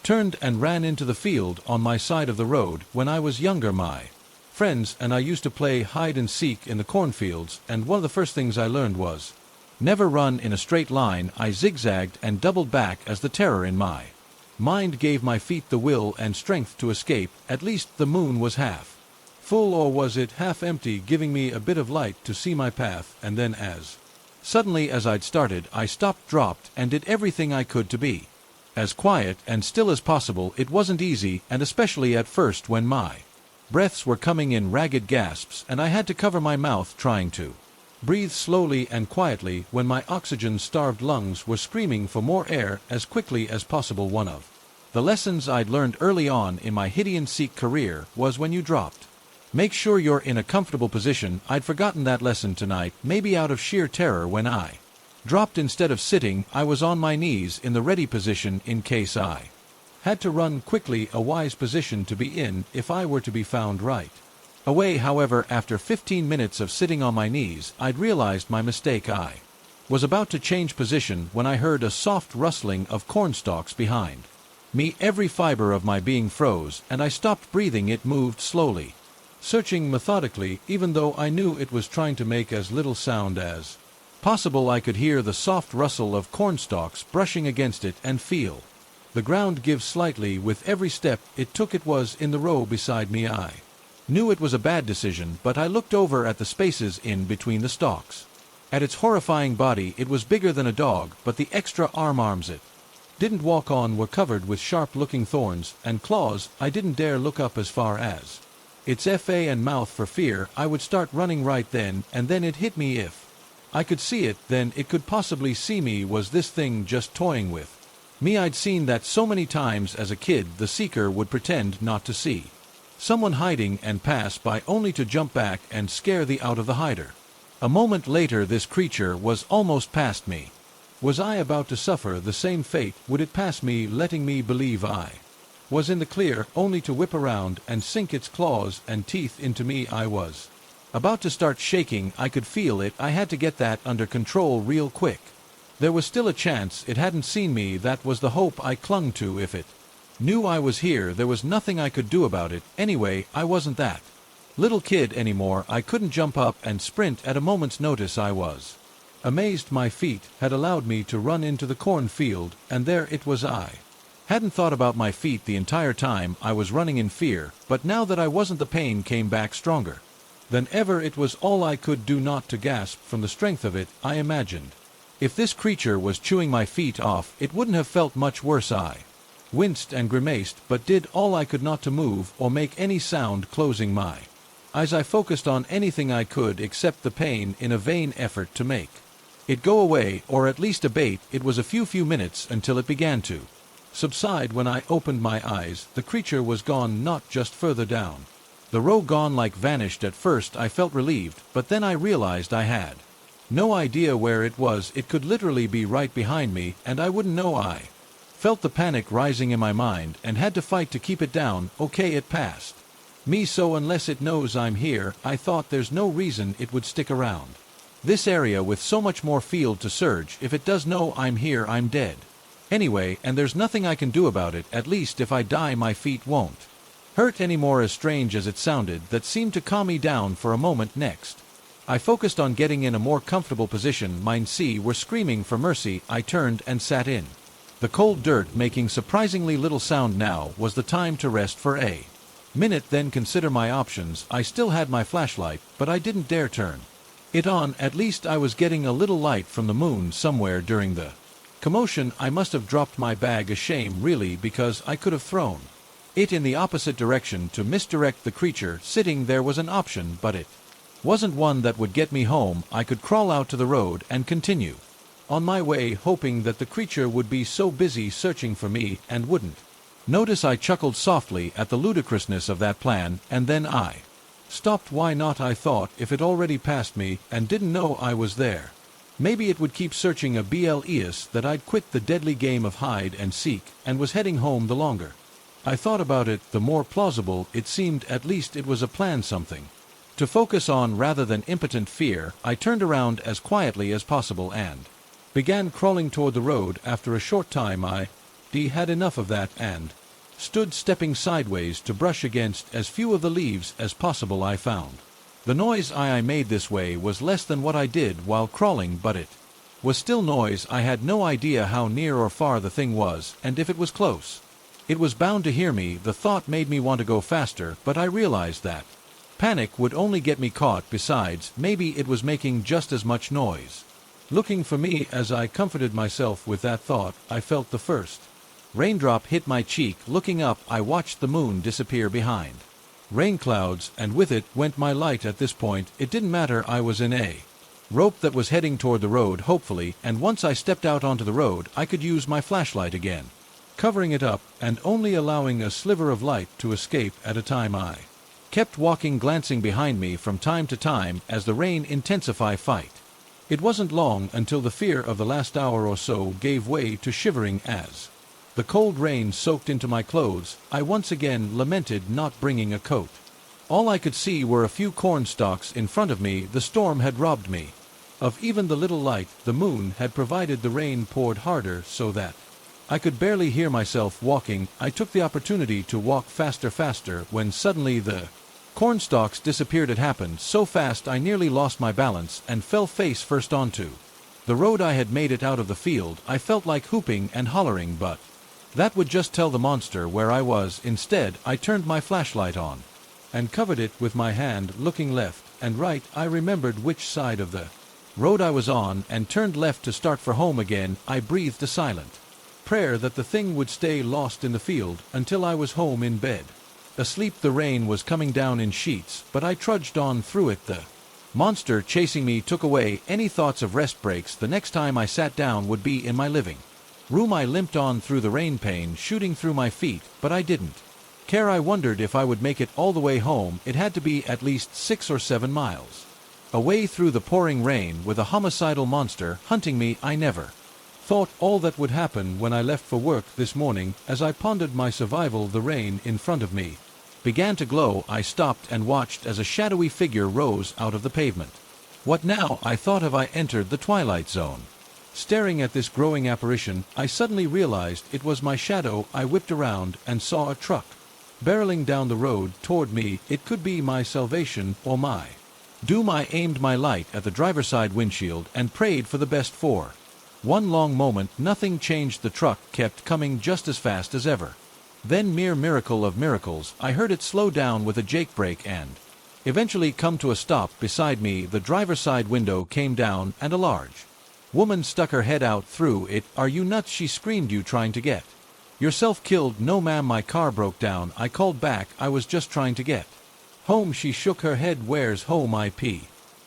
Speaker 1: turned and ran into the field on my side of the road. When I was younger, my friends and I used to play hide and seek in the cornfields, and one of the first things I learned was never run in a straight line. I zigzagged and doubled back as the terror in my mind gave my feet the will and strength to escape. At least the moon was half full, or was it half empty, giving me a bit of light to see my path. And then as suddenly as I'd started, I stopped, dropped, and did everything I could to be as quiet and still as possible. It wasn't easy, and especially at first when my breaths were coming in ragged gasps and I had to cover my mouth trying to breathe slowly and quietly when my oxygen-starved lungs were screaming for more air as quickly as possible. One of the lessons I'd learned early on in my hide-and-seek career was when you dropped, make sure you're in a comfortable position. I'd forgotten that lesson tonight, maybe out of sheer terror. When I dropped, instead of sitting, I was on my knees in the ready position in case I had to run quickly, a wise position to be in if I were to be found right away. However, after 15 minutes of sitting on my knees, I'd realized my mistake. I was about to change position when I heard a soft rustling of cornstalks behind me. Every fiber of my being froze, and I stopped breathing. It moved slowly, searching methodically, even though I knew it was trying to make as little sound as possible. I could hear the soft rustle of cornstalks brushing against it and feel the ground give slightly with every step it took. It was in the row beside me. I knew it was a bad decision, but I looked over at the spaces in between the stalks. At its horrifying body, it was bigger than a dog, but the extra arms it didn't walk on were covered with sharp-looking thorns and claws. I didn't dare look up as far as its face and mouth for fear I would start running right then, and then it hit me. If I could see it, then it could possibly see me. Was this thing just toying with me? I'd seen that so many times as a kid. The seeker would pretend not to see someone hiding and pass by, only to jump back and scare the out of the hider. A moment later, this creature was almost past me. Was I about to suffer the same fate? Would it pass me, letting me believe I was in the clear, only to whip around and sink its claws and teeth into me? I was about to start shaking. I could feel it. I had to get that under control real quick. There was still a chance it hadn't seen me. That was the hope I clung to. If it knew I was here, there was nothing I could do about it. Anyway, I wasn't that little kid anymore. I couldn't jump up and sprint at a moment's notice. I was amazed my feet had allowed me to run into the cornfield, and there it was. I hadn't thought about my feet the entire time I was running in fear, but now that I wasn't, the pain came back stronger than ever. It was all I could do not to gasp from the strength of it. I imagined if this creature was chewing my feet off, it wouldn't have felt much worse. I winced and grimaced, but did all I could not to move or make any sound. Closing my eyes, I focused on anything I could except the pain in a vain effort to make it go away, or at least abate. It was a few minutes until it began to subside. When I opened my eyes, the creature was gone, not just further down the row, gone, like vanished. At first I felt relieved, but then I realized I had no idea where it was. It could literally be right behind me, and I wouldn't know. I felt the panic rising in my mind and had to fight to keep it down. Okay, it passed me, so unless it knows I'm here, I thought, there's no reason it would stick around this area with so much more field to surge. If it does know I'm here, I'm dead anyway, and there's nothing I can do about it. At least if I die, my feet won't hurt anymore. As strange as it sounded, that seemed to calm me down for a moment. Next, I focused on getting in a more comfortable position. Mine were screaming for mercy. I turned and sat in the cold dirt, making surprisingly little sound. Now was the time to rest for a minute, then consider my options. I still had my flashlight, but I didn't dare turn it on. At least I was getting a little light from the moon. Somewhere during the commotion, I must have dropped my bag. A shame, really, because I could have thrown it in the opposite direction to misdirect the creature. Sitting there was an option, but it wasn't one that would get me home. I could crawl out to the road and continue on my way, hoping that the creature would be so busy searching for me and wouldn't notice. I chuckled softly at the ludicrousness of that plan, and then I stopped. Why not, I thought, if it already passed me and didn't know I was there? Maybe it would keep searching. A BLES that I'd quit the deadly game of hide and seek and was heading home. The longer I thought about it, the more plausible it seemed. At least it was a plan, something to focus on rather than impotent fear. I turned around as quietly as possible and began crawling toward the road. After a short time I D had enough of that and stood stepping sideways to brush against as few of the leaves as possible I found. The noise I made this way was less than what I did while crawling, but it was still noise. I had no idea how near or far the thing was, and if it was close. It was bound to hear me. The thought made me want to go faster, but I realized that panic would only get me caught. Besides, maybe it was making just as much noise looking for me. As I comforted myself with that thought, I felt the first raindrop hit my cheek. Looking up, I watched the moon disappear behind rain clouds, and with it went my light. At this point, it didn't matter. I was in a rope that was heading toward the road, hopefully, and once I stepped out onto the road, I could use my flashlight again, covering it up and only allowing a sliver of light to escape at a time. I kept walking, glancing behind me from time to time as the rain intensified. It wasn't long until the fear of the last hour or so gave way to shivering as the cold rain soaked into my clothes. I once again lamented not bringing a coat. All I could see were a few corn stalks in front of me. The storm had robbed me of even the little light the moon had provided. The rain poured harder so that I could barely hear myself walking. I took the opportunity to walk faster when suddenly the cornstalks disappeared. It happened so fast I nearly lost my balance and fell face first onto the road. I had made it out of the field. I felt like hooping and hollering, but that would just tell the monster where I was. Instead, I turned my flashlight on and covered it with my hand, looking left and right. I remembered which side of the road I was on and turned left to start for home again. I breathed a silent prayer that the thing would stay lost in the field until I was home in bed, asleep. The rain was coming down in sheets, but I trudged on through it. The monster chasing me took away any thoughts of rest breaks. The next time I sat down would be in my living room. I limped on through the rain, pain shooting through my feet, but I didn't care. I wondered if I would make it all the way home. It had to be at least 6 or 7 miles away through the pouring rain with a homicidal monster hunting me. I never thought all that would happen when I left for work this morning. As I pondered my survival, the rain in front of me began to glow. I stopped and watched as a shadowy figure rose out of the pavement. What now? I thought. Have I entered the twilight zone? Staring at this growing apparition, I suddenly realized it was my shadow. I whipped around and saw a truck barreling down the road toward me. It could be my salvation or my doom. I aimed my light at the driver's side windshield and prayed for the best. For one long moment, nothing changed. The truck kept coming just as fast as ever. Then, mere miracle of miracles, I heard it slow down with a jake brake and eventually come to a stop beside me. The driver's side window came down and a large woman stuck her head out through it. Are you nuts? She screamed. You trying to get yourself killed? No ma'am, my car broke down. I called back. I was just trying to get home. She shook her head. Where's home? I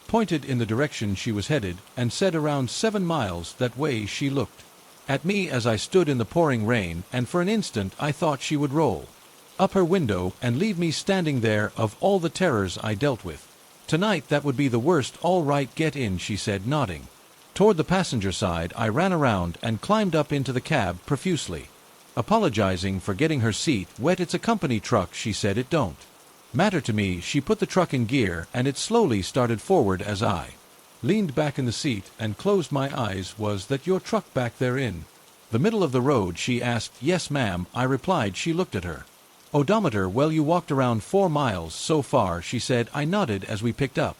Speaker 1: pointed in the direction she was headed and said around 7 miles that way. She looked at me as I stood in the pouring rain, and for an instant I thought she would roll up her window and leave me standing there. Of all the terrors I dealt with tonight, that would be the worst. All right, get in, she said, nodding toward the passenger side. I ran around and climbed up into the cab, profusely apologizing for getting her seat wet. It's a company truck, she said. It don't matter to me. She put the truck in gear and it slowly started forward. As I leaned back in the seat and closed my eyes, was that your truck back there in the middle of the road? She asked. Yes ma'am, I replied. She looked at her odometer. Well, you walked around 4 miles so far, she said. I nodded as we picked up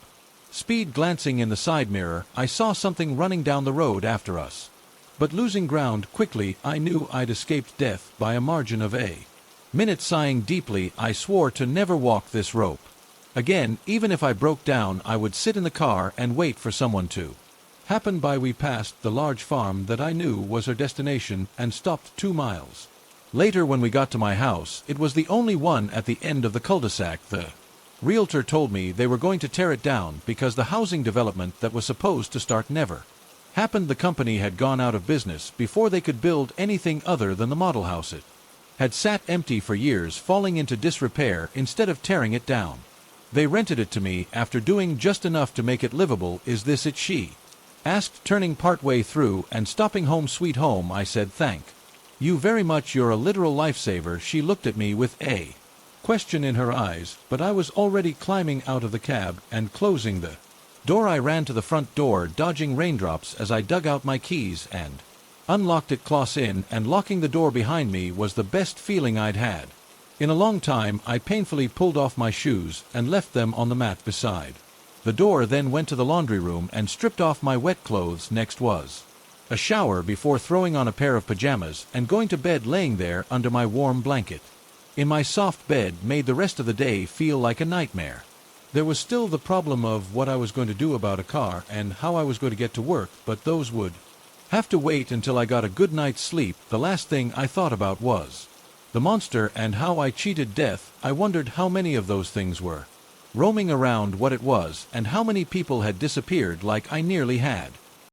Speaker 1: speed. Glancing in the side mirror, I saw something running down the road after us, but losing ground quickly. I knew I'd escaped death by a margin of a minute. Sighing deeply, I swore to never walk this rope again. Even if I broke down, I would sit in the car and wait for someone to happen by. We passed the large farm that I knew was her destination and stopped 2 miles later. When we got to my house, it was the only one at the end of the cul-de-sac. The realtor told me they were going to tear it down because the housing development that was supposed to start never happened. The company had gone out of business before they could build anything other than the model house. It had sat empty for years, falling into disrepair. Instead of tearing it down, they rented it to me after doing just enough to make it livable. Is this it? She asked, turning partway through and stopping. Home sweet home, I said. Thank you very much. You're a literal lifesaver. She looked at me with a question in her eyes, but I was already climbing out of the cab and closing the door. I ran to the front door, dodging raindrops as I dug out my keys and unlocked it close in, and locking the door behind me was the best feeling I'd had. In a long time, I painfully pulled off my shoes and left them on the mat beside. The door then went to the laundry room and stripped off my wet clothes. Next was a shower before throwing on a pair of pajamas and going to bed, laying there under my warm blanket in my soft bed made the rest of the day feel like a nightmare. There was still the problem of what I was going to do about a car and how I was going to get to work, but those would have to wait until I got a good night's sleep. The last thing I thought about was the monster and how I cheated death. I wondered how many of those things were roaming around, what it was, and how many people had disappeared like I nearly had.